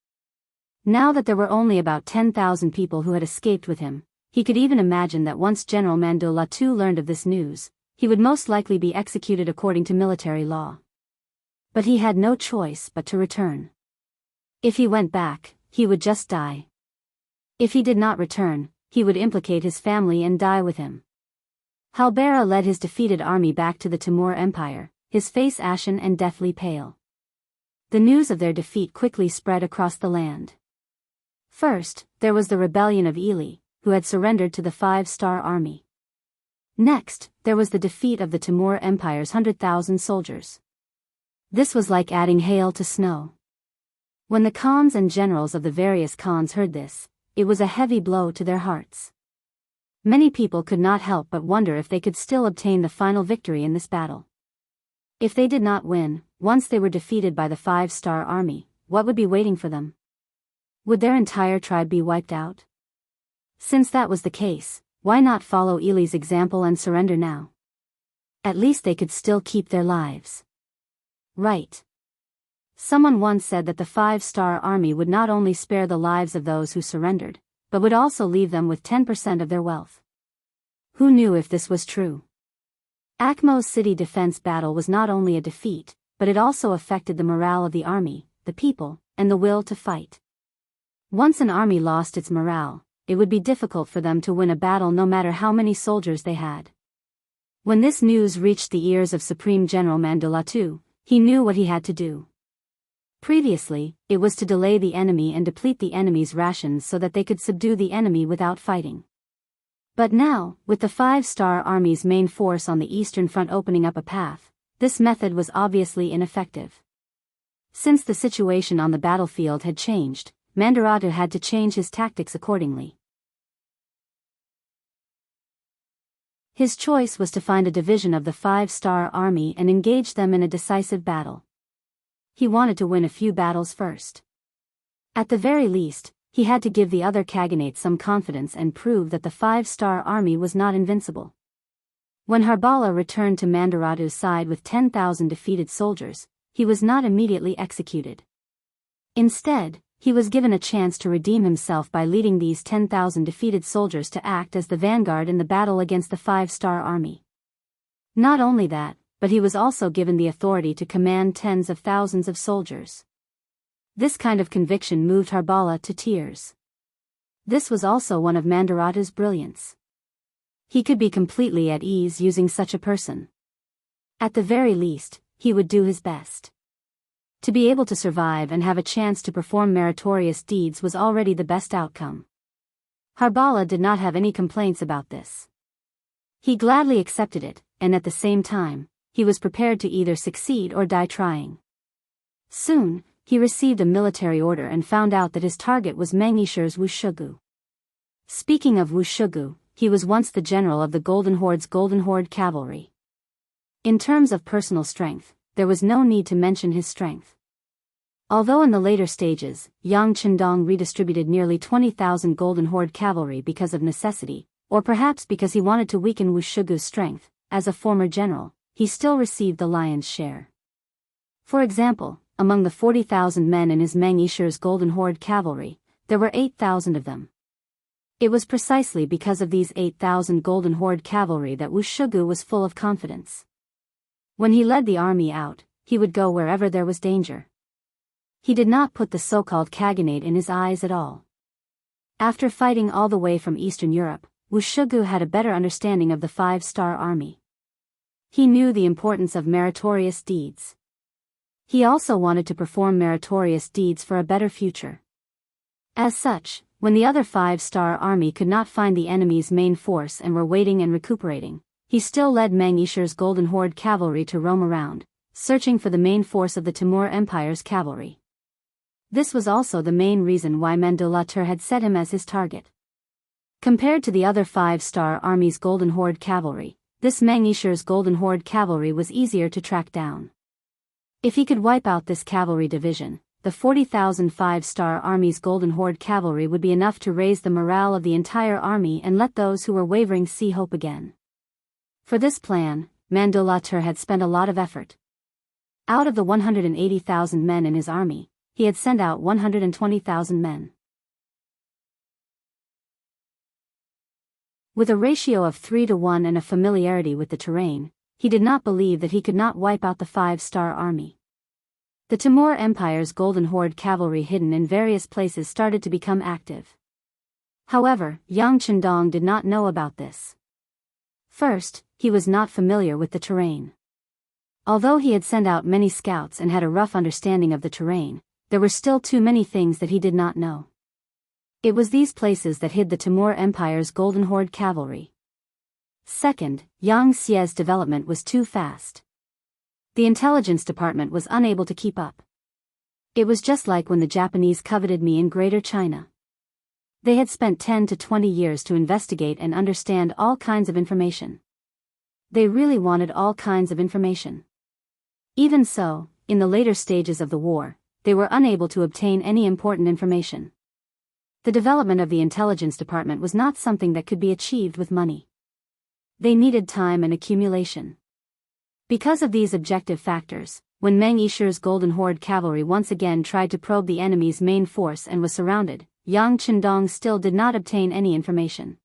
Now that there were only about 10,000 people who had escaped with him, he could even imagine that once General Mando Latu learned of this news, he would most likely be executed according to military law. But he had no choice but to return. If he went back, he would just die. If he did not return, he would implicate his family and die with him. Halbera led his defeated army back to the Timur Empire, his face ashen and deathly pale. The news of their defeat quickly spread across the land. First, there was the rebellion of Ili, who had surrendered to the 5-star army. Next, there was the defeat of the Timur Empire's 100,000 soldiers. This was like adding hail to snow. When the khans and generals of the various khans heard this, it was a heavy blow to their hearts. Many people could not help but wonder if they could still obtain the final victory in this battle. If they did not win, once they were defeated by the 5-star army, what would be waiting for them? Would their entire tribe be wiped out? Since that was the case, why not follow Ili's example and surrender now? At least they could still keep their lives. Right. Someone once said that the 5-star army would not only spare the lives of those who surrendered, but would also leave them with 10% of their wealth. Who knew if this was true? Akmo's city defense battle was not only a defeat, but it also affected the morale of the army, the people, and the will to fight. Once an army lost its morale, it would be difficult for them to win a battle no matter how many soldiers they had. When this news reached the ears of Supreme General Mandolatu, he knew what he had to do. Previously, it was to delay the enemy and deplete the enemy's rations so that they could subdue the enemy without fighting. But now, with the 5-star army's main force on the eastern front opening up a path, this method was obviously ineffective. Since the situation on the battlefield had changed, Mandoratu had to change his tactics accordingly. His choice was to find a division of the 5-star army and engage them in a decisive battle. He wanted to win a few battles first. At the very least, he had to give the other Kaganates some confidence and prove that the 5-star army was not invincible. When Harbala returned to Mandoratu's side with 10,000 defeated soldiers, he was not immediately executed. Instead, he was given a chance to redeem himself by leading these 10,000 defeated soldiers to act as the vanguard in the battle against the 5-star army. Not only that, but he was also given the authority to command tens of thousands of soldiers. This kind of conviction moved Harbala to tears. This was also one of Mandoratu's brilliance. He could be completely at ease using such a person. At the very least, he would do his best. To be able to survive and have a chance to perform meritorious deeds was already the best outcome. Harbala did not have any complaints about this. He gladly accepted it, and at the same time, he was prepared to either succeed or die trying. Soon, he received a military order and found out that his target was Mengishir's Wuxia. Speaking of Wuxia, he was once the general of the Golden Horde's Golden Horde cavalry. In terms of personal strength, there was no need to mention his strength. Although in the later stages, Yang Chendong redistributed nearly 20,000 Golden Horde cavalry because of necessity, or perhaps because he wanted to weaken Wuxia's strength, as a former general, he still received the lion's share. For example, among the 40,000 men in his Mengishir's Golden Horde cavalry, there were 8,000 of them. It was precisely because of these 8,000 Golden Horde cavalry that Wuxia was full of confidence. When he led the army out, he would go wherever there was danger. He did not put the so-called Khaganate in his eyes at all. After fighting all the way from Eastern Europe, Wuxia had a better understanding of the 5-star army. He knew the importance of meritorious deeds. He also wanted to perform meritorious deeds for a better future. As such, when the other 5-star army could not find the enemy's main force and were waiting and recuperating, he still led Mengishir's Golden Horde cavalry to roam around, searching for the main force of the Timur Empire's cavalry. This was also the main reason why Mandolatu had set him as his target. Compared to the other 5-star army's Golden Horde cavalry, this Mengishir's Golden Horde cavalry was easier to track down. If he could wipe out this cavalry division, the 40,000 5-star army's Golden Horde cavalry would be enough to raise the morale of the entire army and let those who were wavering see hope again. For this plan, Mandolatu had spent a lot of effort. Out of the 180,000 men in his army, he had sent out 120,000 men. With a ratio of 3-to-1 and a familiarity with the terrain, he did not believe that he could not wipe out the 5-star army. The Timur Empire's Golden Horde cavalry hidden in various places started to become active. However, Yang Chendong did not know about this. First, he was not familiar with the terrain. Although he had sent out many scouts and had a rough understanding of the terrain, there were still too many things that he did not know. It was these places that hid the Timur Empire's Golden Horde cavalry. Second, Yang Xie's development was too fast. The intelligence department was unable to keep up. It was just like when the Japanese coveted me in Greater China. They had spent 10 to 20 years to investigate and understand all kinds of information. They really wanted all kinds of information. Even so, in the later stages of the war, they were unable to obtain any important information. The development of the intelligence department was not something that could be achieved with money. They needed time and accumulation. Because of these objective factors, when Meng Yishi's Golden Horde cavalry once again tried to probe the enemy's main force and was surrounded, Yang Qindong still did not obtain any information.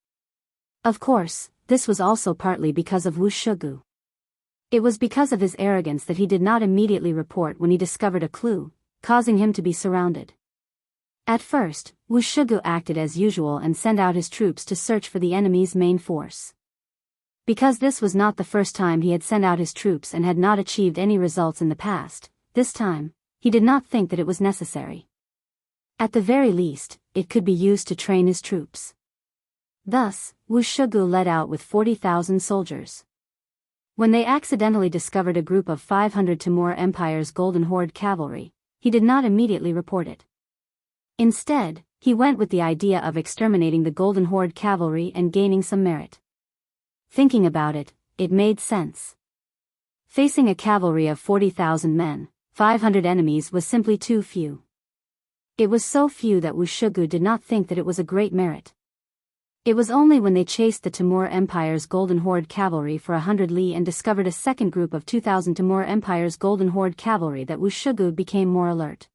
Of course, this was also partly because of Wu Shugu. It was because of his arrogance that he did not immediately report when he discovered a clue, causing him to be surrounded. At first, Wu Shugu acted as usual and sent out his troops to search for the enemy's main force. Because this was not the first time he had sent out his troops and had not achieved any results in the past, this time, he did not think that it was necessary. At the very least, it could be used to train his troops. Thus, Wu Shugu led out with 40,000 soldiers. When they accidentally discovered a group of 500 Timur Empire's Golden Horde cavalry, he did not immediately report it. Instead, he went with the idea of exterminating the Golden Horde cavalry and gaining some merit. Thinking about it, it made sense. Facing a cavalry of 40,000 men, 500 enemies was simply too few. It was so few that Wu Shugu did not think that it was a great merit. It was only when they chased the Timur Empire's Golden Horde cavalry for 100 li and discovered a second group of 2,000 Timur Empire's Golden Horde cavalry that Wu Shugu became more alert.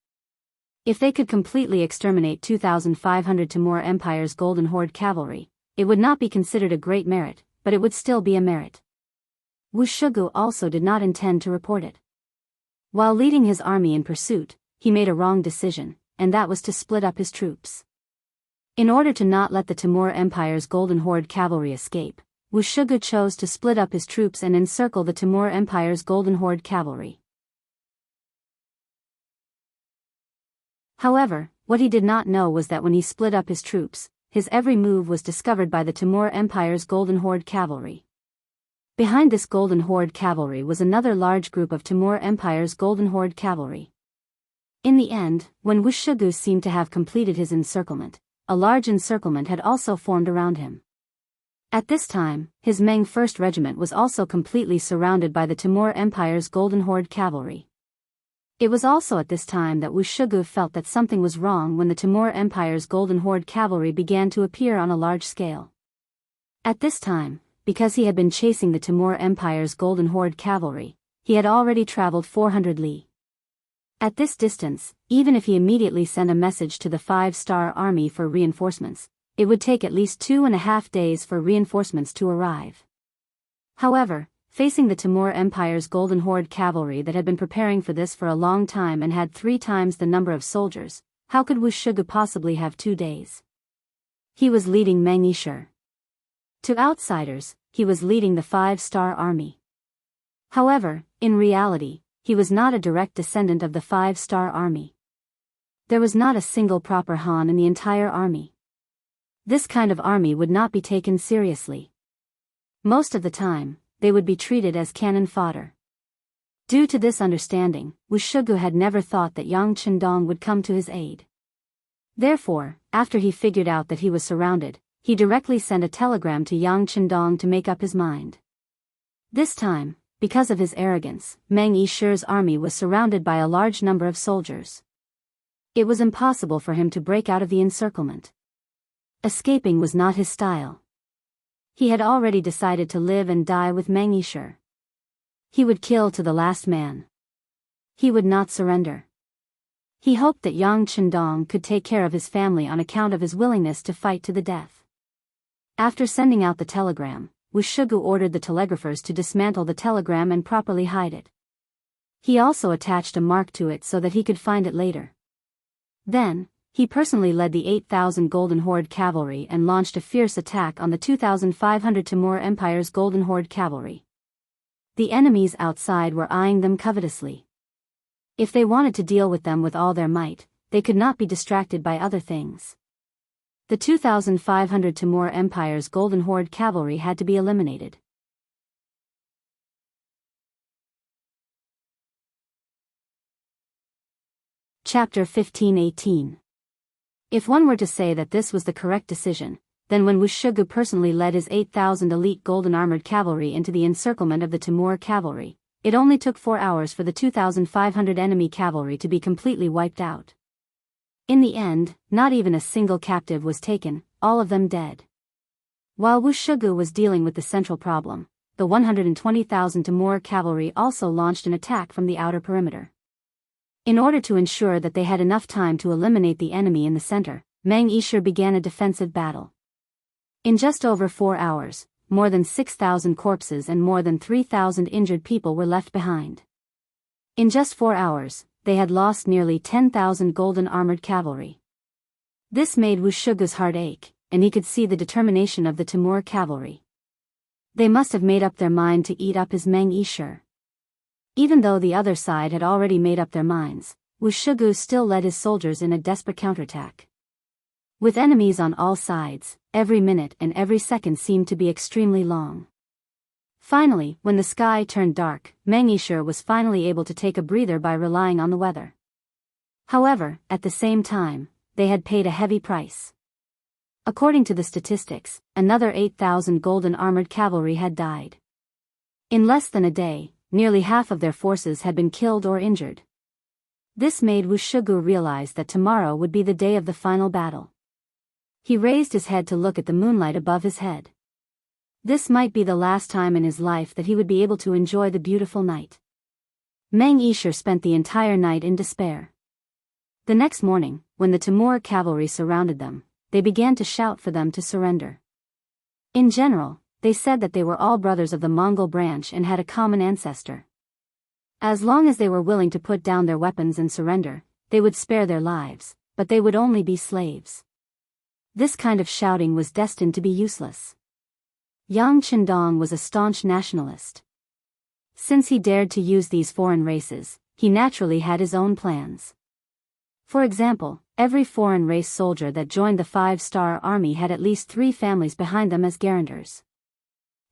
If they could completely exterminate 2,500 Timur Empire's Golden Horde cavalry, it would not be considered a great merit, but it would still be a merit. Wu Shugu also did not intend to report it. While leading his army in pursuit, he made a wrong decision, and that was to split up his troops. In order to not let the Timur Empire's Golden Horde cavalry escape, Wu Shugu chose to split up his troops and encircle the Timur Empire's Golden Horde cavalry. However, what he did not know was that when he split up his troops, his every move was discovered by the Timur Empire's Golden Horde cavalry. Behind this Golden Horde cavalry was another large group of Timur Empire's Golden Horde cavalry. In the end, when Wu Shugu seemed to have completed his encirclement, a large encirclement had also formed around him. At this time, his Meng 1st Regiment was also completely surrounded by the Timur Empire's Golden Horde cavalry. It was also at this time that Wu Shugu felt that something was wrong when the Timur Empire's Golden Horde cavalry began to appear on a large scale. At this time, because he had been chasing the Timur Empire's Golden Horde cavalry, he had already traveled 400 li. At this distance, even if he immediately sent a message to the 5-star army for reinforcements, it would take at least 2.5 days for reinforcements to arrive. However, facing the Timur Empire's Golden Horde cavalry that had been preparing for this for a long time and had 3 times the number of soldiers, how could Wu Shugu possibly have 2 days? He was leading Meng Yishi. To outsiders, he was leading the 5-star army. However, in reality, he was not a direct descendant of the 5-star army. There was not a single proper Han in the entire army. This kind of army would not be taken seriously. Most of the time, they would be treated as cannon fodder. Due to this understanding, Wu Shugu had never thought that Yang Qindong would come to his aid. Therefore, after he figured out that he was surrounded, he directly sent a telegram to Yang Qindong to make up his mind. This time, because of his arrogance, Meng Yishi's army was surrounded by a large number of soldiers. It was impossible for him to break out of the encirclement. Escaping was not his style. He had already decided to live and die with Meng Yishi. He would kill to the last man. He would not surrender. He hoped that Yang Qindong could take care of his family on account of his willingness to fight to the death. After sending out the telegram, Wu Shugu ordered the telegraphers to dismantle the telegram and properly hide it. He also attached a mark to it so that he could find it later. Then, he personally led the 8,000 Golden Horde cavalry and launched a fierce attack on the 2,500 Timur Empire's Golden Horde cavalry. The enemies outside were eyeing them covetously. If they wanted to deal with them with all their might, they could not be distracted by other things. The 2,500 Timur Empire's Golden Horde cavalry had to be eliminated. Chapter 15-18. If one were to say that this was the correct decision, then when Wu Shugu personally led his 8,000 elite golden armored cavalry into the encirclement of the Timur cavalry, it only took 4 hours for the 2,500 enemy cavalry to be completely wiped out. In the end, not even a single captive was taken, all of them dead. While Wu Shugu was dealing with the central problem, the 120,000 Timur cavalry also launched an attack from the outer perimeter. In order to ensure that they had enough time to eliminate the enemy in the center, Meng Yishe began a defensive battle. In just over 4 hours, more than 6,000 corpses and more than 3,000 injured people were left behind. In just 4 hours, they had lost nearly 10,000 golden armored cavalry. This made Wuxigu's heart ache, and he could see the determination of the Timur cavalry. They must have made up their mind to eat up his Meng Yishe. Even though the other side had already made up their minds, Wuxigu still led his soldiers in a desperate counterattack. With enemies on all sides, every minute and every second seemed to be extremely long. Finally, when the sky turned dark, Meng Yishe was finally able to take a breather by relying on the weather. However, at the same time, they had paid a heavy price. According to the statistics, another 8,000 golden armored cavalry had died. In less than a day, nearly half of their forces had been killed or injured. This made Wuxigu realize that tomorrow would be the day of the final battle. He raised his head to look at the moonlight above his head. This might be the last time in his life that he would be able to enjoy the beautiful night. Meng Yishe spent the entire night in despair. The next morning, when the Timur cavalry surrounded them, they began to shout for them to surrender. In general, they said that they were all brothers of the Mongol branch and had a common ancestor. As long as they were willing to put down their weapons and surrender, they would spare their lives, but they would only be slaves. This kind of shouting was destined to be useless. Yang Qindong was a staunch nationalist. Since he dared to use these foreign races, he naturally had his own plans. For example, every foreign race soldier that joined the 5-star army had at least 3 families behind them as guarantors.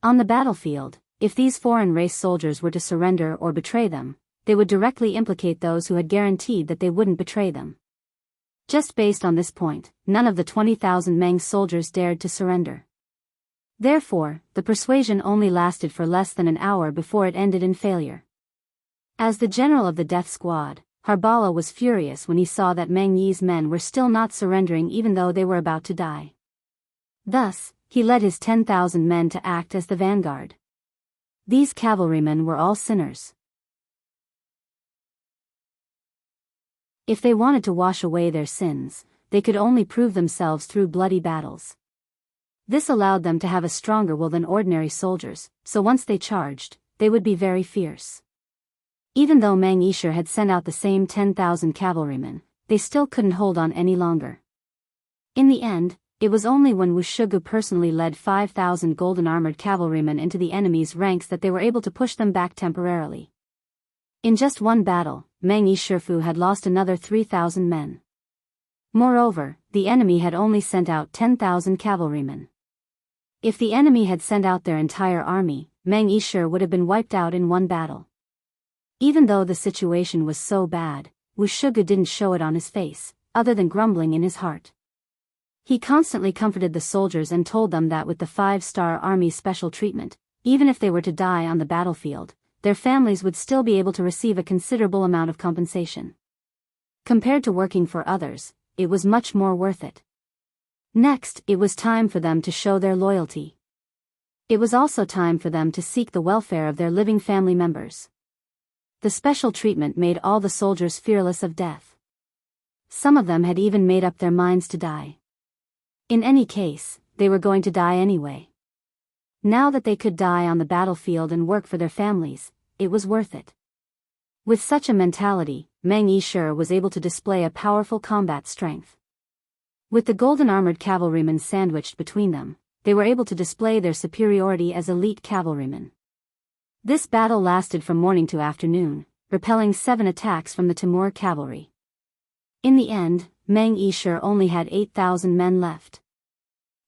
On the battlefield, if these foreign race soldiers were to surrender or betray them, they would directly implicate those who had guaranteed that they wouldn't betray them. Just based on this point, none of the 20,000 Meng soldiers dared to surrender. Therefore, the persuasion only lasted for less than an hour before it ended in failure. As the general of the death squad, Harbala was furious when he saw that Meng Yi's men were still not surrendering even though they were about to die. Thus, he led his 10,000 men to act as the vanguard. These cavalrymen were all sinners. If they wanted to wash away their sins, they could only prove themselves through bloody battles. This allowed them to have a stronger will than ordinary soldiers, so once they charged, they would be very fierce. Even though Meng Yishe had sent out the same 10,000 cavalrymen, they still couldn't hold on any longer. In the end, it was only when Wuxigu personally led 5,000 golden armored cavalrymen into the enemy's ranks that they were able to push them back temporarily. In just one battle, Meng Yishe had lost another 3,000 men. Moreover, the enemy had only sent out 10,000 cavalrymen. If the enemy had sent out their entire army, Meng Yishe would have been wiped out in one battle. Even though the situation was so bad, Wuxigu didn't show it on his face, other than grumbling in his heart. He constantly comforted the soldiers and told them that with the 5-star army's special treatment, even if they were to die on the battlefield, their families would still be able to receive a considerable amount of compensation. Compared to working for others, it was much more worth it. Next, it was time for them to show their loyalty. It was also time for them to seek the welfare of their living family members. The special treatment made all the soldiers fearless of death. Some of them had even made up their minds to die. In any case, they were going to die anyway. Now that they could die on the battlefield and work for their families, it was worth it. With such a mentality, Meng Yishe was able to display a powerful combat strength. With the golden armored cavalrymen sandwiched between them, they were able to display their superiority as elite cavalrymen. This battle lasted from morning to afternoon, repelling 7 attacks from the Timur cavalry. In the end, Meng Yishe only had 8,000 men left.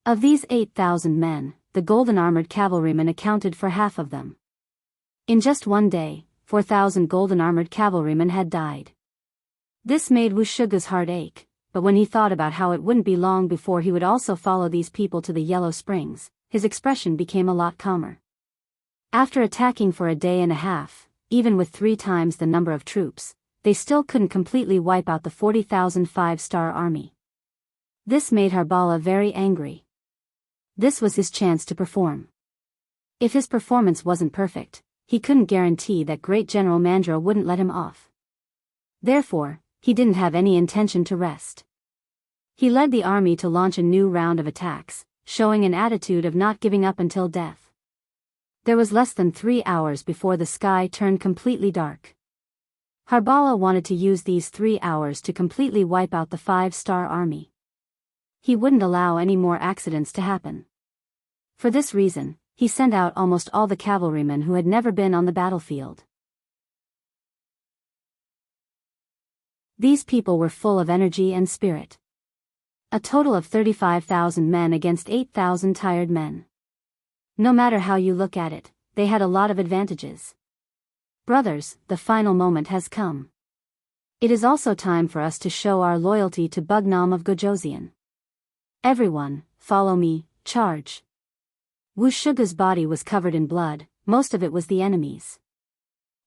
Of these 8,000 men, the golden armored cavalrymen accounted for half of them. In just one day, 4,000 golden armored cavalrymen had died. This made Wuxigu's heart ache, but when he thought about how it wouldn't be long before he would also follow these people to the Yellow Springs, his expression became a lot calmer. After attacking for a day and a half, even with 3 times the number of troops, they still couldn't completely wipe out the 40,000 5-star army. This made Harbala very angry. This was his chance to perform. If his performance wasn't perfect, he couldn't guarantee that Great General Mandra wouldn't let him off. Therefore, he didn't have any intention to rest. He led the army to launch a new round of attacks, showing an attitude of not giving up until death. There was less than 3 hours before the sky turned completely dark. Harbala wanted to use these 3 hours to completely wipe out the 5-star army. He wouldn't allow any more accidents to happen. For this reason, he sent out almost all the cavalrymen who had never been on the battlefield. These people were full of energy and spirit. A total of 35,000 men against 8,000 tired men. No matter how you look at it, they had a lot of advantages. Brothers, the final moment has come. It is also time for us to show our loyalty to Bugnam of Gojoseon. Everyone, follow me, charge. Wuxia's body was covered in blood, most of it was the enemy's.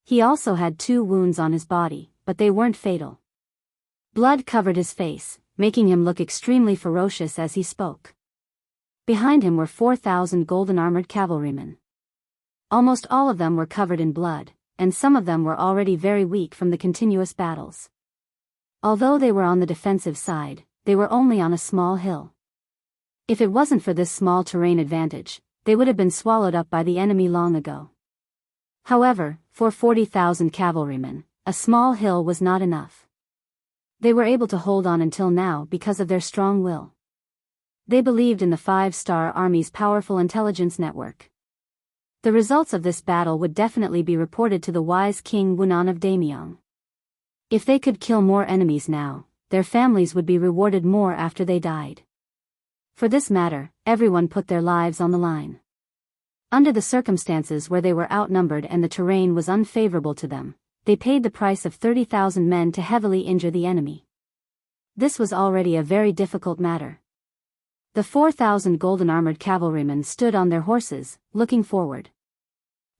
He also had 2 wounds on his body, but they weren't fatal. Blood covered his face, making him look extremely ferocious as he spoke. Behind him were 4,000 golden-armored cavalrymen. Almost all of them were covered in blood, and some of them were already very weak from the continuous battles. Although they were on the defensive side, they were only on a small hill. If it wasn't for this small terrain advantage, they would have been swallowed up by the enemy long ago. However, for 40,000 cavalrymen, a small hill was not enough. They were able to hold on until now because of their strong will. They believed in the 5-star army's powerful intelligence network. The results of this battle would definitely be reported to the wise King Wunan of Daemyong. If they could kill more enemies now, their families would be rewarded more after they died. For this matter, everyone put their lives on the line. Under the circumstances where they were outnumbered and the terrain was unfavorable to them, they paid the price of 30,000 men to heavily injure the enemy. This was already a very difficult matter. The 4,000 golden-armored cavalrymen stood on their horses, looking forward.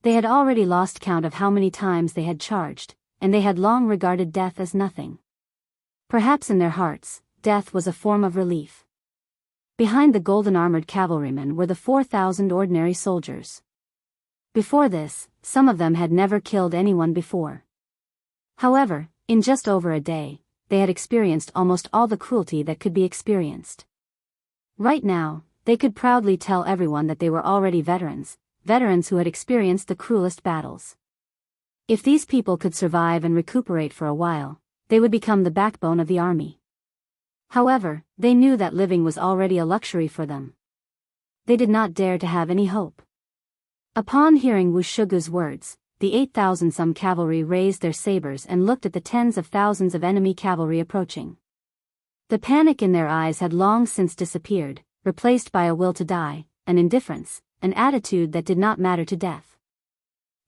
They had already lost count of how many times they had charged, and they had long regarded death as nothing. Perhaps in their hearts, death was a form of relief. Behind the golden-armored cavalrymen were the 4,000 ordinary soldiers. Before this, some of them had never killed anyone before. However, in just over a day, they had experienced almost all the cruelty that could be experienced. Right now, they could proudly tell everyone that they were already veterans who had experienced the cruelest battles. If these people could survive and recuperate for a while, they would become the backbone of the army. However, they knew that living was already a luxury for them. They did not dare to have any hope. Upon hearing Wuxia's words, the 8,000-some cavalry raised their sabers and looked at the tens of thousands of enemy cavalry approaching. The panic in their eyes had long since disappeared, replaced by a will to die, an indifference, an attitude that did not matter to death.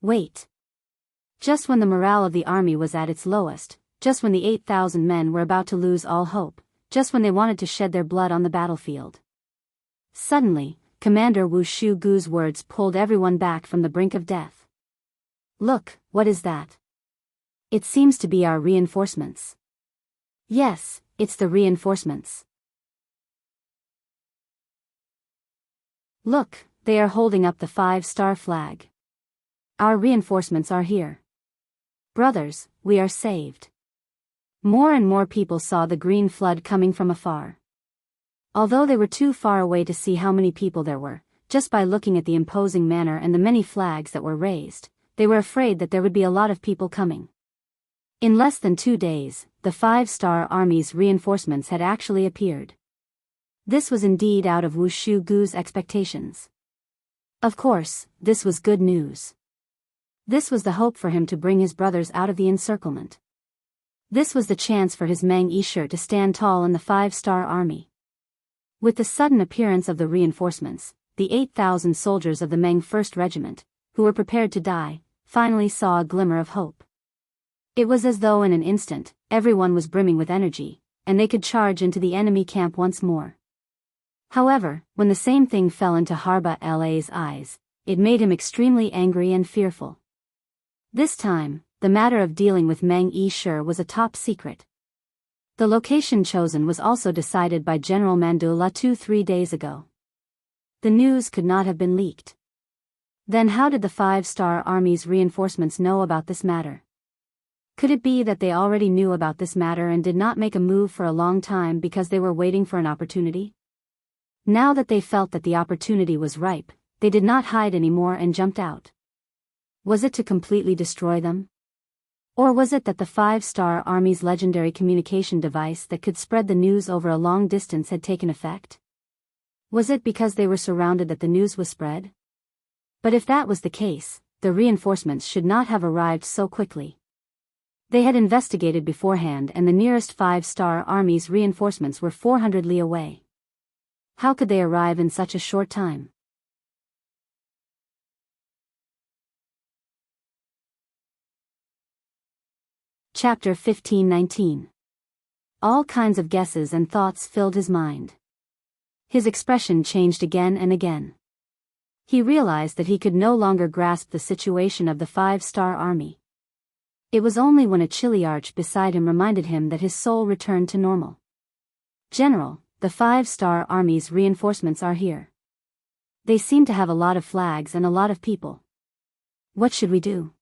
Wait. Just when the morale of the army was at its lowest, just when the 8,000 men were about to lose all hope, just when they wanted to shed their blood on the battlefield. Suddenly, Commander Wuxia's words pulled everyone back from the brink of death. Look, what is that? It seems to be our reinforcements. Yes, it's the reinforcements. Look, they are holding up the 5-star flag. Our reinforcements are here. Brothers, we are saved. More and more people saw the green flood coming from afar. Although they were too far away to see how many people there were, just by looking at the imposing manner and the many flags that were raised, they were afraid that there would be a lot of people coming. In less than 2 days, the 5-star army's reinforcements had actually appeared. This was indeed out of Wuxia's expectations. Of course, this was good news. This was the hope for him to bring his brothers out of the encirclement. This was the chance for his Meng Yishe to stand tall in the 5-star army. With the sudden appearance of the reinforcements, the 8,000 soldiers of the Meng 1st Regiment, who were prepared to die, finally saw a glimmer of hope. It was as though in an instant, everyone was brimming with energy, and they could charge into the enemy camp once more. However, when the same thing fell into Harbala's eyes, it made him extremely angry and fearful. This time, the matter of dealing with Meng Yishe was a top secret. The location chosen was also decided by General Mandula 2-3 days ago. The news could not have been leaked. Then how did the 5-star Army's reinforcements know about this matter? Could it be that they already knew about this matter and did not make a move for a long time because they were waiting for an opportunity? Now that they felt that the opportunity was ripe, they did not hide anymore and jumped out. Was it to completely destroy them? Or was it that the 5-star Army's legendary communication device that could spread the news over a long distance had taken effect? Was it because they were surrounded that the news was spread? But if that was the case, the reinforcements should not have arrived so quickly. They had investigated beforehand and the nearest 5-star Army's reinforcements were 400 li away. How could they arrive in such a short time? Chapter 15:19. All kinds of guesses and thoughts filled his mind. His expression changed again and again. He realized that he could no longer grasp the situation of the 5-star Army. It was only when a chilly arch beside him reminded him that his soul returned to normal. General, the 5-star Army's reinforcements are here. They seem to have a lot of flags and a lot of people. What should we do?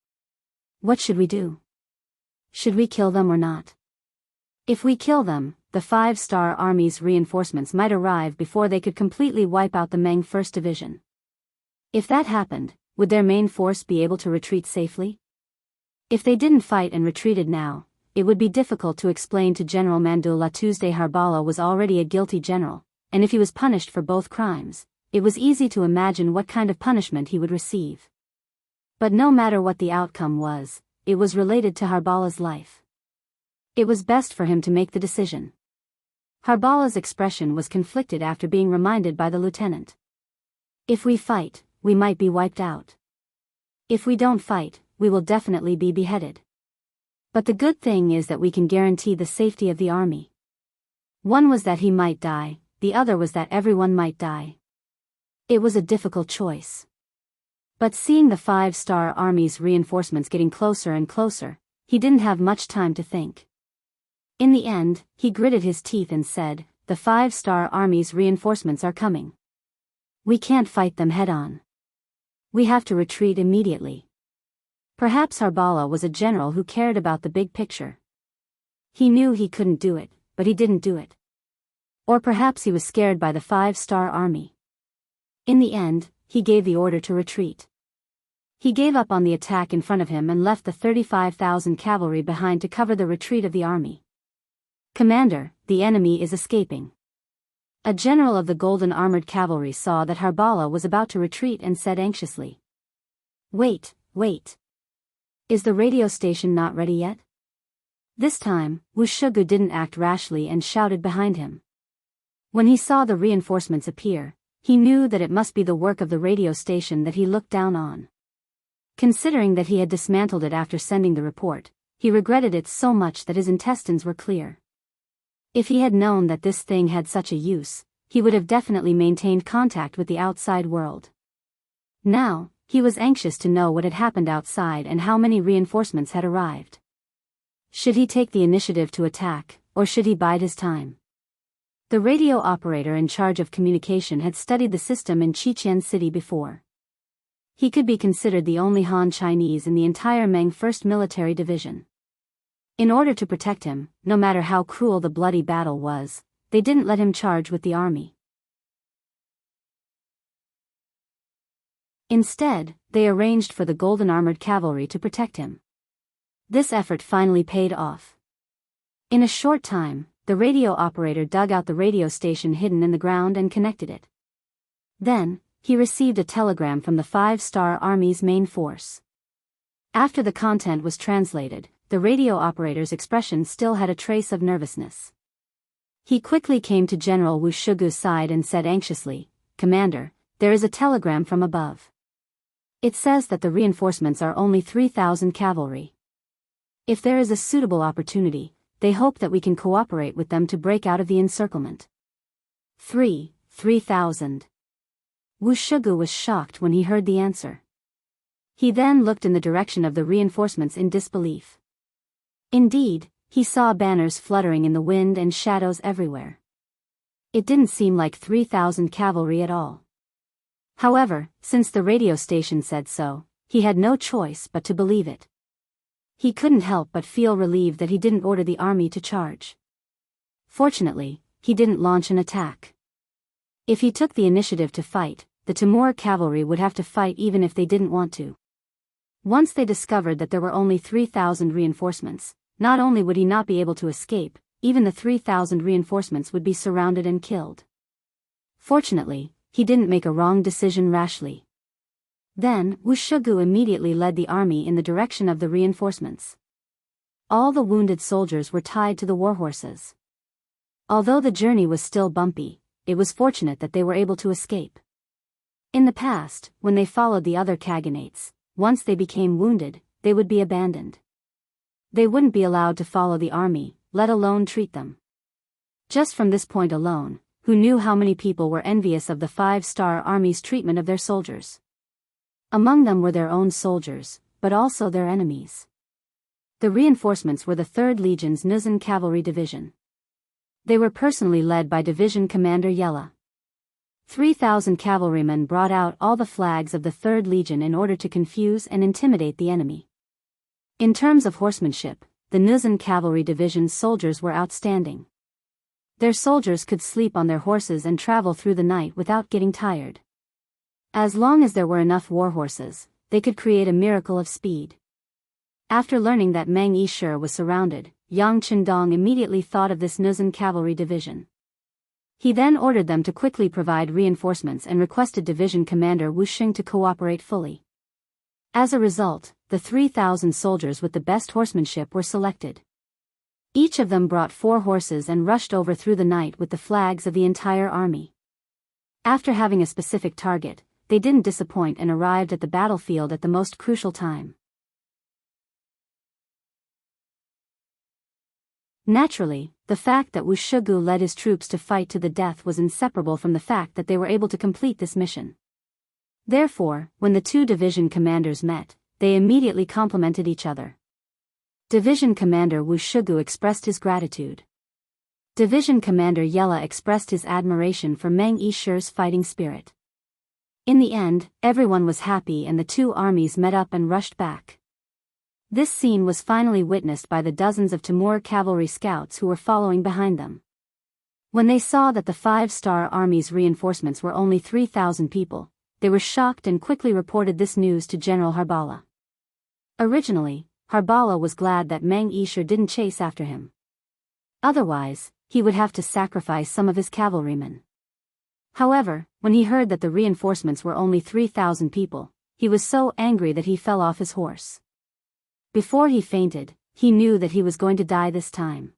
What should we do? Should we kill them or not? If we kill them, the 5-star Army's reinforcements might arrive before they could completely wipe out the Meng 1st Division. If that happened, would their main force be able to retreat safely? If they didn't fight and retreated now, it would be difficult to explain to General Mandula Tuesday Harbala was already a guilty general, and if he was punished for both crimes, it was easy to imagine what kind of punishment he would receive. But no matter what the outcome was, it was related to Harbala's life. It was best for him to make the decision. Harbala's expression was conflicted after being reminded by the lieutenant. If we fight, we might be wiped out. If we don't fight, we will definitely be beheaded. But the good thing is that we can guarantee the safety of the army. One was that he might die, the other was that everyone might die. It was a difficult choice. But seeing the 5-star Army's reinforcements getting closer and closer, he didn't have much time to think. In the end, he gritted his teeth and said, "The 5-star Army's reinforcements are coming. We can't fight them head-on. We have to retreat immediately." Perhaps Harbala was a general who cared about the big picture. He knew he couldn't do it, but he didn't do it. Or perhaps he was scared by the 5-star Army. In the end, he gave the order to retreat. He gave up on the attack in front of him and left the 35,000 cavalry behind to cover the retreat of the army. "Commander, the enemy is escaping." A general of the golden armored cavalry saw that Harbala was about to retreat and said anxiously, Wait. Is the radio station not ready yet?" This time, Wuxia didn't act rashly and shouted behind him. When he saw the reinforcements appear, he knew that it must be the work of the radio station that he looked down on. Considering that he had dismantled it after sending the report, he regretted it so much that his intestines were clear. If he had known that this thing had such a use, he would have definitely maintained contact with the outside world. Now, he was anxious to know what had happened outside and how many reinforcements had arrived. Should he take the initiative to attack, or should he bide his time? The radio operator in charge of communication had studied the system in Qiqian City before. He could be considered the only Han Chinese in the entire Meng 1st Military Division. In order to protect him, no matter how cruel the bloody battle was, they didn't let him charge with the army. Instead, they arranged for the golden armored cavalry to protect him. This effort finally paid off. In a short time, the radio operator dug out the radio station hidden in the ground and connected it. Then, he received a telegram from the 5-star Army's main force. After the content was translated, the radio operator's expression still had a trace of nervousness. He quickly came to General Wuxigu's side and said anxiously, "Commander, there is a telegram from above. It says that the reinforcements are only 3,000 cavalry. If there is a suitable opportunity, they hope that we can cooperate with them to break out of the encirclement." 3,000. Wuxigu was shocked when he heard the answer. He then looked in the direction of the reinforcements in disbelief. Indeed, he saw banners fluttering in the wind and shadows everywhere. It didn't seem like 3,000 cavalry at all. However, since the radio station said so, he had no choice but to believe it. He couldn't help but feel relieved that he didn't order the army to charge. Fortunately, he didn't launch an attack. If he took the initiative to fight, the Timur cavalry would have to fight even if they didn't want to. Once they discovered that there were only 3,000 reinforcements, not only would he not be able to escape, even the 3,000 reinforcements would be surrounded and killed. Fortunately, he didn't make a wrong decision rashly. Then, Wuxia immediately led the army in the direction of the reinforcements. All the wounded soldiers were tied to the warhorses. Although the journey was still bumpy, it was fortunate that they were able to escape. In the past, when they followed the other kaganates, once they became wounded, they would be abandoned. They wouldn't be allowed to follow the army, let alone treat them. Just from this point alone, who knew how many people were envious of the 5-star army's treatment of their soldiers? Among them were their own soldiers, but also their enemies. The reinforcements were the 3rd Legion's Nuzan Cavalry Division. They were personally led by Division Commander Yella. 3,000 cavalrymen brought out all the flags of the 3rd Legion in order to confuse and intimidate the enemy. In terms of horsemanship, the Nuzan Cavalry Division's soldiers were outstanding. Their soldiers could sleep on their horses and travel through the night without getting tired. As long as there were enough warhorses, they could create a miracle of speed. After learning that Meng Yishir was surrounded, Yang Qindong immediately thought of this Nuzan Cavalry Division. He then ordered them to quickly provide reinforcements and requested Division Commander Wu Xing to cooperate fully. As a result, the 3,000 soldiers with the best horsemanship were selected. Each of them brought 4 horses and rushed over through the night with the flags of the entire army. After having a specific target, they didn't disappoint and arrived at the battlefield at the most crucial time. Naturally, the fact that Wuxia led his troops to fight to the death was inseparable from the fact that they were able to complete this mission. Therefore, when the 2 division commanders met, they immediately complimented each other. Division Commander Wuxia expressed his gratitude. Division Commander Yella expressed his admiration for Meng Yishir's fighting spirit. In the end, everyone was happy and the 2 armies met up and rushed back. This scene was finally witnessed by the dozens of Timur cavalry scouts who were following behind them. When they saw that the 5-star army's reinforcements were only 3,000 people, they were shocked and quickly reported this news to General Harbala. Originally, Harbala was glad that Meng Yishir didn't chase after him. Otherwise, he would have to sacrifice some of his cavalrymen. However, when he heard that the reinforcements were only 3,000 people, he was so angry that he fell off his horse. Before he fainted, he knew that he was going to die this time.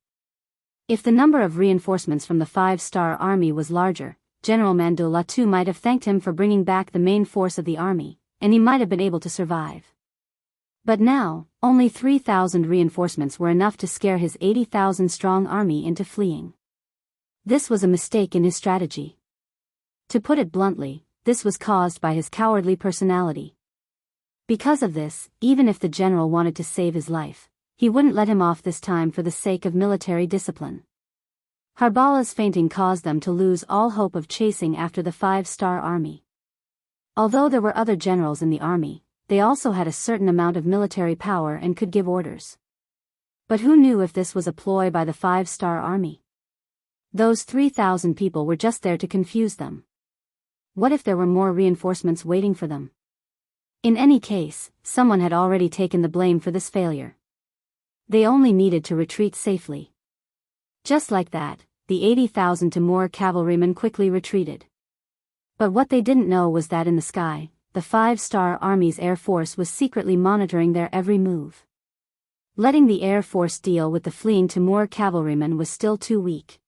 If the number of reinforcements from the 5-star army was larger, General Mandolatu might have thanked him for bringing back the main force of the army, and he might have been able to survive. But now, only 3,000 reinforcements were enough to scare his 80,000-strong army into fleeing. This was a mistake in his strategy. To put it bluntly, this was caused by his cowardly personality. Because of this, even if the general wanted to save his life, he wouldn't let him off this time for the sake of military discipline. Harbala's fainting caused them to lose all hope of chasing after the 5-star army. Although there were other generals in the army, they also had a certain amount of military power and could give orders. But who knew if this was a ploy by the 5-star army? Those 3,000 people were just there to confuse them. What if there were more reinforcements waiting for them? In any case, someone had already taken the blame for this failure. They only needed to retreat safely. Just like that, the 80,000 Timur cavalrymen quickly retreated. But what they didn't know was that in the sky, the 5-star army's air force was secretly monitoring their every move. Letting the air force deal with the fleeing Timur cavalrymen was still too weak.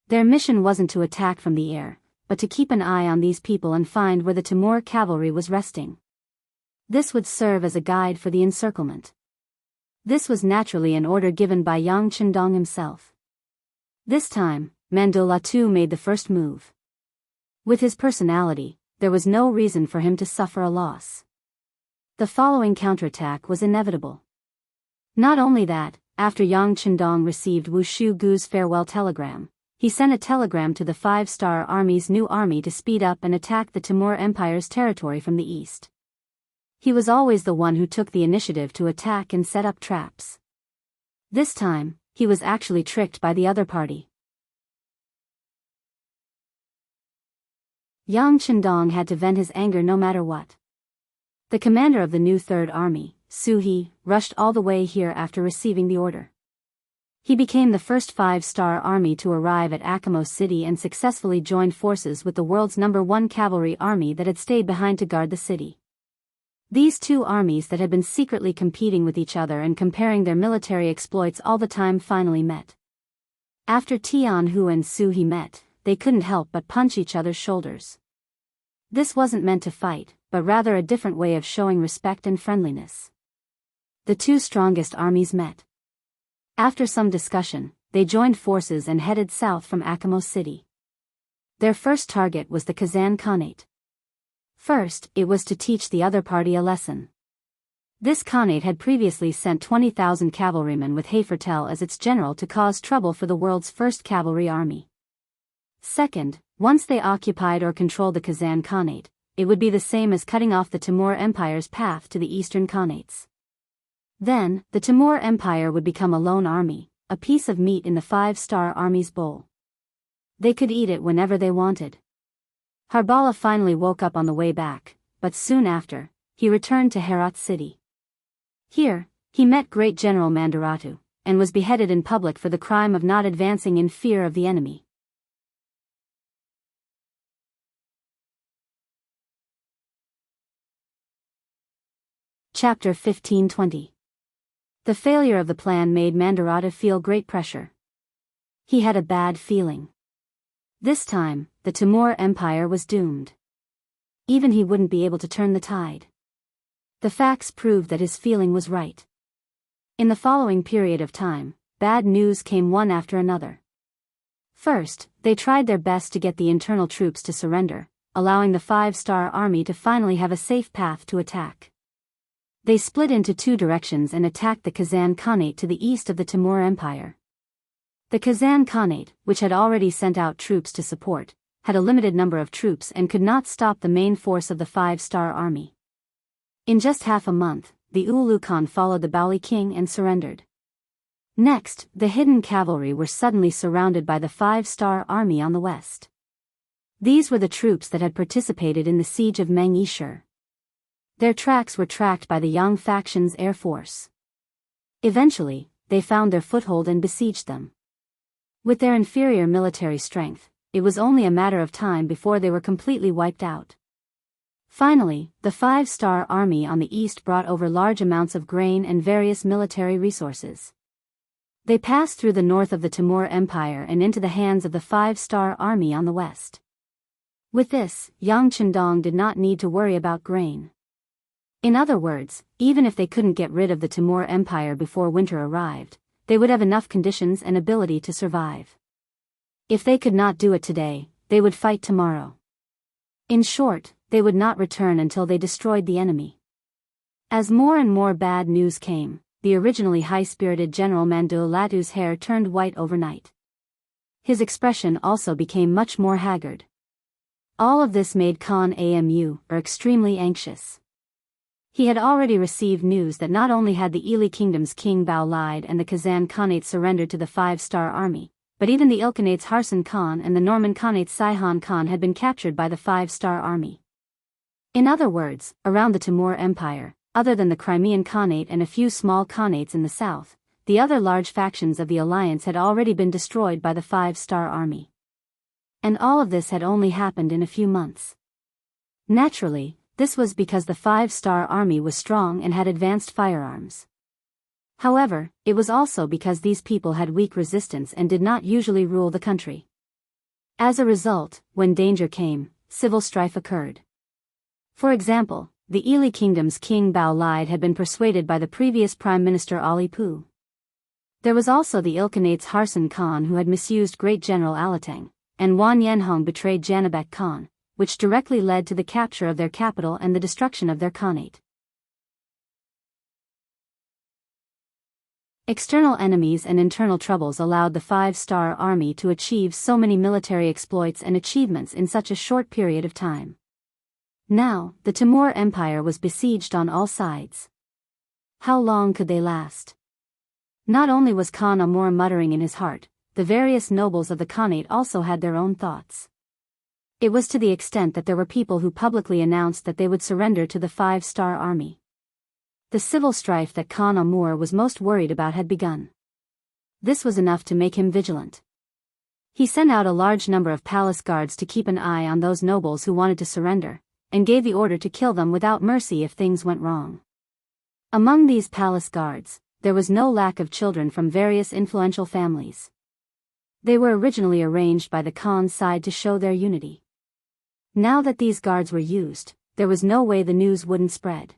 Their mission wasn't to attack from the air, but to keep an eye on these people and find where the Timur cavalry was resting. This would serve as a guide for the encirclement. This was naturally an order given by Yang Qindong himself. This time, Mandolatu made the first move. With his personality, there was no reason for him to suffer a loss. The following counterattack was inevitable. Not only that, after Yang Qindong received Wuxia farewell telegram, he sent a telegram to the Five-Star Army's new army to speed up and attack the Timur Empire's territory from the east. He was always the one who took the initiative to attack and set up traps. This time, he was actually tricked by the other party. Yang Chendong had to vent his anger no matter what. The commander of the new Third Army, Su He, rushed all the way here after receiving the order. He became the first Five-Star Army to arrive at Akamo City and successfully joined forces with the world's #1 cavalry army that had stayed behind to guard the city. These two armies that had been secretly competing with each other and comparing their military exploits all the time finally met. After Tianhu and Su He met, they couldn't help but punch each other's shoulders. This wasn't meant to fight, but rather a different way of showing respect and friendliness. The two strongest armies met. After some discussion, they joined forces and headed south from Akamo City. Their first target was the Kazan Khanate. First, it was to teach the other party a lesson. This Khanate had previously sent 20,000 cavalrymen with Hafertel as its general to cause trouble for the world's first cavalry army. Second, once they occupied or controlled the Kazan Khanate, it would be the same as cutting off the Timur Empire's path to the eastern Khanates. Then, the Timur Empire would become a lone army, a piece of meat in the Five-Star Army's bowl. They could eat it whenever they wanted. Harbala finally woke up on the way back, but soon after, he returned to Herat City. Here, he met Great General Mandaratu, and was beheaded in public for the crime of not advancing in fear of the enemy. Chapter 1520. The failure of the plan made Mandaratu feel great pressure. He had a bad feeling. This time, the Timur Empire was doomed. Even he wouldn't be able to turn the tide. The facts proved that his feeling was right. In the following period of time, bad news came one after another. First, they tried their best to get the internal troops to surrender, allowing the Five-Star Army to finally have a safe path to attack. They split into two directions and attacked the Kazan Khanate to the east of the Timur Empire. The Kazan Khanate, which had already sent out troops to support, had a limited number of troops and could not stop the main force of the Five-Star Army. In just half a month, the Ulu Khan followed the Baoli king and surrendered. Next, the hidden cavalry were suddenly surrounded by the Five-Star Army on the west. These were the troops that had participated in the siege of Meng-Yishur. Their tracks were tracked by the Yang faction's air force. Eventually, they found their foothold and besieged them. With their inferior military strength, it was only a matter of time before they were completely wiped out. Finally, the Five-Star Army on the east brought over large amounts of grain and various military resources. They passed through the north of the Timur Empire and into the hands of the Five-Star Army on the west. With this, Yang Chendong did not need to worry about grain. In other words, even if they couldn't get rid of the Timur Empire before winter arrived, they would have enough conditions and ability to survive. If they could not do it today, they would fight tomorrow. In short, they would not return until they destroyed the enemy. As more and more bad news came, the originally high-spirited General Mandu Latu's hair turned white overnight. His expression also became much more haggard. All of this made Khan Amu extremely anxious. He had already received news that not only had the Ili Kingdom's King Bao lied and the Kazan Khanate surrendered to the Five-Star Army, but even the Ilkhanate's Harsan Khan and the Norman Khanate's Saihan Khan had been captured by the Five-Star Army. In other words, around the Timur Empire, other than the Crimean Khanate and a few small Khanates in the south, the other large factions of the alliance had already been destroyed by the Five-Star Army. And all of this had only happened in a few months. Naturally, this was because the Five-Star Army was strong and had advanced firearms. However, it was also because these people had weak resistance and did not usually rule the country. As a result, when danger came, civil strife occurred. For example, the Ili Kingdom's King Bao Lide had been persuaded by the previous Prime Minister Ali Pu. There was also the Ilkhanate's Harsan Khan who had misused Great General Alateng, and Wan Yanhong betrayed Janabek Khan, which directly led to the capture of their capital and the destruction of their Khanate. External enemies and internal troubles allowed the five-star army to achieve so many military exploits and achievements in such a short period of time. Now, the Timur Empire was besieged on all sides. How long could they last? Not only was Khan Amur muttering in his heart, the various nobles of the Khanate also had their own thoughts. It was to the extent that there were people who publicly announced that they would surrender to the five-star army. The civil strife that Khan Amur was most worried about had begun. This was enough to make him vigilant. He sent out a large number of palace guards to keep an eye on those nobles who wanted to surrender, and gave the order to kill them without mercy if things went wrong. Among these palace guards, there was no lack of children from various influential families. They were originally arranged by the Khan's side to show their unity. Now that these guards were used, there was no way the news wouldn't spread.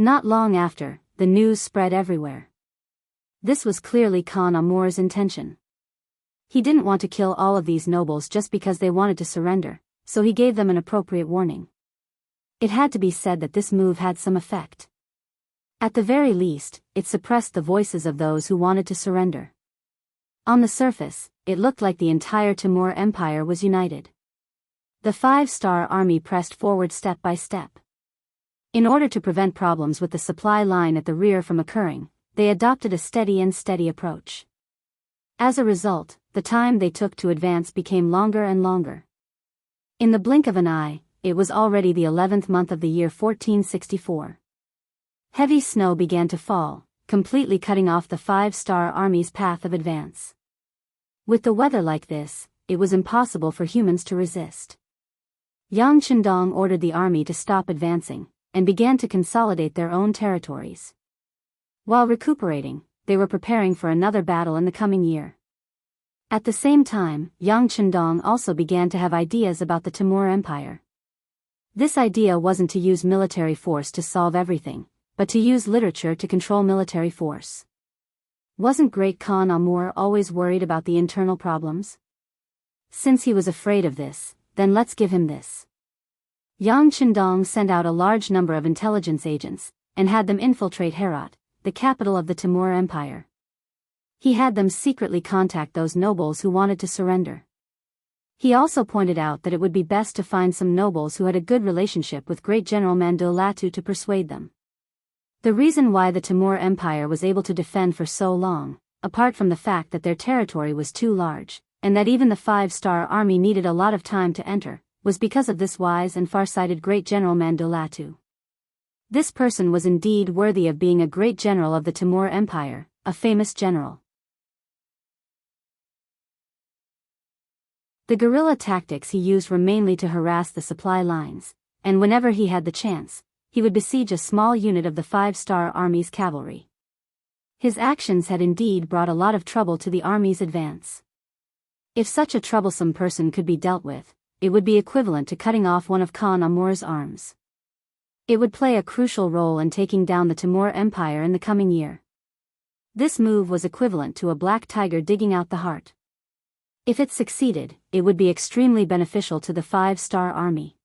Not long after, the news spread everywhere. This was clearly Khan Amur's intention. He didn't want to kill all of these nobles just because they wanted to surrender, so he gave them an appropriate warning. It had to be said that this move had some effect. At the very least, it suppressed the voices of those who wanted to surrender. On the surface, it looked like the entire Timur Empire was united. The five-star army pressed forward step by step. In order to prevent problems with the supply line at the rear from occurring, they adopted a steady approach. As a result, the time they took to advance became longer and longer. In the blink of an eye, it was already the 11th month of the year 1464. Heavy snow began to fall, completely cutting off the five-star army's path of advance. With the weather like this, it was impossible for humans to resist. Yang Chendong ordered the army to stop advancing, and began to consolidate their own territories. While recuperating, they were preparing for another battle in the coming year. At the same time, Yang Chendong also began to have ideas about the Timur Empire. This idea wasn't to use military force to solve everything, but to use literature to control military force. Wasn't Great Khan Amur always worried about the internal problems? Since he was afraid of this, then let's give him this. Yang Chendong sent out a large number of intelligence agents, and had them infiltrate Herat, the capital of the Timur Empire. He had them secretly contact those nobles who wanted to surrender. He also pointed out that it would be best to find some nobles who had a good relationship with Great General Mandolatu to persuade them. The reason why the Timur Empire was able to defend for so long, apart from the fact that their territory was too large, and that even the five-star army needed a lot of time to enter, was because of this wise and far-sighted Great General Mandolatu. This person was indeed worthy of being a great general of the Timur Empire, a famous general. The guerrilla tactics he used were mainly to harass the supply lines, and whenever he had the chance, he would besiege a small unit of the five-star army's cavalry. His actions had indeed brought a lot of trouble to the army's advance. If such a troublesome person could be dealt with, it would be equivalent to cutting off one of Khan Amur's arms. It would play a crucial role in taking down the Timur Empire in the coming year. This move was equivalent to a black tiger digging out the heart. If it succeeded, it would be extremely beneficial to the five-star army.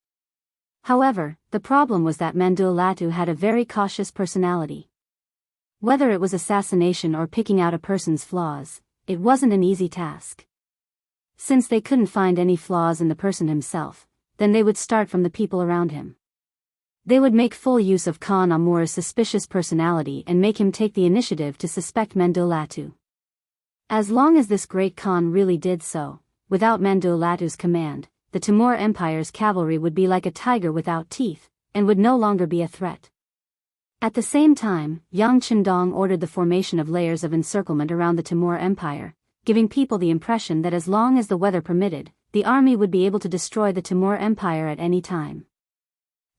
However, the problem was that Mandolatu had a very cautious personality. Whether it was assassination or picking out a person's flaws, it wasn't an easy task. Since they couldn't find any flaws in the person himself, then they would start from the people around him. They would make full use of Khan Amur's suspicious personality and make him take the initiative to suspect Mandolatu. As long as this great Khan really did so, without Mandolatu's command, the Timur Empire's cavalry would be like a tiger without teeth, and would no longer be a threat. At the same time, Yang Chendong ordered the formation of layers of encirclement around the Timur Empire, giving people the impression that as long as the weather permitted, the army would be able to destroy the Timur Empire at any time.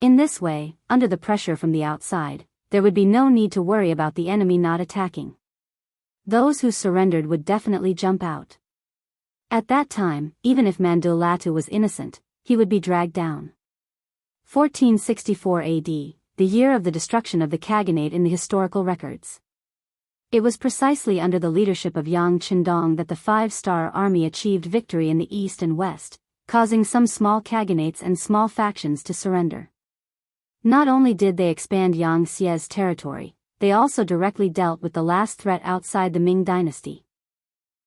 In this way, under the pressure from the outside, there would be no need to worry about the enemy not attacking. Those who surrendered would definitely jump out. At that time, even if Mandolatu was innocent, he would be dragged down. 1464 AD, the year of the destruction of the Khaganate in the historical records. It was precisely under the leadership of Yang Chendong that the five-star army achieved victory in the east and west, causing some small Khaganates and small factions to surrender. Not only did they expand Yang Xie's territory, they also directly dealt with the last threat outside the Ming dynasty.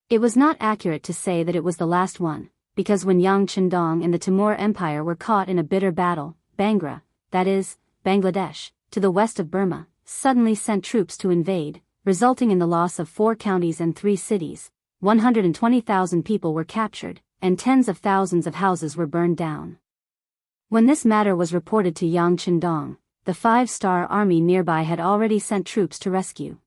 It was not accurate to say that it was the last one, because when Yang Chendong and the Timur Empire were caught in a bitter battle, Bangra, that is, Bangladesh, to the west of Burma, suddenly sent troops to invade, resulting in the loss of 4 counties and 3 cities. 120,000 people were captured, and tens of thousands of houses were burned down. When this matter was reported to Yang Chendong, the 5-star army nearby had already sent troops to rescue.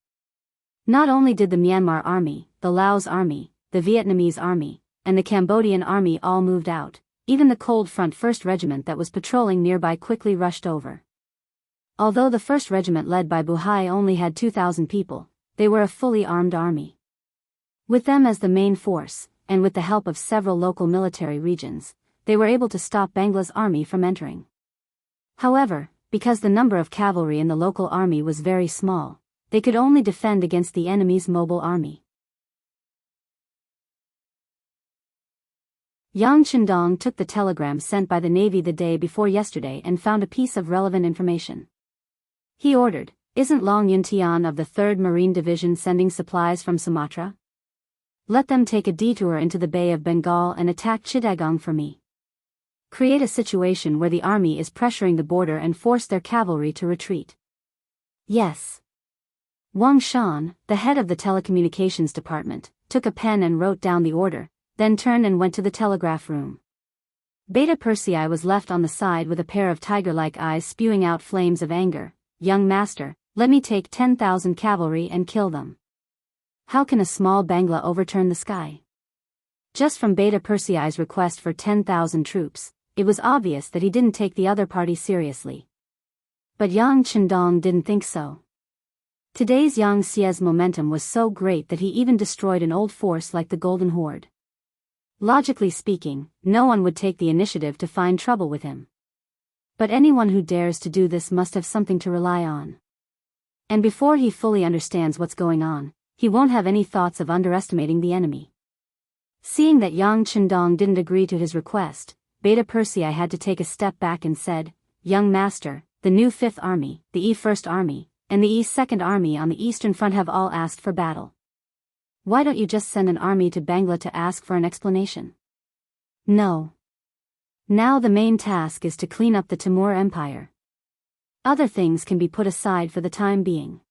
Not only did the Myanmar army, the Laos army, the Vietnamese army, and the Cambodian army all moved out, even the Cold Front 1st Regiment that was patrolling nearby quickly rushed over. Although the 1st Regiment led by Buhai only had 2,000 people, they were a fully armed army. With them as the main force, and with the help of several local military regions, they were able to stop Bangla's army from entering. However, because the number of cavalry in the local army was very small, they could only defend against the enemy's mobile army. Yang Chendong took the telegram sent by the Navy the day before yesterday and found a piece of relevant information. He ordered, "Isn't Long Yuntian of the 3rd Marine Division sending supplies from Sumatra? Let them take a detour into the Bay of Bengal and attack Chittagong for me. Create a situation where the army is pressuring the border and force their cavalry to retreat." Yes. Wang Shan, the head of the telecommunications department, took a pen and wrote down the order, then turned and went to the telegraph room. Beta Persei was left on the side with a pair of tiger-like eyes spewing out flames of anger. "Young master, let me take 10,000 cavalry and kill them. How can a small Bangla overturn the sky?" Just from Beta Persei's request for 10,000 troops, it was obvious that he didn't take the other party seriously. But Yang Chendong didn't think so. Today's Yang Xie's momentum was so great that he even destroyed an old force like the Golden Horde. Logically speaking, no one would take the initiative to find trouble with him. But anyone who dares to do this must have something to rely on. And before he fully understands what's going on, he won't have any thoughts of underestimating the enemy. Seeing that Yang Chendong didn't agree to his request, Beta Persei had to take a step back and said, "Young master, the new 5th Army, the E-1st Army, and the E-2nd Army on the Eastern Front have all asked for battle. Why don't you just send an army to Bangla to ask for an explanation?" No. Now the main task is to clean up the Timur Empire. Other things can be put aside for the time being.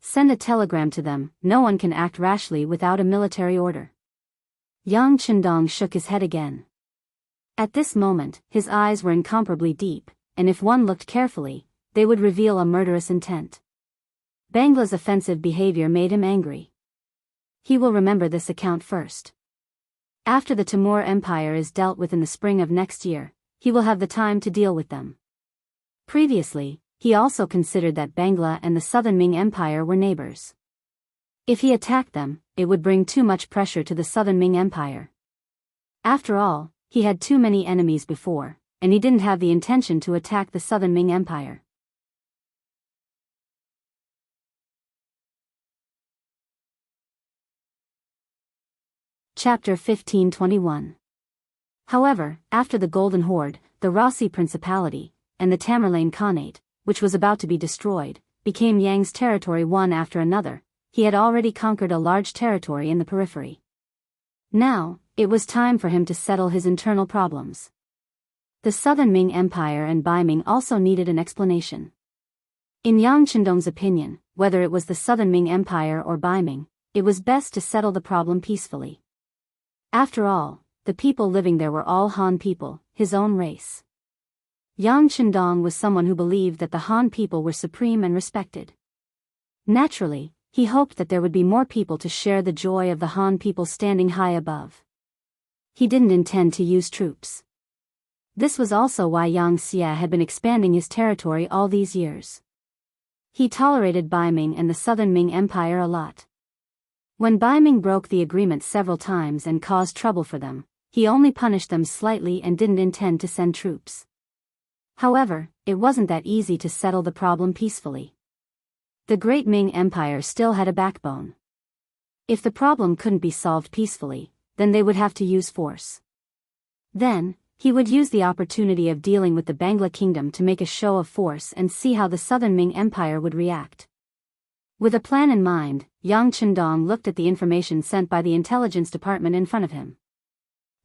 Send a telegram to them. No one can act rashly without a military order. Yang Chendong shook his head again. At this moment, his eyes were incomparably deep, and if one looked carefully, they would reveal a murderous intent. Bangla's offensive behavior made him angry. He will remember this account first. After the Timur Empire is dealt with in the spring of next year, he will have the time to deal with them. Previously, he also considered that Bangla and the Southern Ming Empire were neighbors. If he attacked them, it would bring too much pressure to the Southern Ming Empire. After all, he had too many enemies before, and he didn't have the intention to attack the Southern Ming Empire. Chapter 1521. However, after the Golden Horde, the Rasi Principality, and the Tamerlane Khanate, which was about to be destroyed, became Yang's territory one after another, he had already conquered a large territory in the periphery. Now, it was time for him to settle his internal problems. The Southern Ming Empire and Baiming also needed an explanation. In Yang Chendong's opinion, whether it was the Southern Ming Empire or Baiming, it was best to settle the problem peacefully. After all, the people living there were all Han people, his own race. Yang Chendong was someone who believed that the Han people were supreme and respected. Naturally, he hoped that there would be more people to share the joy of the Han people standing high above. He didn't intend to use troops. This was also why Yang Xie had been expanding his territory all these years. He tolerated Baiming and the Southern Ming Empire a lot. When Baiming broke the agreement several times and caused trouble for them, he only punished them slightly and didn't intend to send troops. However, it wasn't that easy to settle the problem peacefully. The Great Ming Empire still had a backbone. If the problem couldn't be solved peacefully, then they would have to use force. Then, he would use the opportunity of dealing with the Bangla kingdom to make a show of force and see how the Southern Ming Empire would react. With a plan in mind, Yang Chendong looked at the information sent by the intelligence department in front of him.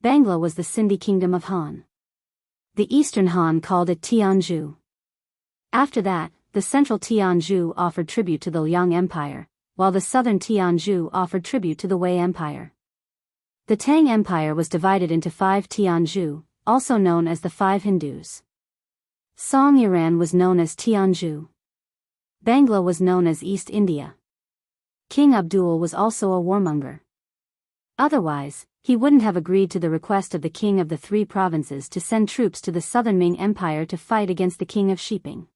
Bangla was the Sindhi kingdom of Han. The eastern Han called it Tianzhu. After that, the central Tianzhu offered tribute to the Liang Empire, while the southern Tianzhu offered tribute to the Wei Empire. The Tang Empire was divided into 5 Tianzhu, also known as the 5 Hindus. Song Iran was known as Tianzhu. Bangla was known as East India. King Abdul was also a warmonger. Otherwise, he wouldn't have agreed to the request of the king of the 3 provinces to send troops to the southern Ming Empire to fight against the king of Shiping.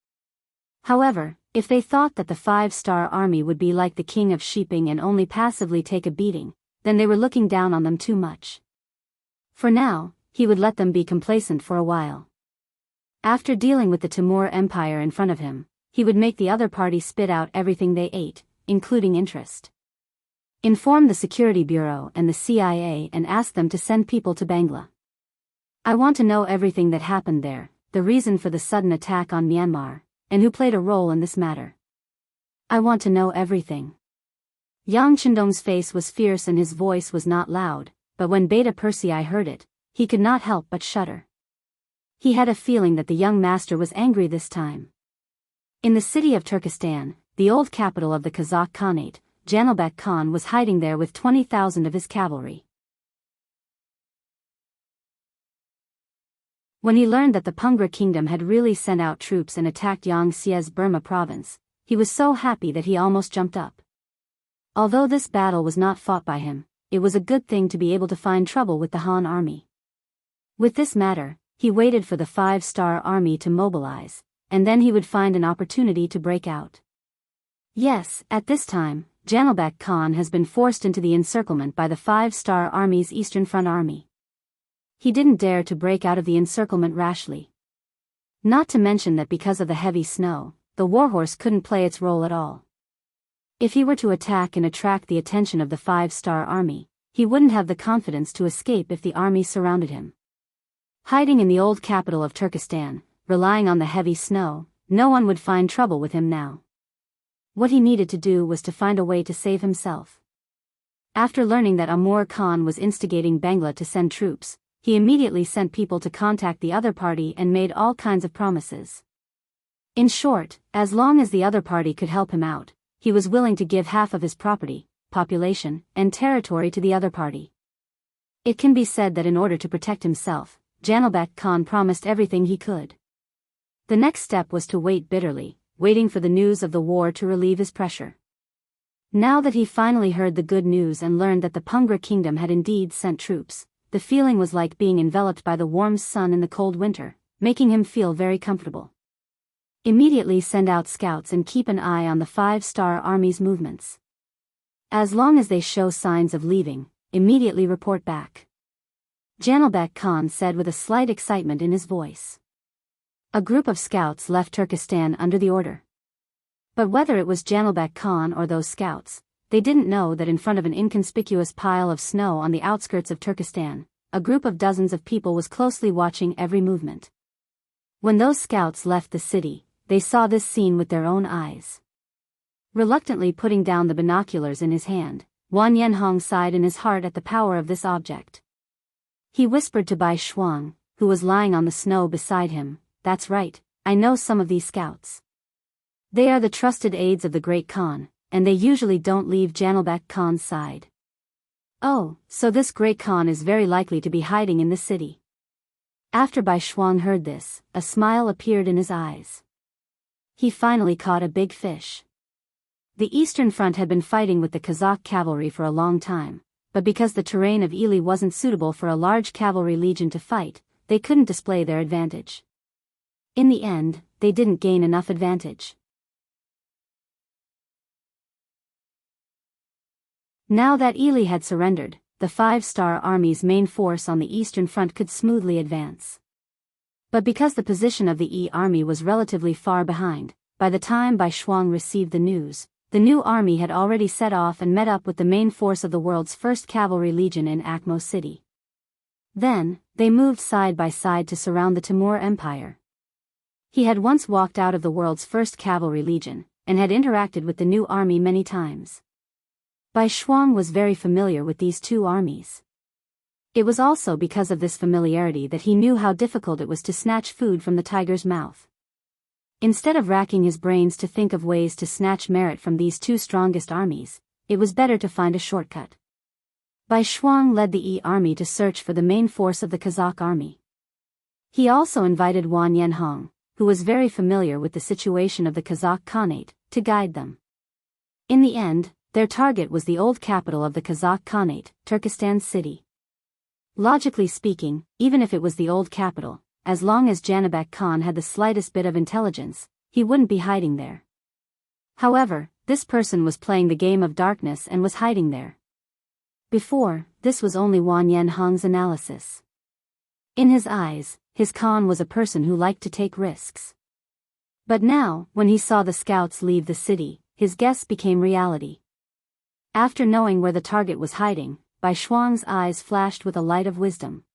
However, if they thought that the 5-star army would be like the king of Shiping and only passively take a beating, then they were looking down on them too much. For now, he would let them be complacent for a while. After dealing with the Timur Empire in front of him, he would make the other party spit out everything they ate, including interest. Inform the Security Bureau and the CIA and ask them to send people to Bangla. I want to know everything that happened there, the reason for the sudden attack on Myanmar, and who played a role in this matter. I want to know everything. Yang Chendong's face was fierce and his voice was not loud, but when Beta Persei heard it, he could not help but shudder. He had a feeling that the young master was angry this time. In the city of Turkestan, the old capital of the Kazakh Khanate, Janilbek Khan was hiding there with 20,000 of his cavalry. When he learned that the Pungra kingdom had really sent out troops and attacked Yangtze's Burma province, he was so happy that he almost jumped up. Although this battle was not fought by him, it was a good thing to be able to find trouble with the Han army. With this matter, he waited for the 5-star army to mobilize, and then he would find an opportunity to break out. Yes, at this time, Janilbek Khan has been forced into the encirclement by the 5-star army's Eastern Front army. He didn't dare to break out of the encirclement rashly. Not to mention that because of the heavy snow, the warhorse couldn't play its role at all. If he were to attack and attract the attention of the 5-star army, he wouldn't have the confidence to escape if the army surrounded him. Hiding in the old capital of Turkestan, relying on the heavy snow, no one would find trouble with him now. What he needed to do was to find a way to save himself. After learning that Amur Khan was instigating Bangla to send troops, he immediately sent people to contact the other party and made all kinds of promises. In short, as long as the other party could help him out, he was willing to give half of his property, population, and territory to the other party. It can be said that in order to protect himself, Janilbek Khan promised everything he could. The next step was to wait bitterly, waiting for the news of the war to relieve his pressure. Now that he finally heard the good news and learned that the Pungra kingdom had indeed sent troops, the feeling was like being enveloped by the warm sun in the cold winter, making him feel very comfortable. Immediately send out scouts and keep an eye on the 5-star army's movements. As long as they show signs of leaving, immediately report back. Janilbek Khan said with a slight excitement in his voice. A group of scouts left Turkestan under the order. But whether it was Janilbek Khan or those scouts, they didn't know that in front of an inconspicuous pile of snow on the outskirts of Turkestan, a group of dozens of people was closely watching every movement. When those scouts left the city, they saw this scene with their own eyes. Reluctantly putting down the binoculars in his hand, Wan Yanhong sighed in his heart at the power of this object. He whispered to Bai Shuang, who was lying on the snow beside him, "That's right, I know some of these scouts. They are the trusted aides of the Great Khan, and they usually don't leave Janilbek Khan's side. Oh, so this Great Khan is very likely to be hiding in the city." After Bai Shuang heard this, a smile appeared in his eyes. He finally caught a big fish. The Eastern Front had been fighting with the Kazakh cavalry for a long time, but because the terrain of Ili wasn't suitable for a large cavalry legion to fight, they couldn't display their advantage. In the end, they didn't gain enough advantage. Now that Ili had surrendered, the 5-star army's main force on the Eastern Front could smoothly advance. But because the position of the E army was relatively far behind, by the time Bai Shuang received the news, the new army had already set off and met up with the main force of the world's first cavalry legion in Akmo City. Then, they moved side by side to surround the Timur Empire. He had once walked out of the world's first cavalry legion, and had interacted with the new army many times. Bai Shuang was very familiar with these two armies. It was also because of this familiarity that he knew how difficult it was to snatch food from the tiger's mouth. Instead of racking his brains to think of ways to snatch merit from these two strongest armies, it was better to find a shortcut. Bai Shuang led the Yi army to search for the main force of the Kazakh army. He also invited Wan Yanhong, who was very familiar with the situation of the Kazakh Khanate, to guide them. In the end, their target was the old capital of the Kazakh Khanate, Turkestan city. Logically speaking, even if it was the old capital, as long as Janibek Khan had the slightest bit of intelligence, he wouldn't be hiding there. However, this person was playing the game of darkness and was hiding there. Before, this was only Wan Yanhong's analysis. In his eyes, his Khan was a person who liked to take risks. But now, when he saw the scouts leave the city, his guess became reality. After knowing where the target was hiding, Bai Shuang's eyes flashed with a light of wisdom.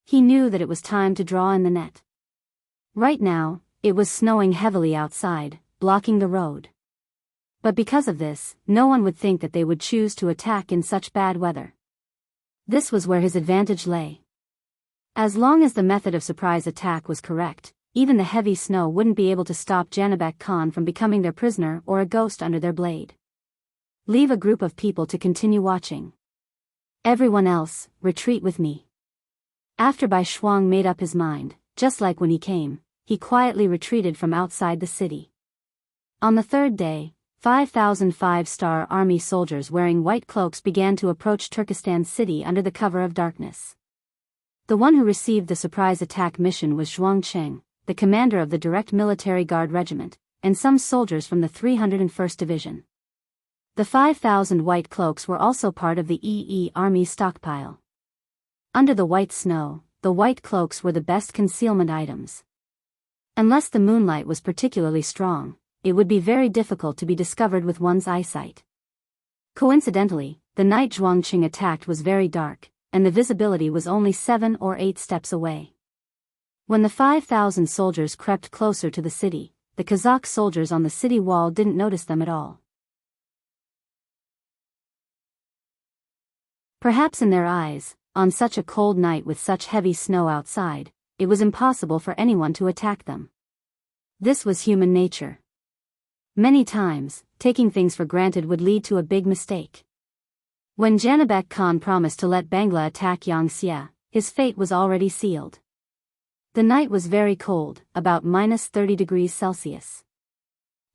He knew that it was time to draw in the net. Right now, it was snowing heavily outside, blocking the road. But because of this, no one would think that they would choose to attack in such bad weather. This was where his advantage lay. As long as the method of surprise attack was correct, even the heavy snow wouldn't be able to stop Janibek Khan from becoming their prisoner or a ghost under their blade. Leave a group of people to continue watching. Everyone else, retreat with me. After Bai Shuang made up his mind, just like when he came, he quietly retreated from outside the city. On the third day, 5,000 five-star army soldiers wearing white cloaks began to approach Turkestan city under the cover of darkness. The one who received the surprise attack mission was Zhuang Cheng, the commander of the Direct Military Guard Regiment, and some soldiers from the 301st Division. The 5,000 white cloaks were also part of the EE Army stockpile. Under the white snow, the white cloaks were the best concealment items. Unless the moonlight was particularly strong, it would be very difficult to be discovered with one's eyesight. Coincidentally, the night Zhuangqing attacked was very dark, and the visibility was only 7 or 8 steps away. When the 5,000 soldiers crept closer to the city, the Kazakh soldiers on the city wall didn't notice them at all. Perhaps in their eyes, on such a cold night with such heavy snow outside, it was impossible for anyone to attack them. This was human nature. Many times, taking things for granted would lead to a big mistake. When Janibek Khan promised to let Bangla attack Yangtze, his fate was already sealed. The night was very cold, about -30 degrees Celsius.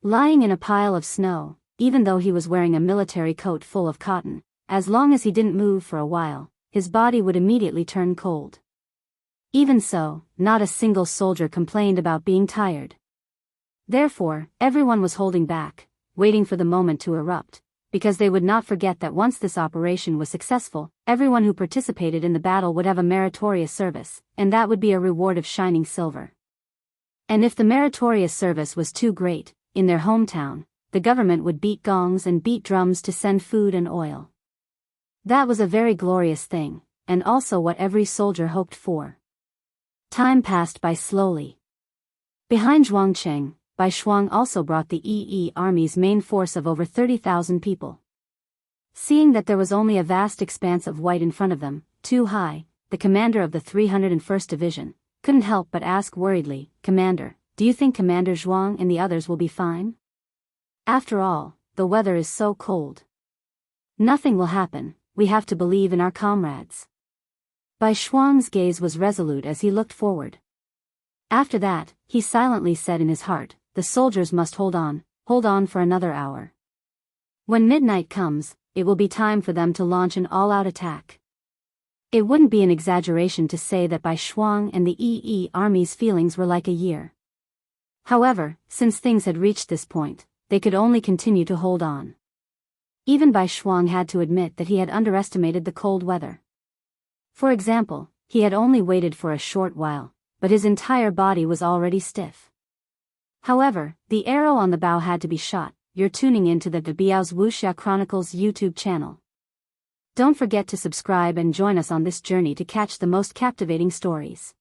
Lying in a pile of snow, even though he was wearing a military coat full of cotton, as long as he didn't move for a while, his body would immediately turn cold. Even so, not a single soldier complained about being tired. Therefore, everyone was holding back, waiting for the moment to erupt, because they would not forget that once this operation was successful, everyone who participated in the battle would have a meritorious service, and that would be a reward of shining silver. And if the meritorious service was too great, in their hometown, the government would beat gongs and beat drums to send food and oil. That was a very glorious thing, and also what every soldier hoped for. Time passed by slowly. Behind Zhuangcheng, Bai Shuang also brought the EE Army's main force of over 30,000 people. Seeing that there was only a vast expanse of white in front of them, too high, the commander of the 301st Division couldn't help but ask worriedly, "Commander, do you think Commander Zhuang and the others will be fine? After all, the weather is so cold." "Nothing will happen, we have to believe in our comrades." Bai Shuang's gaze was resolute as he looked forward. After that, he silently said in his heart, "The soldiers must hold on for another hour. When midnight comes, it will be time for them to launch an all-out attack." It wouldn't be an exaggeration to say that Bai Shuang and the EE Army's feelings were like a year. However, since things had reached this point, they could only continue to hold on. Even Bai Shuang had to admit that he had underestimated the cold weather. For example, he had only waited for a short while, but his entire body was already stiff. However, the arrow on the bow had to be shot. You're tuning into the Biyao's Wuxia Chronicles YouTube channel. Don't forget to subscribe and join us on this journey to catch the most captivating stories.